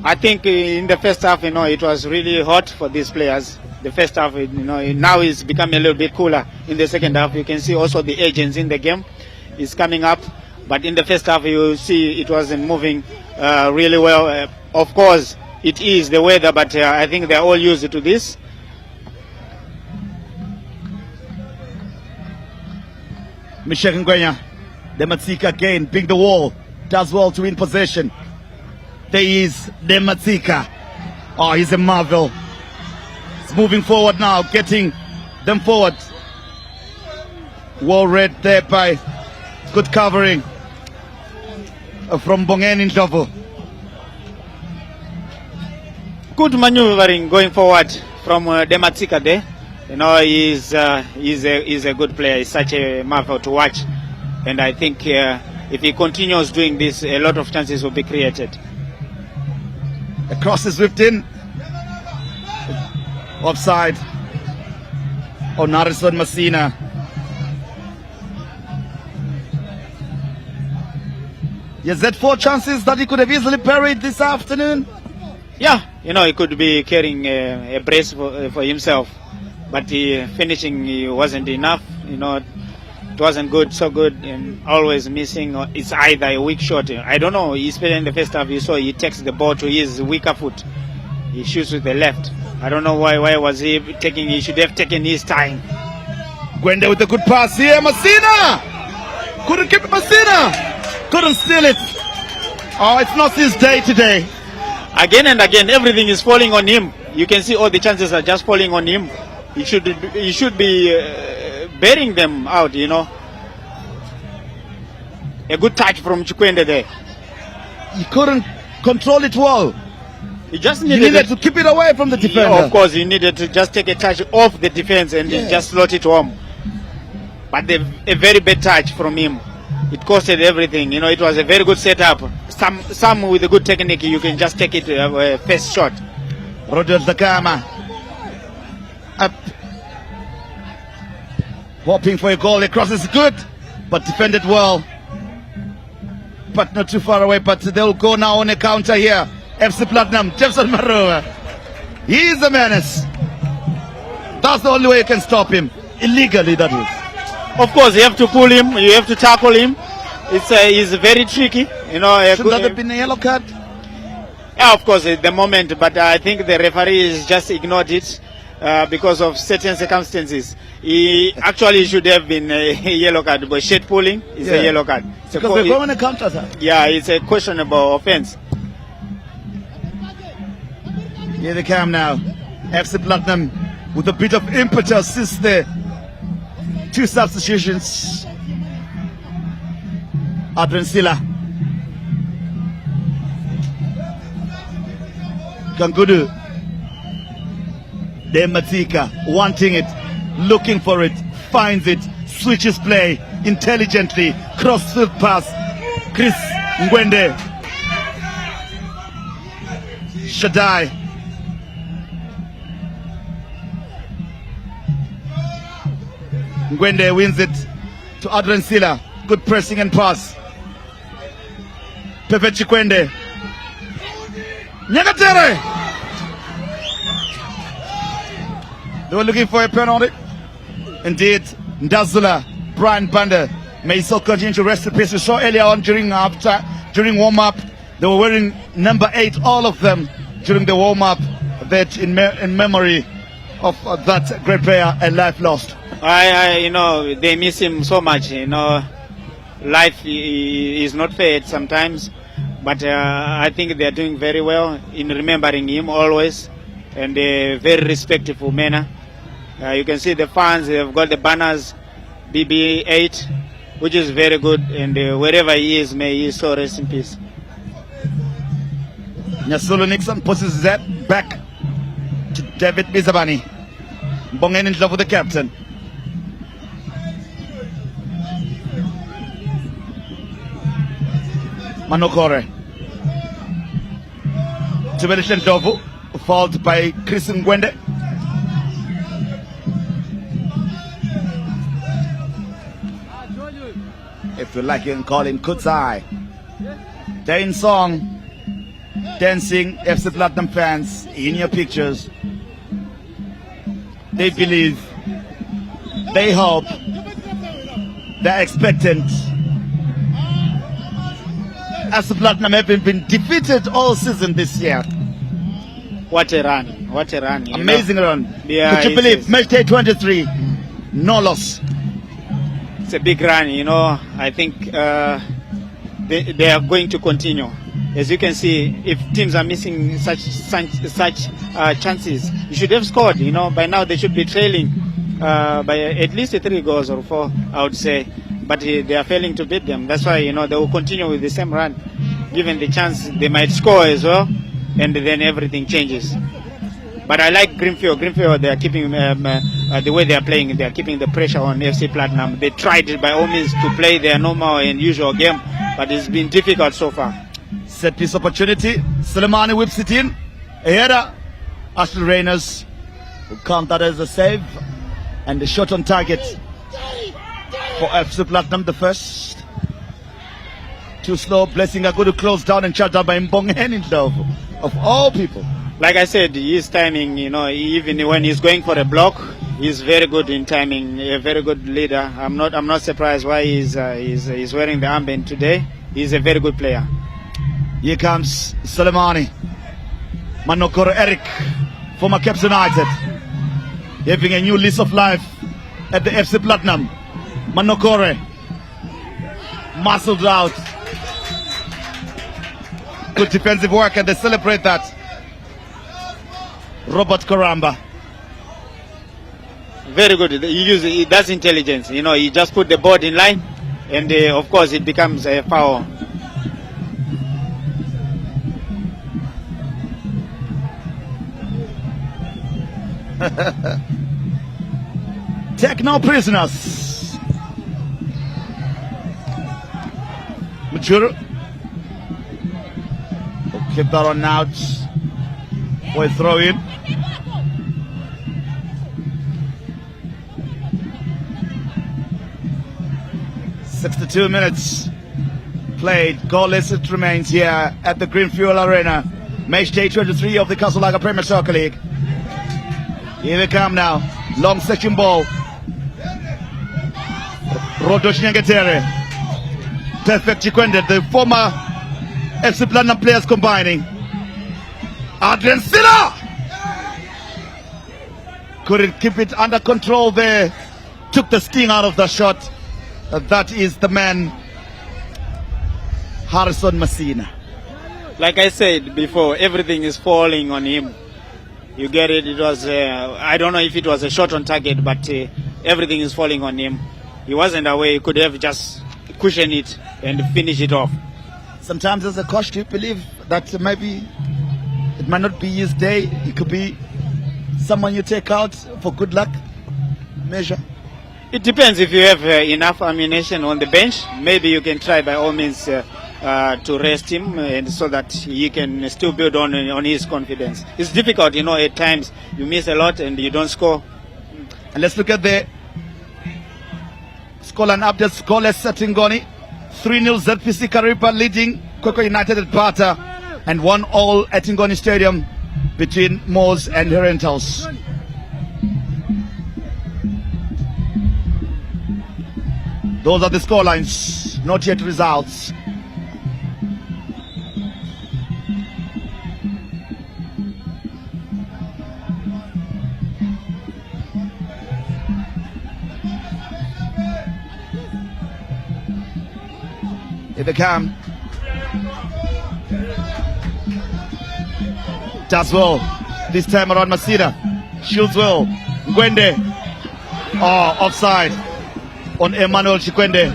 I think in the first half, it was really hot for these players. The first half, now it's becoming a little bit cooler. In the second half, you can see also the agents in the game is coming up. But in the first half, you see it wasn't moving really well. Of course, it is the weather, but I think they're all used to this. Michelle Ngwenya, Dematsika again, being the wall, does well to win possession. There is Dematsika. Oh, he's a marvel. He's moving forward now, getting them forward. Well read there by good covering from Bongeni Ndlovu. Good maneuvering going forward from Dematsika there. He's a good player. He's such a marvel to watch. And I think if he continues doing this, a lot of chances will be created. The cross is whipped in. Offside on Harrison Masina. Is that 4 chances that he could have easily buried this afternoon? Yeah, he could be carrying a brace for himself. But finishing wasn't enough. It wasn't so good, and always missing. It's either a weak shot. I don't know. Especially in the first half, you saw he takes the ball to his weaker foot. He shoots with the left. I don't know why was he taking. He should have taken his time. Gwende with a good pass here. Masina couldn't keep it. Masina couldn't steal it. Oh, it's not his day today. Again and again, everything is falling on him. You can see all the chances are just falling on him. He should be burying them out. A good touch from Chikwende there. He couldn't control it well. He just He needed to keep it away from the defender. Yeah, of course, he needed to just take a touch off the defense and just slot it home. But a very bad touch from him. It costed everything. It was a very good setup. Some with a good technique, you can just take it first shot. Rodel Takama up, hoping for a goal. The cross is good, but defended well, but not too far away. But they'll go now on a counter here. FC Platinum, Jefferson Marua. He is a menace. That's the only way you can stop him. Illegally, that is. Of course, you have to pull him. You have to tackle him. He's very tricky. Should that have been a yellow card? Yeah, of course, at the moment. But I think the referee has just ignored it because of certain circumstances. He actually should have been a yellow card, but shade pulling is a yellow card. Because they're going to counter that. Yeah, it's a questionable offense. Here they come now. FC Platinum with a bit of impetus since the 2 substitutions. Adrian Silla. Kangudu. Dematsika wanting it, looking for it, finds it, switches play intelligently, cross-field pass. Chris Ngwende. Shaddai. Ngwende wins it to Adrian Silla. Good pressing and pass. Pepe Chikwende. Nyagatere. They were looking for a penalty. Indeed, Ndazula, Brian Banda may still continue to rest in peace. We saw earlier on during warm-up, they were wearing number 8, all of them, during the warm-up, that in memory of that great player and life lost. They miss him so much. Life is not fair sometimes, but I think they are doing very well in remembering him always, and a very respectful manner. You can see the fans, they've got the banners, BB8, which is very good, and wherever he is, may he so rest in peace. Nyasulu Nixon pushes that back to David Bizabani. Bongeni Ndlovu, the captain. Manokore. Tiberish Ndlovu, fouled by Chris Ngwende. A you like, you can call him Kutsai. Dane Song, dancing FC Platinum fans in your pictures. They believe, they hope, they're expectant. FC Platinum have been defeated all season this year. What a run. What a run. Amazing run. Yeah, Could you believe? Match day 23, no loss. It's a big run, I think they are going to continue. As you can see, if teams are missing such chances, you should have scored. By now they should be trailing by at least 3 goals or 4, I would say. But they are failing to beat them. That's why, they will continue with the same run. Given the chance, they might score as well, and then everything changes. But I like Greenfield. Greenfield, they are keeping the way they are playing. They are keeping the pressure on FC Platinum. They tried by all means to play their normal and usual game, but it's been difficult so far. Set piece opportunity. Soleimani whips it in. A header. Ashley Reyners will count that as a save. And the shot on target for FC Platinum, the first. Too slow. Blessing are going to close down and shut down by Mbong Henindov, of all people. Like I said, his timing, even when he's going for a block, he's very good in timing. A very good leader. I'm not surprised why he's wearing the armband today. He's a very good player. Here comes Soleimani. Manokoro Eric, former Caps United, having a new lease of life at the FC Platinum. Manokore, muscled out. Good defensive work, and they celebrate that. Robert Karamba. Very good. He does intelligence. He just put the board in line, and of course it becomes a foul. Take no prisoners. Machuru. Keep that on out. Boy, throw in. "62 minutes played. Goalless it remains here at the Greenfield Arena. Match day 23 of the Castle Premier Soccer League. Here they come now. Long section ball. Rodosh Nyangetere. Perfect Chikwende. The former FC Platinum players combining. Adrian Silla couldn't keep it under control there. Took the sting out of the shot. That is the man, Harrison Messina. Like I said before, everything is falling on him. You get it? It was, I don't know if it was a shot on target, but everything is falling on him. He wasn't away. He could have just cushioned it and finish it off. Sometimes as a coach, do you believe that maybe it might not be his day? It could be someone you take out for good luck measure? It depends. If you have enough ammunition on the bench, maybe you can try by all means to rest him, and so that he can still build on his confidence. It's difficult, at times you miss a lot and you don't score. And let's look at the scoreline update. Scoreless at Tingoni. 3-0 ZPC Kariba leading Koko United at Bata, and 1-1 at Tingoni Stadium between Moors and Herentals. Those are the scorelines, not yet results. Here they come. Does well. This time around Masida. Shields well. Ngwende. Oh, offside on Emmanuel Chikwende.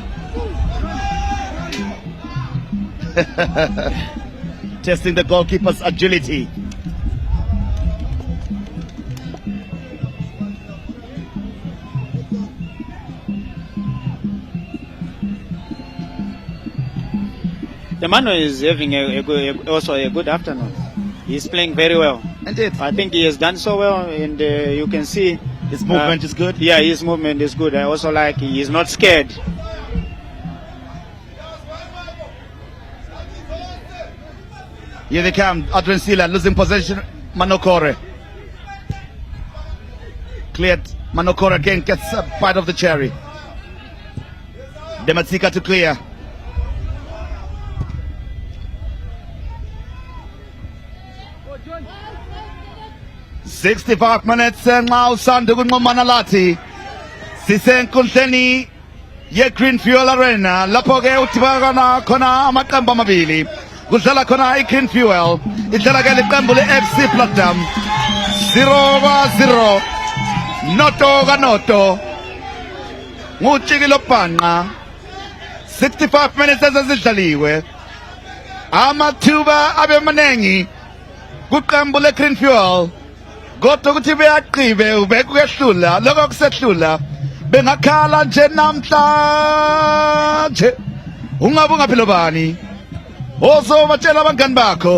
Testing the goalkeeper's agility. Emmanuel is having also a good afternoon. He's playing very well. Indeed. I think he has done so well, and you can see his movement is good. Yeah, his movement is good. I also like he is not scared. Here they come. Adrian Sila losing possession. Manokore. Cleared. Manokore again gets a bite of the cherry. Dematsika to clear. "65 minutes nxa usanda ukunqumana lathi sisenkundleni ye-Green Fuel Arena lapho ke udibana khona amaqembu amabili kudlala khona i-Green Fuel idlala ke liqembu le-FC Platinum 0-0 noto kanoto ngutshikilo bhanqa 65 minutes ezidlaliwe amathuba abe maningi kuqembu le-Green Fuel kodwa ukuthi beyaqibe ubekuyehlula lokho kusehlula bengakhala nje namhlanje ungabe ungaphilo bani ozobatshela abangani bakho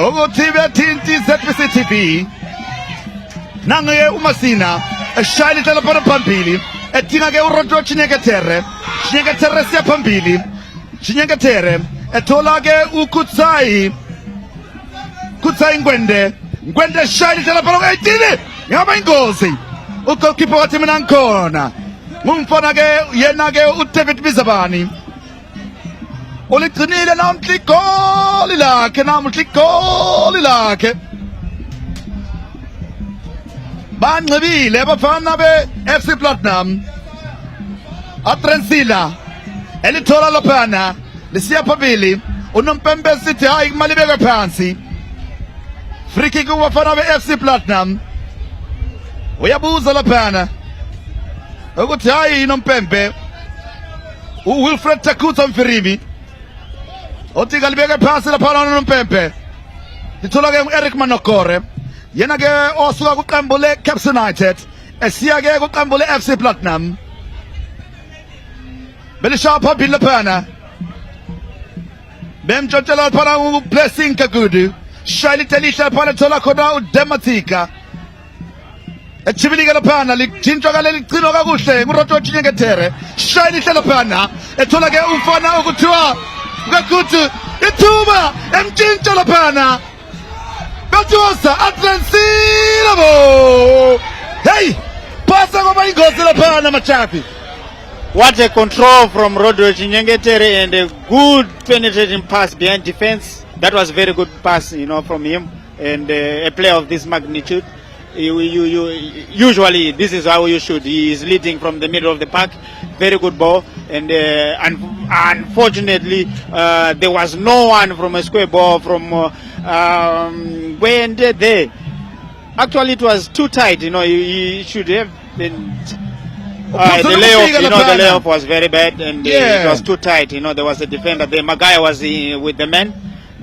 ukuthi bethinti ZBC TV nange uMasina eshayela idlala phana phambili edinga ke uRoto Chinyeketere siya phambili Chinyeketere ethola ke uKutsai Ngwende shayela idlala phana kayitini ngaba ingozi ugoalkeeper wathi mina ngikhona ngumfana ke yena ke uDavid Bizabani uligcinile namhla igoli lakhe banqibile abafana be-FC Platinum Atrensila elithola lophana lisiya phambili unompembe sithi hayi kumali beke phansi free kick kubafana be-FC Platinum uyabuza laphana ukuthi hayi nompembe uWilfred Takutsa Mfirimi othi kalibeke phansi laphana nompembe lithola ke uEric Manokore yena ke osuka kuqembu leCaps United esiya ke kuqembu leFC Platinum belishaya phambili laphana bemtshotshela laphana uBlessing Kagudu shayela itelisha laphana thola khona uDematika echibilika laphana lijintshwa kale ligcinwa kakuhle nguRoto Chinyeketere shayela ihle laphana ethola ke umfana okuthiwa Kagudu ithuba emtshintsha laphana Batuosa Atrensila bo hey pasa ngoba ingozi laphana machapi. What a control from Rodo Chinyeketere and a good penetrating pass behind defense. That was very good pass, from him, and a player of this magnitude. Usually this is how you should. He is leading from the middle of the park. Very good ball, and unfortunately there was no one from a square ball from when there. Actually, it was too tight. He should have been. The layoff was very bad, and it was too tight. There was a defender there. Maguire was with the man,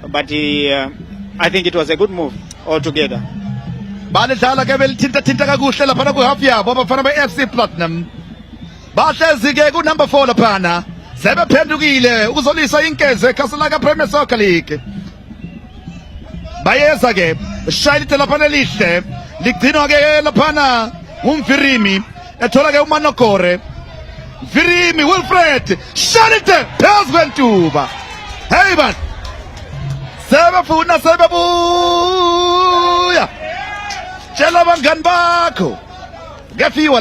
but I think it was a good move altogether. Balidlala ke belithinta kakuhle laphana kuhalf yabo abafana beFC Platinum bahlezi ke ku number 4 laphana sebephendukile ukuzolisa inkeze ekhasela ka Premier Soccer League bayeza ke shayela laphana lihle ligcinwa ke laphana uMfirimi ethola ke uManokore Mfirimi Wilfred shayela phezu kwentuba hey man sebebuya tshela abangani bakho kafiwa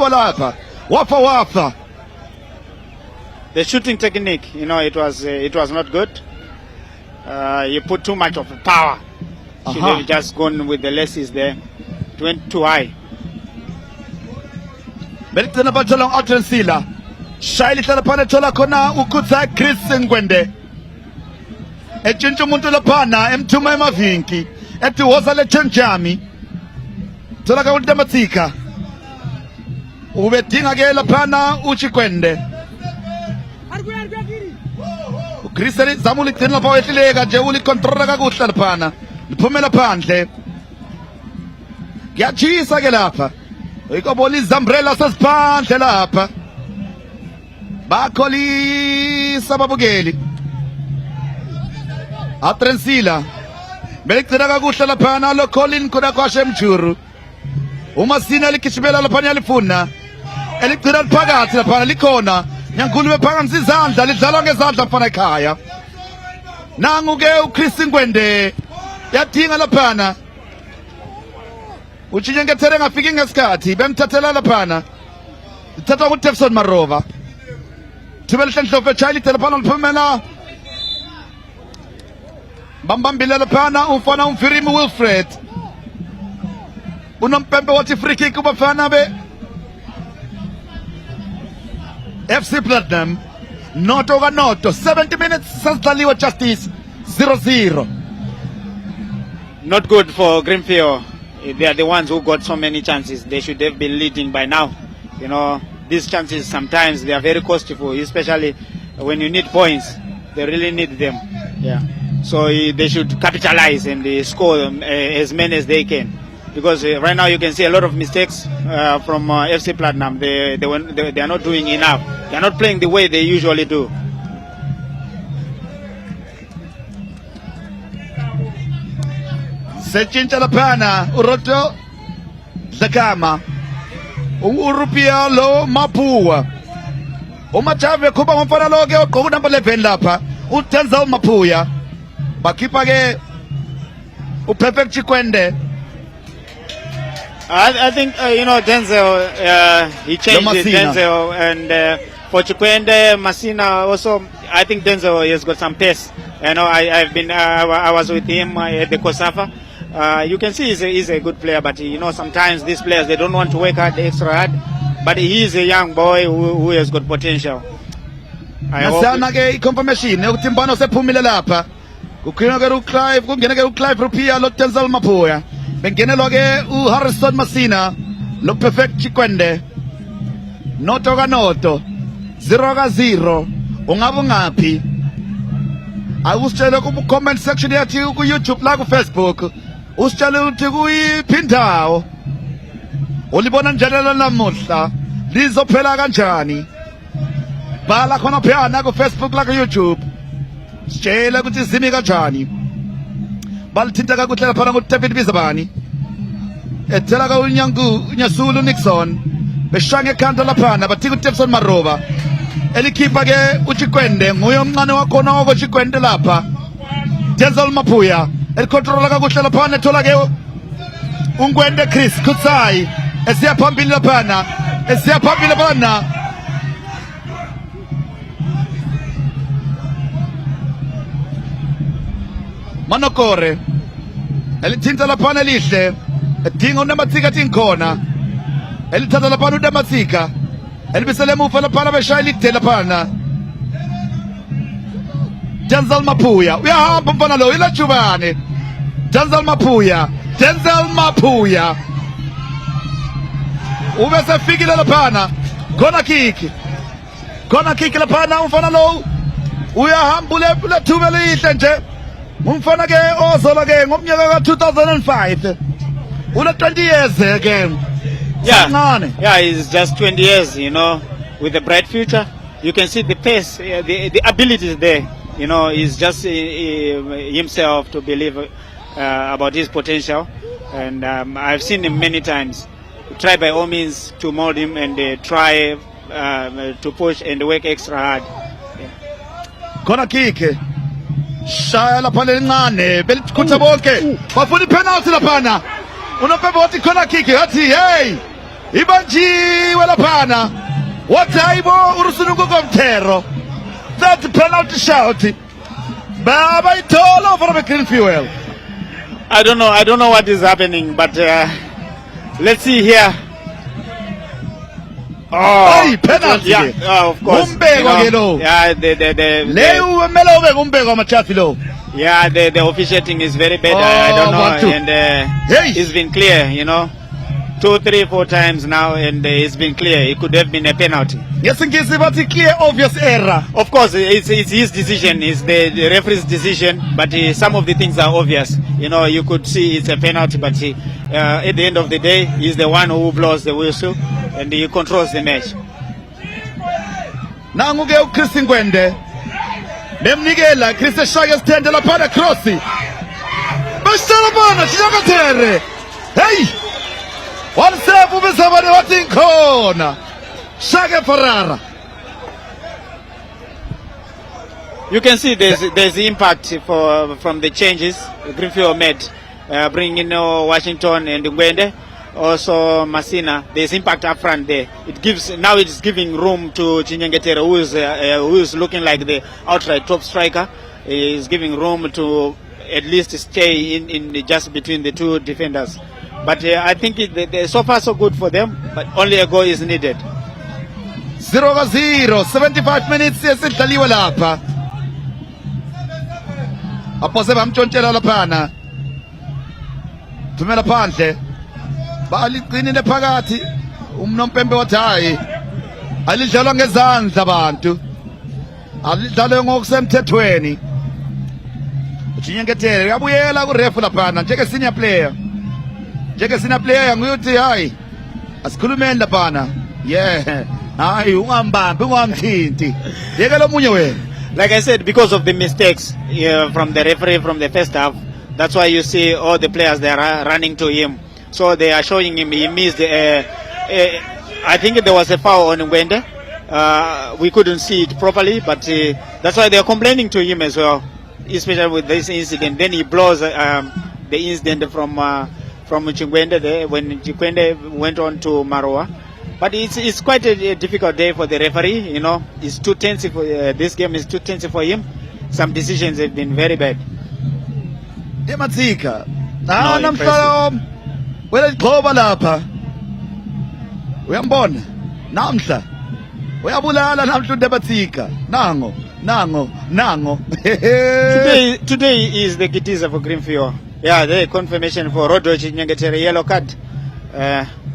lapha wafa. The shooting technique, it was not good. You put too much of power. Should have just gone with the laces there. It went too high. Belitana bathola uAtrensila shayela ihlala phana thola khona uKutsa Chris Ngwende etshintsha umuntu laphana emthuma emavinki ethi woza le Chenjami thola ka uDematika ubedinga ke laphana uChikwende uChris zamuli gcina lapha wehlileka nje ulicontrola kakuhle laphana liphumela phandle kuyachisa ke lapha ikobola izambrela sasiphandle lapha bakholisa babukeli Atrensila beligcina kakuhle laphana lo Colin khona kwashe emjuru uMasina ligijimela laphana yalifuna eligcina liphakathi laphana likhona nyankulu bephakamisa izandla lidlalwa ngezandla mfana ekhaya nangu-ke uChris Ngwende yadinga laphana uChinyengetere ngafiki ngesikhathi bemthathela laphana ithatha kuDevson Marova thubela hlenhlofe echayile laphana liphumela bambambile laphana umfana uMfirimi Wilfred unompempe wathi free kick kubafana be FC Platinum. Noto ka noto, 70 minutes sasidlaliwe Justice 0-0. Not good for Greenfield. They are the ones who got so many chances. They should have been leading by now. You know, these chances sometimes they are very costly, especially when you need points. They really need them. Yeah. So they should capitalize and score as many as they can. Because right now you can see a lot of mistakes from FC Platinum. They are not doing enough. They are not playing the way they usually do. Sechincha laphana uRoto Dlakama uRupia lo Mapua uMachave kuba ngomfana lo ke ogqoka number 11 lapha uTenzel Maphuya bakhipha ke uPerfect Chikwende. I think Denzel he changed it, Denzel, and for Chikwende Masina also I think Denzel has got some pace. I was with him at the Kosafa. You can see he's a good player, but sometimes these players they don't want to work hard extra hard. But he is a young boy who has got potential. Nasana ke confirmation ukuthi Mbano sephumile lapha. Kukhona ke uClive, kungena ke uClive Rupia lo Denzel Maphuya. Bengenelwa ke uHarrison Masina lo Perfect Chikwende. Noto ka noto 0-0 ungabe ngaphi akusitshela ku comment section yathi ku YouTube la ku Facebook usitshela ukuthi kuyiphindawo ulibona njalo lamuhla lizophela kanjani bhala khona phana ku Facebook la ku YouTube sitshela ukuthi zimi kanjani balithinta kakuhle lapha ngoDavid Bizabani ethela ka uNyasulu Nixon beshange ekhanda laphana bathi uDevson Marova elikhipha ke uChikwende nguye omncane wakhona okoChikwende lapha Denzel Maphuya elicontrola kakuhle laphana ethola ke uNgwende Chris Kutsai esiya phambili laphana Manokore elithinta laphana lihle edinga uNamatsika tinkhona elithatha laphana uNamatsika elibisele emuva laphana beshaya lide laphana Denzel Maphuya uyahamba mfana lo ilajubane Denzel Maphuya ube sefikile laphana khona kick laphana umfana lo uyahamba lethuba lihle nje umfana ke ozola ke ngomnyaka ka 2005 una 20 years again. Yeah, he's just 20 years, with a bright future. You can see the pace, the ability is there. He's just himself to believe about his potential. And I've seen him many times. Try by all means to mold him and try to push and work extra hard. Kona kick. Shaya laphana encane belikhutha bonke bafuna ipenalty laphana unompembe wathi khona kick yathi hey ibanjiwe laphana wathi hayibo urusunuko komthero that penalty shout baba itolo for the Greenfield. I don't know what is happening, but let's see here. Hey, penalty. Yeah, of course. Yeah, the officiating is very bad. I don't know, and it's been clear, 2, 3, 4 times now, and it's been clear. It could have been a penalty. Yes, in case it's a clear, obvious error. Of course, it's his decision. It's the referee's decision. But some of the things are obvious. You could see it's a penalty. But at the end of the day, he's the one who blows the whistle and he controls the match. Nangu ke uChris Ngwende. Bemnikela Chris Shaya stand la pana crossi. Bashela bona Chinyengetere. Hey! Wansefu bisabane wathi khona Shaka Ferrara You can see there's impact from the changes Greenfield made, bringing in Washington and Ngwende, also Masina. There's impact up front there. It's giving room to Chinyengetere, who is looking like the outright top striker. Is giving room to at least stay in just between the two defenders. But I think so far so good for them. But only a goal is needed. 0-0, 75 minutes yesidlaliwe lapha. Apose bamtshontshela laphana. Thumela phandle. Baligcinile phakathi. Umnompembe wathi hayi. Alidlalwa ngezandla abantu. Alidlalwe ngokusemthethweni. Chinyengetere uyabuyela kurefu laphana njeke senior player. Njeke senior player nguyuthi hayi. Asikhulumeni laphana. Yeah. Hayi ungambambi ungamthinti. Yeke lo munye wena. Like I said, because of the mistakes from the referee from the first half, that's why you see all the players they are running to him. So they are showing him he missed. I think there was a foul on Ngwende. We couldn't see it properly, but that's why they are complaining to him as well, especially with this incident. Then he blows the incident from Chingwende there when Chingwende went on to Maroa. But it's quite a difficult day for the referee. You know, it's too tense. This game is too tense for him. Some decisions have been very bad. Dematsika. Namhla wena igxoba lapha. Uyambona? Namhla. Uyabulala namhla uDematsika. Nango. Today is the Kitiza for Greenfield. Yeah, the confirmation for Rodro Chinyengetere yellow card.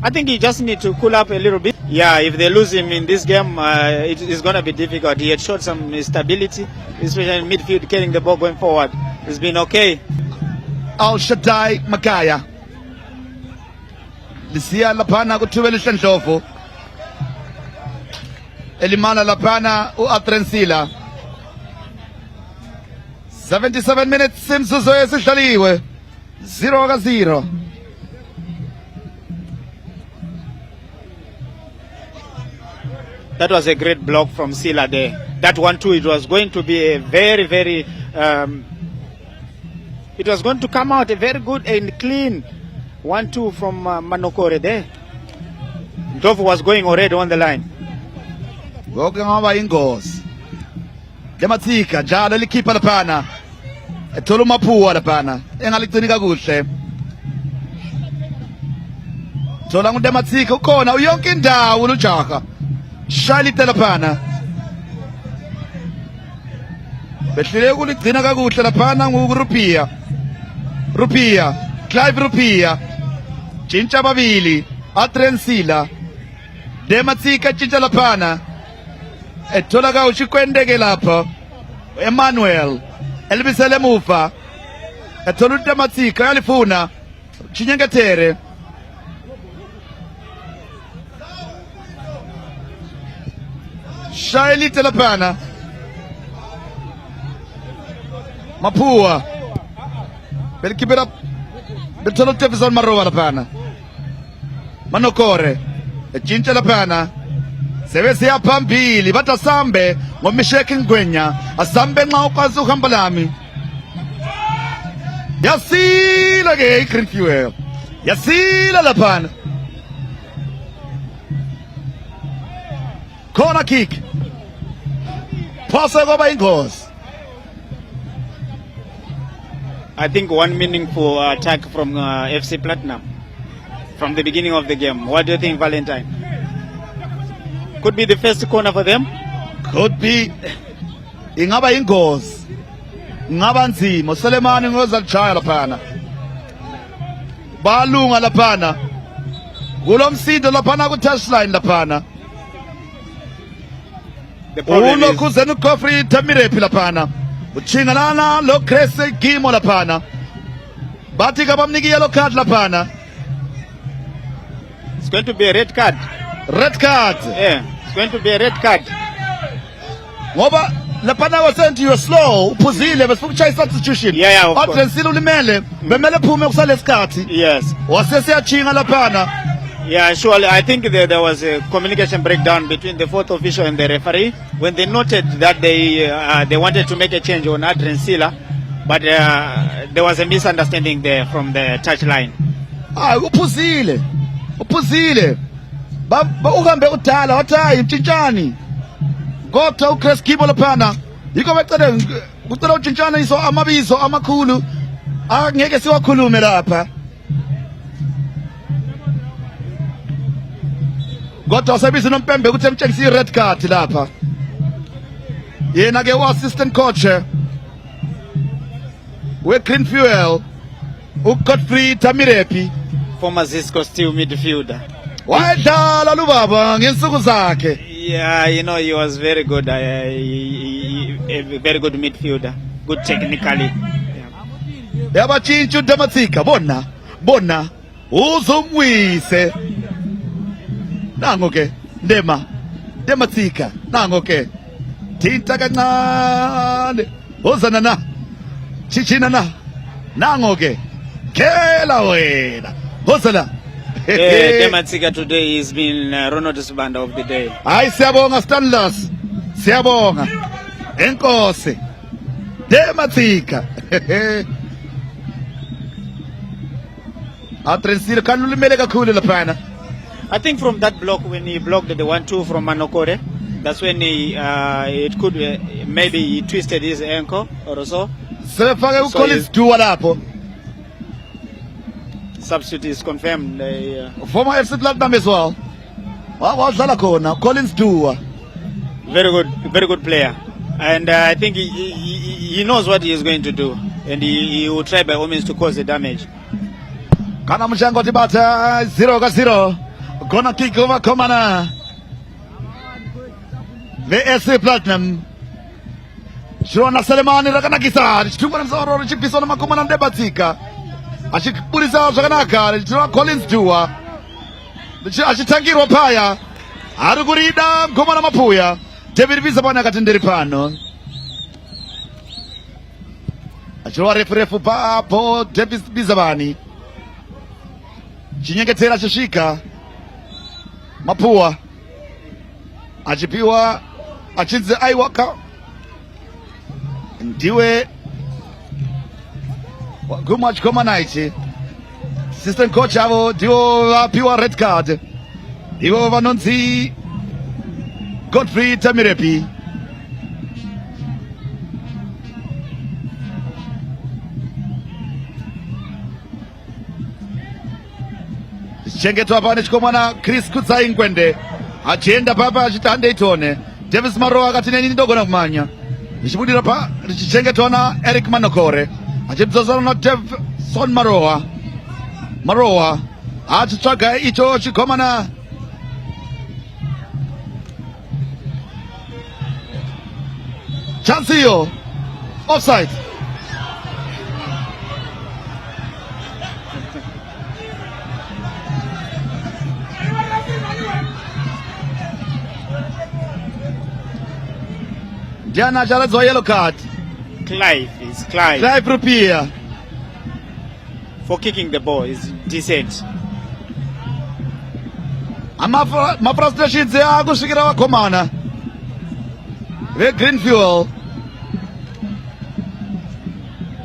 I think he just need to cool up a little bit. Yeah, if they lose him in this game, it is going to be difficult. He had showed some stability, especially in midfield, carrying the ball going forward. It's been okay. Al Shaddai Makaya. Lisia lapana kuthubela isendlovu. Elimana lapana uAtrensila. 77 minutes imzuzu esidlaliwe. 0-0. That was a great block from Sila there. That 1-2, it was going to be a very, very... it was going to come out a very good and clean 1-2 from Manokore there. Ndovu was going already on the line. Ngoke ngaba ingozi. Dematsika njalo likhipha laphana. Ethola uMaphuwa laphana. Engaligcini kakuhle. Thola nguDematsika ukhona uyonke indawo uJaga. Shalite laphana. Behlele kuligcina kakuhle laphana nguRupia. Clive Rupia. Chincha babili. Atrensila. Dematsika chincha laphana. Ethola ka uchikwendeke lapha. Emmanuel. Elibisele mufa. Ethola uDematsika yalifuna. Chinyengetere. Shailite lapana. Maphuwa. Belkibera. Bethola uTevison Maroa lapana. Manokore. Echintsha lapana. Sebesiya phambili bathi asambe ngoMisheki Ngwenya. Asambe nxa ukwazi uhamba lami. Yasila ke Greenfield. Yasila lapana. Corner kick. Pass over ingoes. I think one meaningful attack from FC Platinum from the beginning of the game. What do you think, Valentine? Could be the first corner for them? Could be. Ingaba ingozi. Ingaba nzima. Selemani ngoza chaya laphana. Balunga laphana. Kulomsindo laphana ku touchline laphana. Ulo kuzenu kofri tamirepi laphana. Uchinganana lo krese gimo laphana. Bathi kabamniki yellow card laphana. It's going to be a red card. Red card. Yeah, it's going to be a red card. Ngoba laphana was sent you slow, uphuzile besifukuchaya substitution. Yeah, of course. Atrensila ulimele, bemele phume kusale isikhathi. Yes. Wasesiyachinga laphana. Yeah, surely. I think there was a communication breakdown between the fourth official and the referee when they noted that they wanted to make a change on Adrian Sila, but there was a misunderstanding there from the touchline. Uphuzile uhambe udala wathi hayi mtshintshani kodwa uChris Kibo laphana yiko becela utshintshana iso amabizo amakhulu angeke siwakhulume lapha kodwa usebiza nompembe ukuthi emtshengisa i-red card lapha yena ke u-assistant coach we-Green Fuel uGodfrey Tamirepi, former Zisco Steel midfielder. wayedlala lubaba ngensuku zakhe. Yeah, you know, he was very good, a very good midfielder, good technically. Yabatshintsha uDematsika bona uzumwise nango ke Dematsika nango ke thinta kancane uzana na chichina na nango ke kela wena uzana. Dematsika today has been Ronald Sibanda of the day. Hayi siyabonga Stanley, siyabonga enkosi Dematsika. Atrensile kanulimele kakhulu laphana. I think from that block, when he blocked the 1-2 from Manokore, that's when it could maybe he twisted his ankle or so. Sefake uCollins Dua lapho. Substitute is confirmed. Former FC Platinum as well. Wadlala khona Collins Dua. Very good player, and I think he knows what he is going to do, and he will try by all means to cause the damage. Kana mshango tibata 0-0. Gonna kick over Komana. The SC Platinum. Shirona Selemani rakanakisa. Chituma mzoro chipisona makomana Dematsika. Achipulisa zvakanaka. Chituma Collins Dua. Achitangirwa paya. Arikurida Komana Mapuya. David Bizabana akatenderi pano. Achirwa refu papo David Bizabani. Chinyengetera chashika Mapua achipiwa achinze aiwaka ndiwe guma chikoma naiti assistant coach avo ndiwo vapiwa red card ivo vanonzi Godfrey Tamirepi. Chengetwa pane chikomana Chris Kutsai Nkwende achienda papa achitande itone. Davis Maroa akati neni ndogona kumanya ichibudira pa richichengetwa na Eric Manokore achibzozana na Davison Maroa achitsvaga icho chikomana chance iyo offside. Jana charadzwa yellow card. Clive Rupia for kicking the ball is decent. Frustrations akusvikira vakomana veGreen Fuel.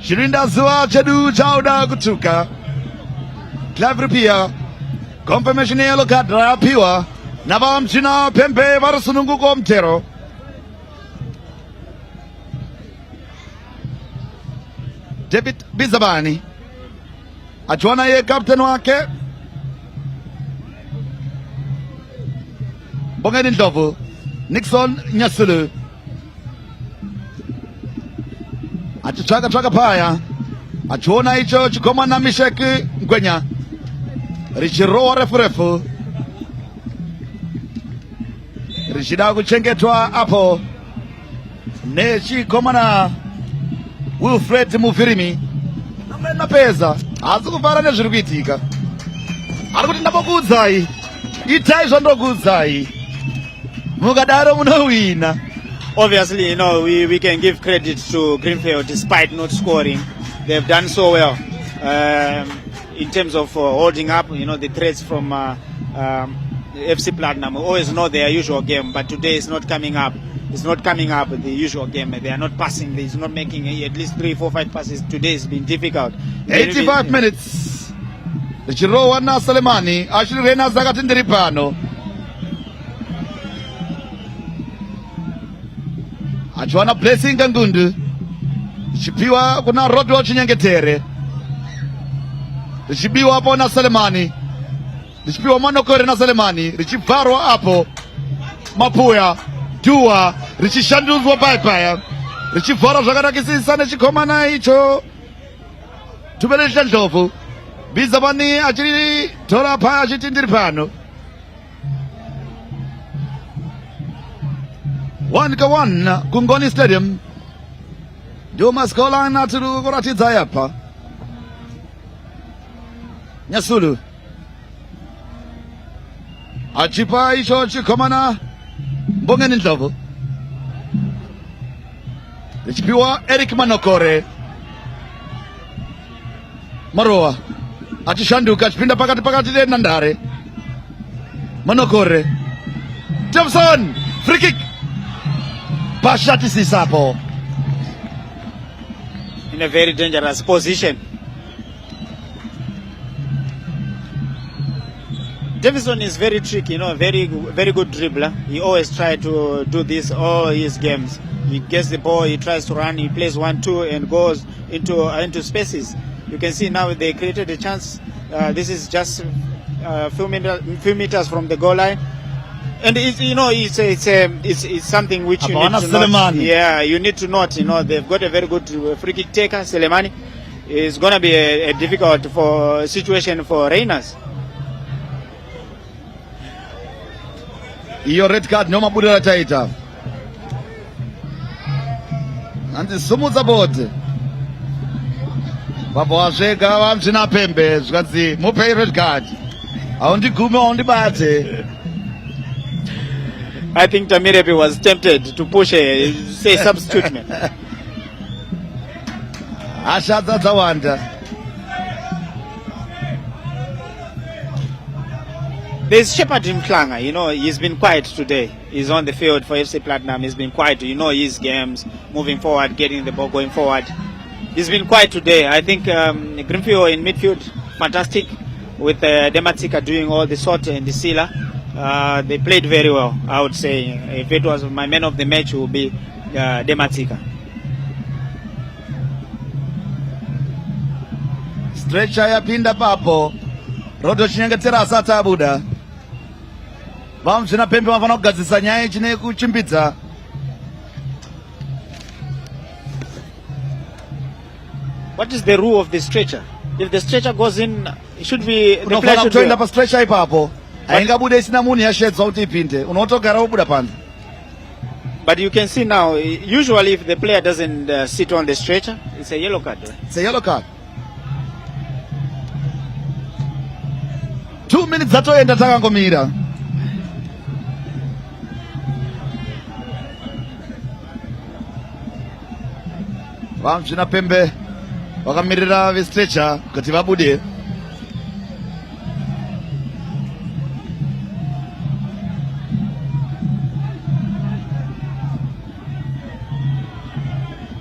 Chirinda zuva chedu chauda kutuka. Clive Rupia confirmation yellow card rapiwa navamchina pembe varisununguko mtero. David Bizabani achuana ye captain wake Bongeni Ndovu Nixon Nyasulu achichaka paya achuona icho chikomana Misheki Ngwenya richirowa refu richida kuchengetwa apo nechikomana Wilfred Mufirimi napeza asi kufara nezviri kuitika ari kuti ndabokudzai itai zvandokudzai mukadaro munowina. Obviously, you know, we can give credit to Greenfield despite not scoring. They've done so well in terms of holding up, you know, the threats from FC Platinum. We always know their usual game, but today it's not coming up. It's not coming up with the usual game. They are not passing. It's not making at least 3, 4, 5 passes. Today has been difficult. 85 minutes. Chirowa na Selemani achirena zakati ndiri pano. Achiwana Blessing Kangundu. Chipiwa kuna Rodwell Chinyengetere. Richibiwa hapo na Selemani. Richibiwa Manokore na Selemani. Richibvarwa hapo Mapuya Dua richishanduzwa paya. Richivhara zvakarakisisa nechikomana icho. Tuberesha Ndlovu. Bizabani achiri tora paya achitindiri pano. 1-1 Kungoni Stadium. Duma scoreline tiri kuratidza yapa. Nyasulu achipa icho chikomana Mbongeni Ndlovu. Richipiwa Eric Manokore. Maroa achishanduka achipinda pakati nandare. Manokore. Thompson free kick. Bashati Sisapo in a very dangerous position. Davison is very tricky, very good dribbler. He always tries to do this all his games. He gets the ball, he tries to run, he plays 1-2 and goes into spaces. You can see now they created a chance. This is just a few meters from the goal line, and it's something which you need to note. Yeah, you need to note. They've got a very good free kick taker, Selemani. It's going to be a difficult situation for Rhinos. Iyo red card noma budera taita. Anti sumudza bote. Babo wasveka vamchina pembe zvikadzi mupei red card. Aundigume aundibate. I think Tamirepe was tempted to push say substitute man. Ashadza dzawanda. There's Shepard Mklanga, he's been quiet today. He's on the field for FC Platinum. He's been quiet, his games, moving forward, getting the ball going forward. He's been quiet today. I think Greenfield in midfield, fantastic, with Dematika doing all the sort and the sealer. They played very well, I would say. If it was my man of the match, it would be Dematika. Stretcher yapinda papo. Rodo Chinyengetera asati abuda. Vamchina pembe vanofanira kugadzisa nyaya chine kuchimbidza. What is the rule of the stretcher? If the stretcher goes in, it should be the player Unofanira should kutoenda pa stretcher ipapo. Aingabude isina munhu yashedza kuti ipinde. Unotogara wobuda panze. But you can see now, usually if the player doesn't sit on the stretcher, it's a yellow card. Right? It's a yellow card. 2 minutes dzatoenda takangomira. Vamchina pembe vakamirira vestretcher kuti vabude.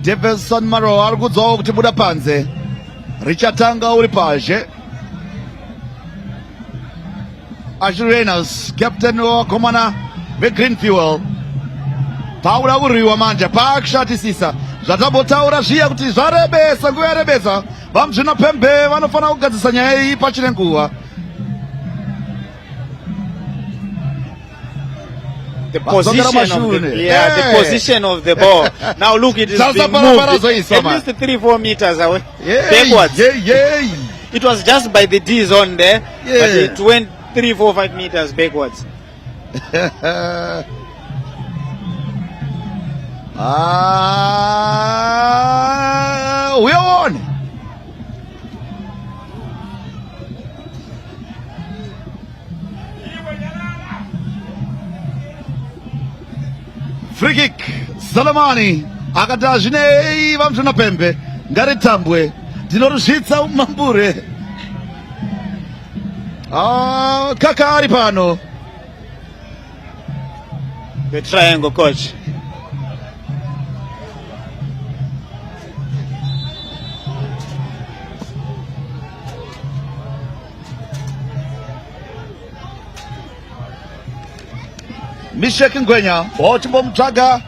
Davison Maro ari kudzawo kuti buda panze. Richatanga uri pazhe. Reynolds, captain wakomana veGreenfield. Paula uriwa manja pakushatisisa. Zvatabotaura zviya kuti zvarebesa nguva yarebesa. Vamchina pembe vanofanira kugadzisa nyaya iyi pachine nguva. The position of the ball. Now look, it is being moved at least 3-4 meters away backwards. It was just by the D zone there, but it went 3-4-5 meters backwards. We are on. Free kick. Selemani akati zvinei vamchina pembe ngaritambwe ndinoruzvitsa umambure. Kaka ari pano. The triangle coach. Mishek Ngwenya ochimbomutsvaga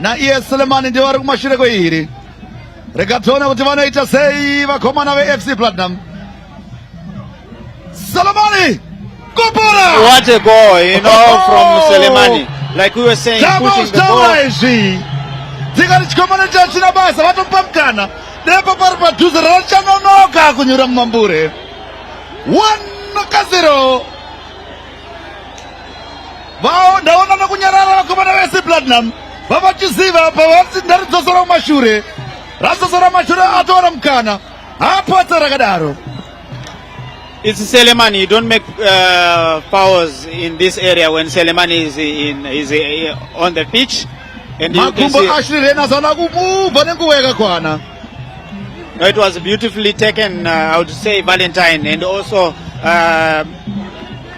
naES Selemani ndiye vari kumashure kweiri. Rega tione kuti vanoita sei vakomana veFC Platinum. Selemani kupura. What a goal, you know, from Selemani. Like we were saying, pushing the ball. izvi tikati chikomana chacho china basa vatopa mukana nepo pari padhuze rachanonoka kunyura mumambure 1-0. Ndaona nokunyarara vakomana veFC Platinum vavachiziva pavari ndaridzosora kumashure radzosora mashure atora mukana apatsa rakadaro. It's Selemani. You don't make fouls in this area when Selemani is on the pitch, and you can Makumbo see Ashley Rena zana kumubva nenguva yakakwana. it was beautifully taken. I would say Valentine, and also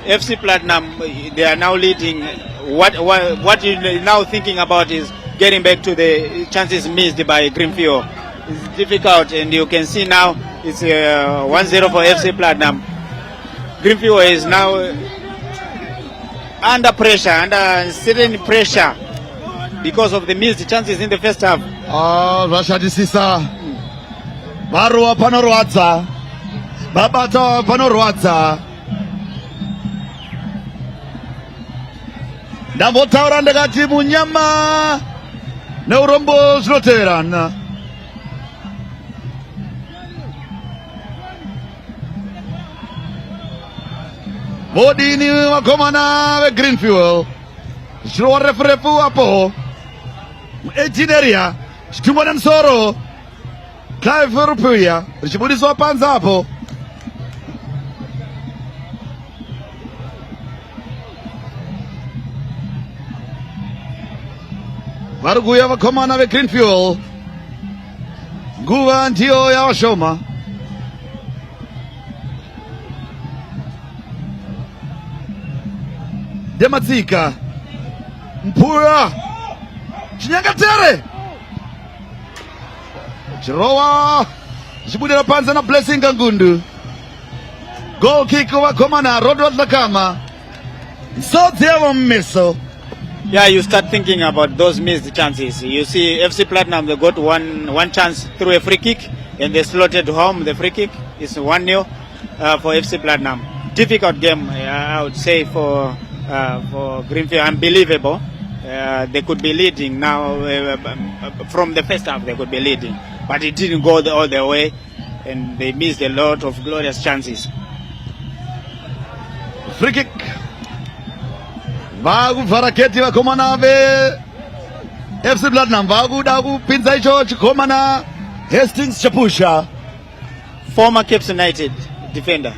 FC Platinum. They are now leading. What you're now thinking about is getting back to the chances missed by Greenfield. It's difficult, and you can see now it's 1-0 for FC Platinum. Greenfield is now under pressure, under certain pressure because of the missed chances in the first half. Zvashatisisa. Varuwa panorwadza. Babata panorwadza. Ndambotaura ndakati munyama neurombo zvinoteverana. Vodini vakomana veGreenfield zvichirova refu apo mu18 area chitumwa nemusoro Clive Rupuya richibudiswa panze apo. Vari kuuya vakomana veGreenfield, nguva ndiyo yavashoma. Dematsika Mpuya chinyangatere chirowa chibudira panze na Blessing Ngundu. Goal kick vakomana Rodward Lakama nsodzi yavo mmeso. Yeah, you start thinking about those missed chances. You see FC Platinum, they got one chance through a free kick, and they slotted home the free kick. It's 1-0 for FC Platinum. Difficult game, I would say, for Greenfield. Unbelievable. They could be leading now from the first half. They could be leading, but it didn't go all the way, and they missed a lot of glorious chances. Free kick. Vakuvharaketi vakomana veFC Platinum vakuda kupinza icho chikomana Hastings Chapusha, former Cape United defender,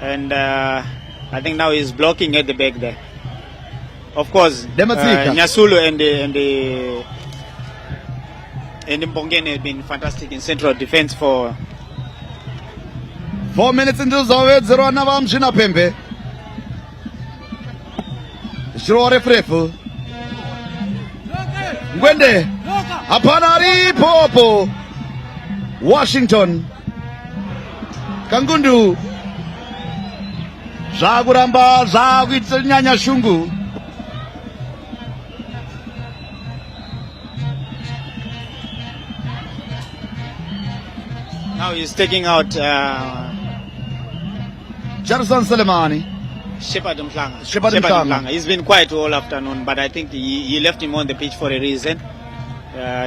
and I think now he's blocking at the back there. Of course, Nyasulu and Mbongeni have been fantastic in central defense for 4 minutes into zawedzerwa navamshina Pembe. Chirowa refu Ngwende hapana aripopo. Washington Kangundu zvakuramba zvakuita nyanya shungu. now he's taking out Jarson Selemani. Shepard Mhlanga. Shepard Mhlanga. He's been quiet all afternoon, but I think he left him on the pitch for a reason.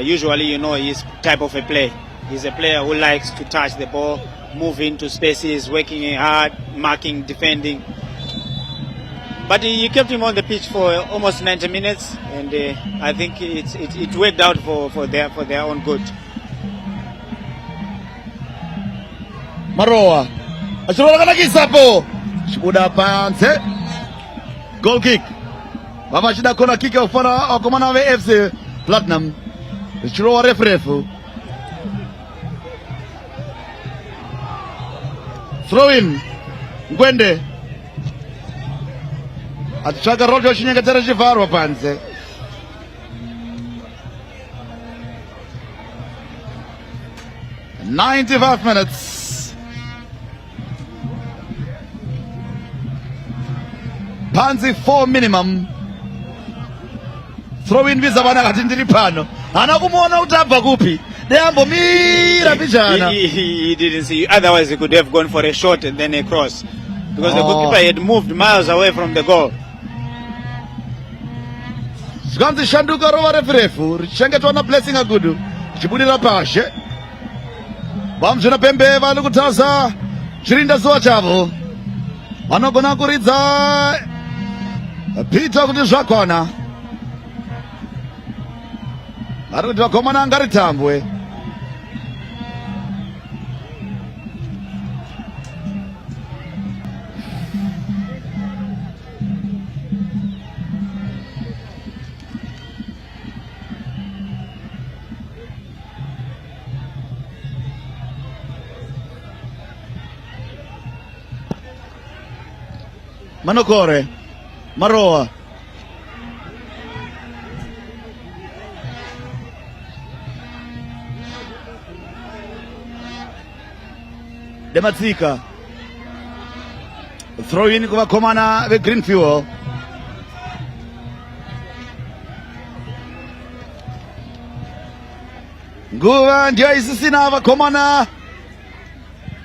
Usually, you know, he's type of a player. He's a player who likes to touch the ball, move into spaces, working hard, marking, defending. But he kept him on the pitch for almost 90 minutes, and I think it worked out for their own good. Maroa achirola kanakisapo chibuda panze. Goal kick. Vamachida kona kick ofana wakomana veFC Platinum. Chirowa refu. Throw in. Ngwende achitsvaka Rojo chinyengetero chivharwa panze. "95 minutes. Panzi 4 minimum. Throw in Vizavana kati ndiri pano. Hana kumuona kuti abva kupi. Deambomira pichana. He didn't see. Otherwise, he could have gone for a shot and then a cross, because the goalkeeper had moved miles away from the goal. Zvikanzi shanduka rova refu richichengetwa naBlessing Agudu richibudira pashe. Vamuzvina Pembe vari kutaza chirinda zuva chavo. Vanogona kuridza Peter kuti zvakwana. Vari kuti vakomana ngaritambwe. Manokore, Maroa. Dematsika. Throw in kuvakomana veGreen Fuel. Nguva ndio isisina vakomana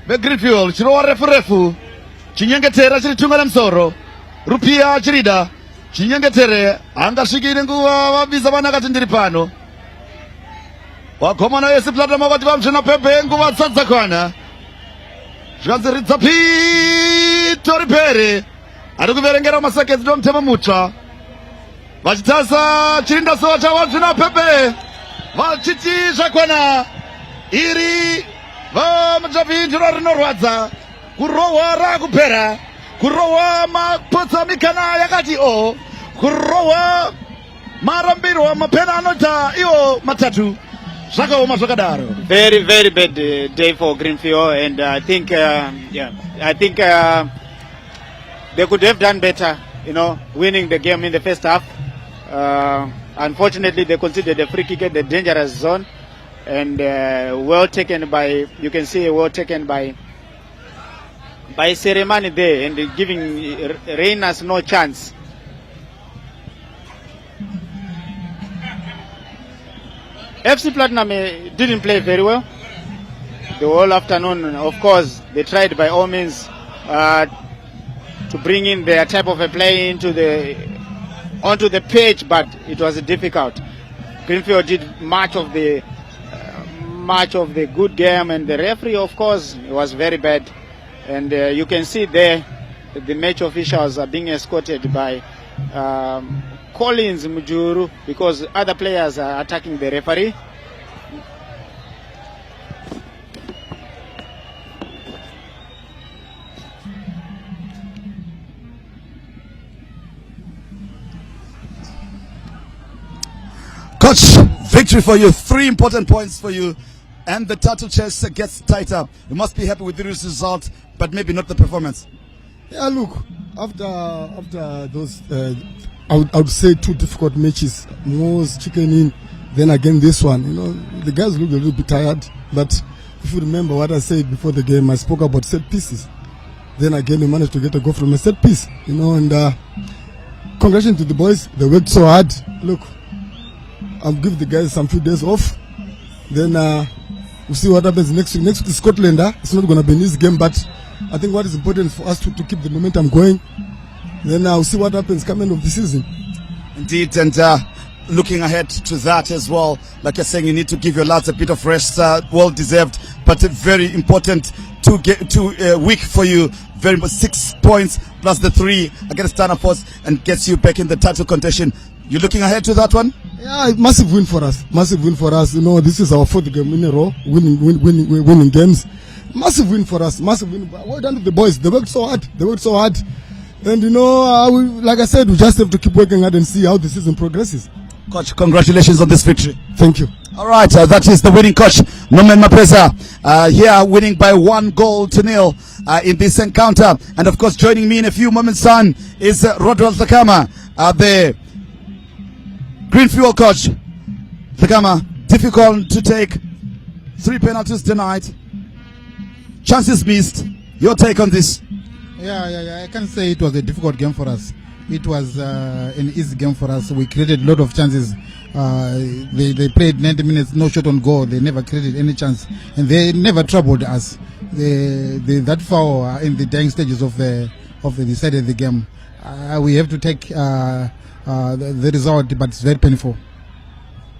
veGreen Fuel. Chirova refu. Chinyengetera chiri tunga nemusoro. Rupia chirida. Chinyengetere angasvikire nguva vabvisa vana kati ndiri pano. Vakomana vese Platinum vakati vamuzvina Pembe nguva dzisati dzakwana. Zvikanzi ridza Pito Ripere ari kuverengera masekenzi nomutemo mutsva. Vachitasa chirinda zuva chavo vamuzvina Pembe vachiti zvakwana. Iri vamujapindiro rinorwadza. Kurohwa rakupera. Kurohwa mapotsa mikana yakati o. Kurohwa marambirwa mapena anota iwo matatu. Zvakaoma zvakadaro. Very, very bad day for Green Fuel, and I think, they could have done better, winning the game in the first half. Unfortunately, they conceded a free kick at the dangerous zone, and well taken by Seremani there, and giving Reynas no chance. FC Platinum didn't play very well the whole afternoon. Of course, they tried by all means to bring in their type of a play onto the pitch, but it was difficult. Greenfield did much of the good game, and the referee, of course, was very bad. And you can see there the match officials are being escorted by Collins Mujuru, because other players are attacking the referee. Coach, victory for you. 3 important points for you. And the title chase gets tighter. You must be happy with the result, but maybe not the performance. Yeah, look, after those, I would say 2 difficult matches, Mo's chicken in, then again this one. The guys look a little bit tired, but if you remember what I said before the game, I spoke about set pieces. Then again, we managed to get a goal from a set piece, and congratulations to the boys. They worked so hard. Look, I'll give the guys some few days off. Then we'll see what happens next week. Next week is Scotland. It's not going to be an easy game, but I think what is important for us to keep the momentum going. Then we'll see what happens coming of the season. Indeed, and looking ahead to that as well, like you're saying, you need to give your lads a bit of rest, well deserved, but very important week for you. Very much 6 points plus the 3 against Tana Force and gets you back in the title contention. You looking ahead to that one? Yeah, massive win for us. Massive win for us. This is our 4th game in a row, winning games. Massive win for us. Massive win. Well done to the boys. They worked so hard. And like I said, we just have to keep working hard and see how the season progresses. Coach, congratulations on this victory. Thank you. All right, that is the winning coach, Norman Mapesa, here winning by 1-0 in this encounter. And of course, joining me in a few moments' time is Rodwell Hlakama, the Green Fuel coach. Hlakama, difficult to take, 3 penalties denied, chances missed. Your take on this? Yeah, I can't say it was a difficult game for us. It was an easy game for us. We created a lot of chances. They played 90 minutes, no shot on goal. They never created any chance, and they never troubled us. That foul in the dying stages of the decided the game. We have to take the result, but it's very painful.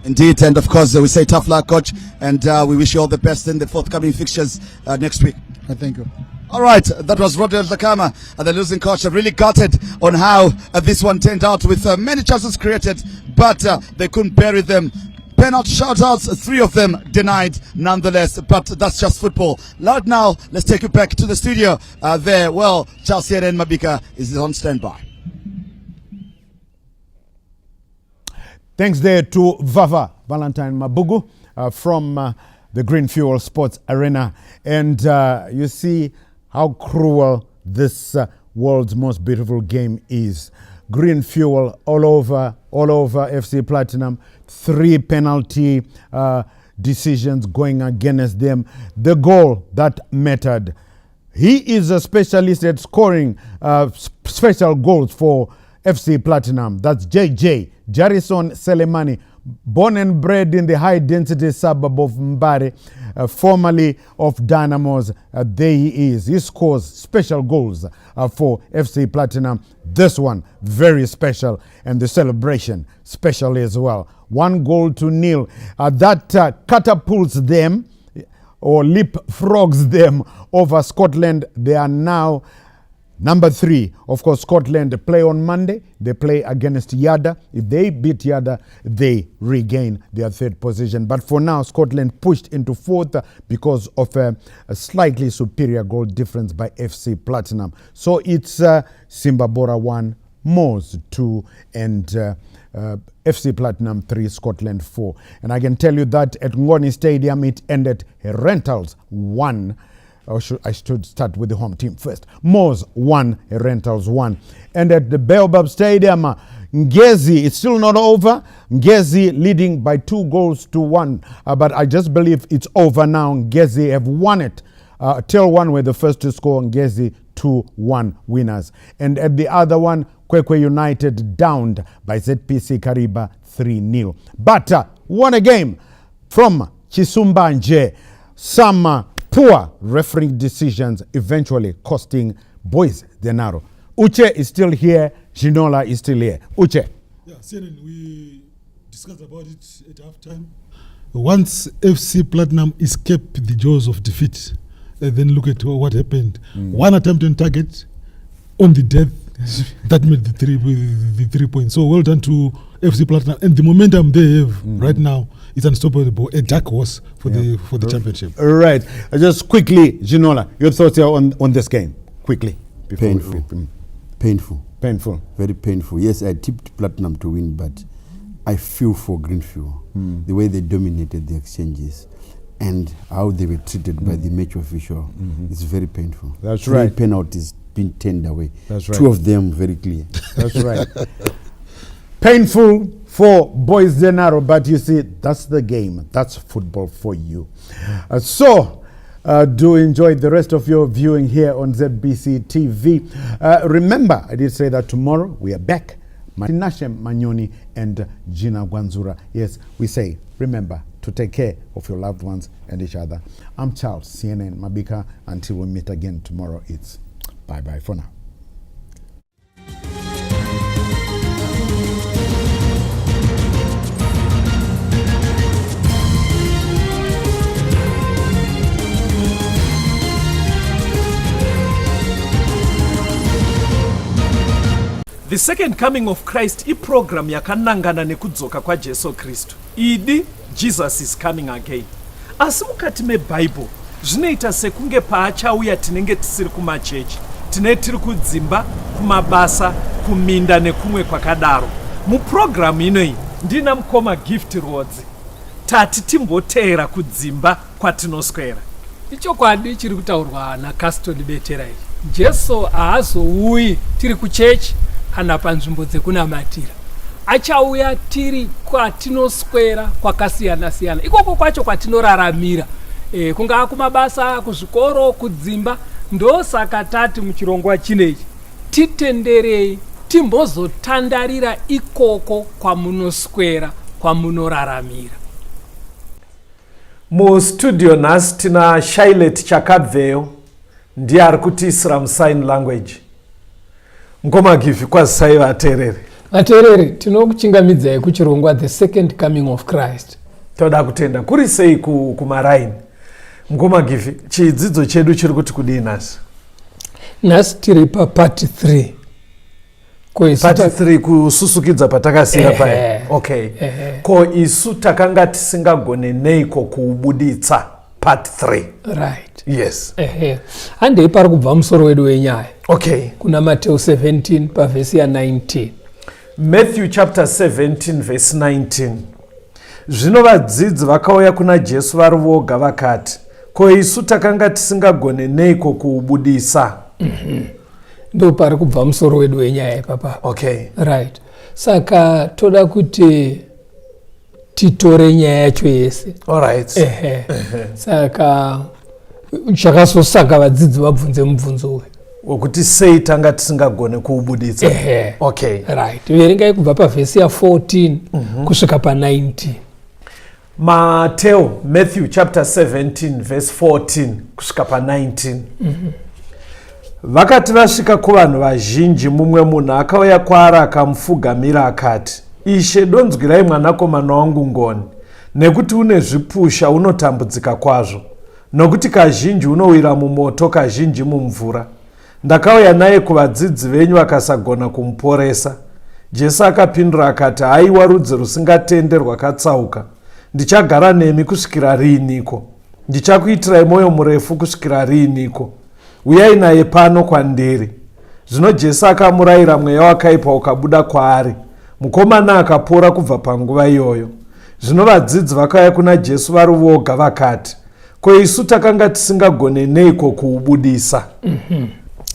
Indeed, and of course we say tough luck, coach, and we wish you all the best in the forthcoming fixtures next week. Thank you. All right, that was Rodwell Hlakama, the losing coach. Really gutted on how this one turned out, with many chances created, but they couldn't bury them. Penalty shoutouts, 3 of them denied nonetheless, but that's just football. Right now, let's take you back to the studio there. Well, Charles and Mabika is on standby. Thanks there to Vava Valentine Mabugu from the Green Fuel Sports Arena. And you see how cruel this world's most beautiful game is. Green Fuel all over FC Platinum. 3 penalty decisions going against them. The goal that mattered. He is a specialist at scoring special goals for FC Platinum. That's JJ, Jarison Selemani, born and bred in the high-density suburb of Mbare, formerly of Dynamos. There he is. He scores special goals for FC Platinum. This one, very special, and the celebration, special as well. 1-0. That catapults them, or leapfrogs them over Scotland. They are now number 3. Of course, Scotland play on Monday. They play against Yada. If they beat Yada, they regain their 3rd position. But for now, Scotland pushed into 4th because of a slightly superior goal difference by FC Platinum. So it's Simba Bora 1, Moors 2, and FC Platinum 3, Scotland 4. And I can tell you that at Ngoni Stadium, it ended Rentals 1. I should start with the home team first. Moors 1, Rentals 1. And at the Baobab Stadium, Ngezi, it's still not over. Ngezi leading by 2-1. But I just believe it's over now. Ngezi have won it. Till 1 were the first to score. Ngezi 2-1 winners. And at the other one, Kwekwe United downed by ZPC Kariba 3-0. But won a game from Chisumbanje. Some poor refereeing decisions eventually costing Boys Denaro. Uche is still here. Ginola is still here. Uche. Yeah, CNN, we discussed about it at halftime. Once FC Platinum escaped the jaws of defeat, then look at what happened. 1 attempt on target on the death. That made the 3 points. So well done to FC Platinum. And the momentum they have right now is unstoppable. A dark horse for the championship. Right. Just quickly, Ginola, your thoughts here on this game. Quickly. Painful. Very painful. Yes, I tipped Platinum to win, but I feel for Green Fuel. The way they dominated the exchanges and how they were treated by the match official is very painful. That's 3 right. penalties been turned away. That's right. 2 of them very clear. That's right. Painful for Boys Denaro, but you see, that's the game. That's football for you. So do enjoy the rest of your viewing here on ZBC TV. Remember, I did say that tomorrow we are back. Tinashe Manyoni and Gina Gwanzura. Yes, we say, remember to take care of your loved ones and each other. I'm Charles, CNN Mabika. Until we meet again tomorrow, it's bye-bye for now. The second coming of Christ program yakanangana nekudzoka kwa Jesu Kristu. Idi Jesus is coming again. Asi mukati meBible zvinoita sekunge paachauya tinenge tisiri kumachechi, tinenge tiri kudzimba, kumabasa, kuminda nekumwe kwakadaro. Muprogramu inoyi ndina mukoma Gift Rodzi tati timboteera kudzimba kwatinoswera. Ichokwadi chiri kutaurwa naCaston Betera ichi. Jesu haazouyi tiri kuchechi kana panzvimbo dzekunamatira. Achauya tiri kwatinoswera kwakasiyana-siyana. Ikoko kwacho kwatinoraramira. Kungaa kumabasa, kuzvikoro, kudzimba. Ndosaka tati muchirongwa chinechi titenderei timbozotandarira ikoko kwamunoswera, kwamunoraramira. Mustudio nhasi tina Shailet Chakabveyo ndiye ari kutiisira musign language. Mukoma Gift, kwazisai vateereri. Vateereri, tinokuchingamidzai kuchirongwa The Second Coming of Christ. Toda kutenda kuri sei kumaraini. Mukoma Gift, chidzidzo chedu chiri kuti kudii nhasi? Nhasi tiri part 3. Part 3 kususukidza patakasiya paya. Okay. Ko isu takanga tisingagone neiko kuubuditsa part 3. Right. Yes. Handei pari kubva musoro wedu wenyaya. Okay. Kuna Matthew 17 pavhesi ya 19. Matthew chapter 17 verse 19. Zvino vadzidzi vakauya kuna Jesu vari voga vakati, ko isu takanga tisingagone neiko kuubudisa. Ndo pari kubva musoro wedu wenyaya ipapa. Okay. Right. Saka toda kuti titore nyaya yacho yese. All right. Saka chakasosaka vadzidzi vabvunze mubvunzo uyu wekuti sei tanga tisingagone kuubuditsa. Okay. Right. Verengai kubva pavhesi ya 14 kusvika pa 19. Matthew chapter 17 verse 14 kusvika pa 19. Vakati vasvika kuvanhu vazhinji, mumwe munhu akauya kwaari akamupfugamira akati, Ishe, donzwirai mwanakomana wangu ngoni, nekuti une zvipusha, unotambudzika kwazvo, nokuti kazhinji unowira mumoto, kazhinji mumvura. Ndakauya naye kuvadzidzi venyu vakasagona kumuporesa. Jesu akapindura akati, haiwa rudzi rusingatende rwakatsauka, ndichagara nemi kusvikira riiniko? Ndichakuitirai mwoyo murefu kusvikira riiniko? Uyai naye pano kwandiri. Zvino Jesu akamurayira mweya wakaipa ukabuda kwaari. Mukomana akapora kubva panguva iyoyo. Zvino vadzidzi vakauya kuna Jesu vari voga vakati, ko isu takanga tisingagone neiko kuubudisa?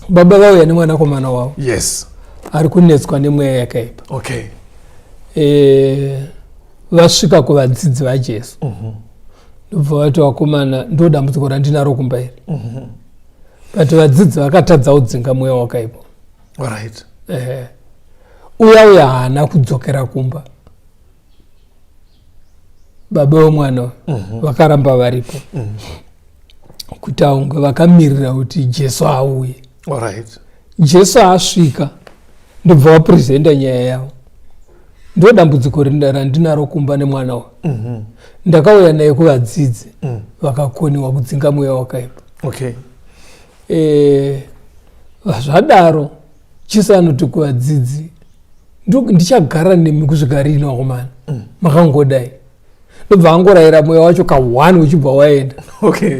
Baba vauya nemwanakomana wavo. Yes. Ari kunetswa nemweya yakaipa. Okay. Vasvika kuvadzidzi vaJesu. Ndobva vati, vakomana, ndo dambudziko randinaro kumba iri. But vadzidzi vakatadza kudzinga mweya wakaipa. All right. Uya haana kudzokera kumba. Baba vomwana vakaramba varipo. Kuti aunge vakamirira kuti Jesu auye. All right. Jesu asvika ndobva vaprezenta nyaya yavo. Ndo dambudziko randinaro kumba nemwana wa. Ndakauya naye kuvadzidzi vakakoniwa kudzinga mweya wakaipa. Okay. Zvadaro Jesu anoti kuvadzidzi, ndichagara nemi kusvika rini vakomana, makangodai. Ndobva angorayira mweya wacho ka1 uchibva waenda. Okay.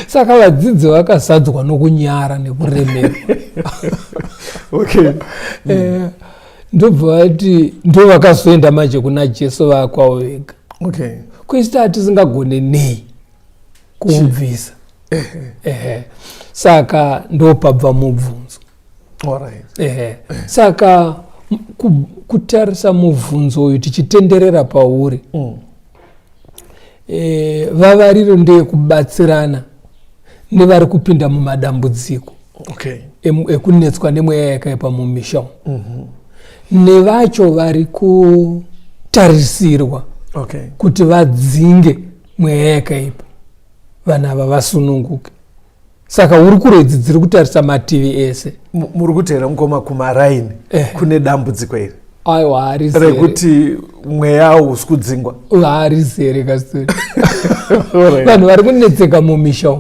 Saka vadzidzi vakasadzwa nokunyara nekuremerwa. Okay. Ndobva vati ndo vakazoenda manje kuna Jesu vakwavo vega. Okay. Kuisita tisingagone nei kuubvisa. Saka ndo pabva mubvunzo. All right. Saka kutarisa mubvunzo uyu tichitenderera pauri. Vavariro ndeye kubatsirana nevari kupinda mumadambudziko. Okay. Ekunetswa nemweya yakaipa mumisha. Nevacho vari kutarisirwa kuti vadzinge mweya yakaipa, vana ava vasununguke. Saka uri kuredzi dziri kutarisa mativi ese. Muri kutera mukoma kumaraini kune dambudziko iri. Aiwa, hari zere. Rekuti mweya usi kudzingwa. Hari zere kastori. Vanhu vari kunetseka mumisha.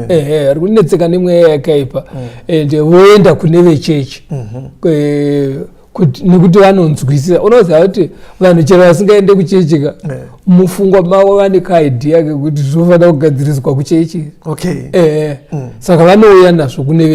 Vari kunetseka nemweya yakaipa. Ende voenda kune vechechi. Nekuti vanonzwisisa. Unoziva kuti vanhu chero vasingaende kuchechika, mufungwa mavo vane kaidhiya kekuti zvofanira kugadziriswa kuchechi. Okay. Saka vanouya nazvo kune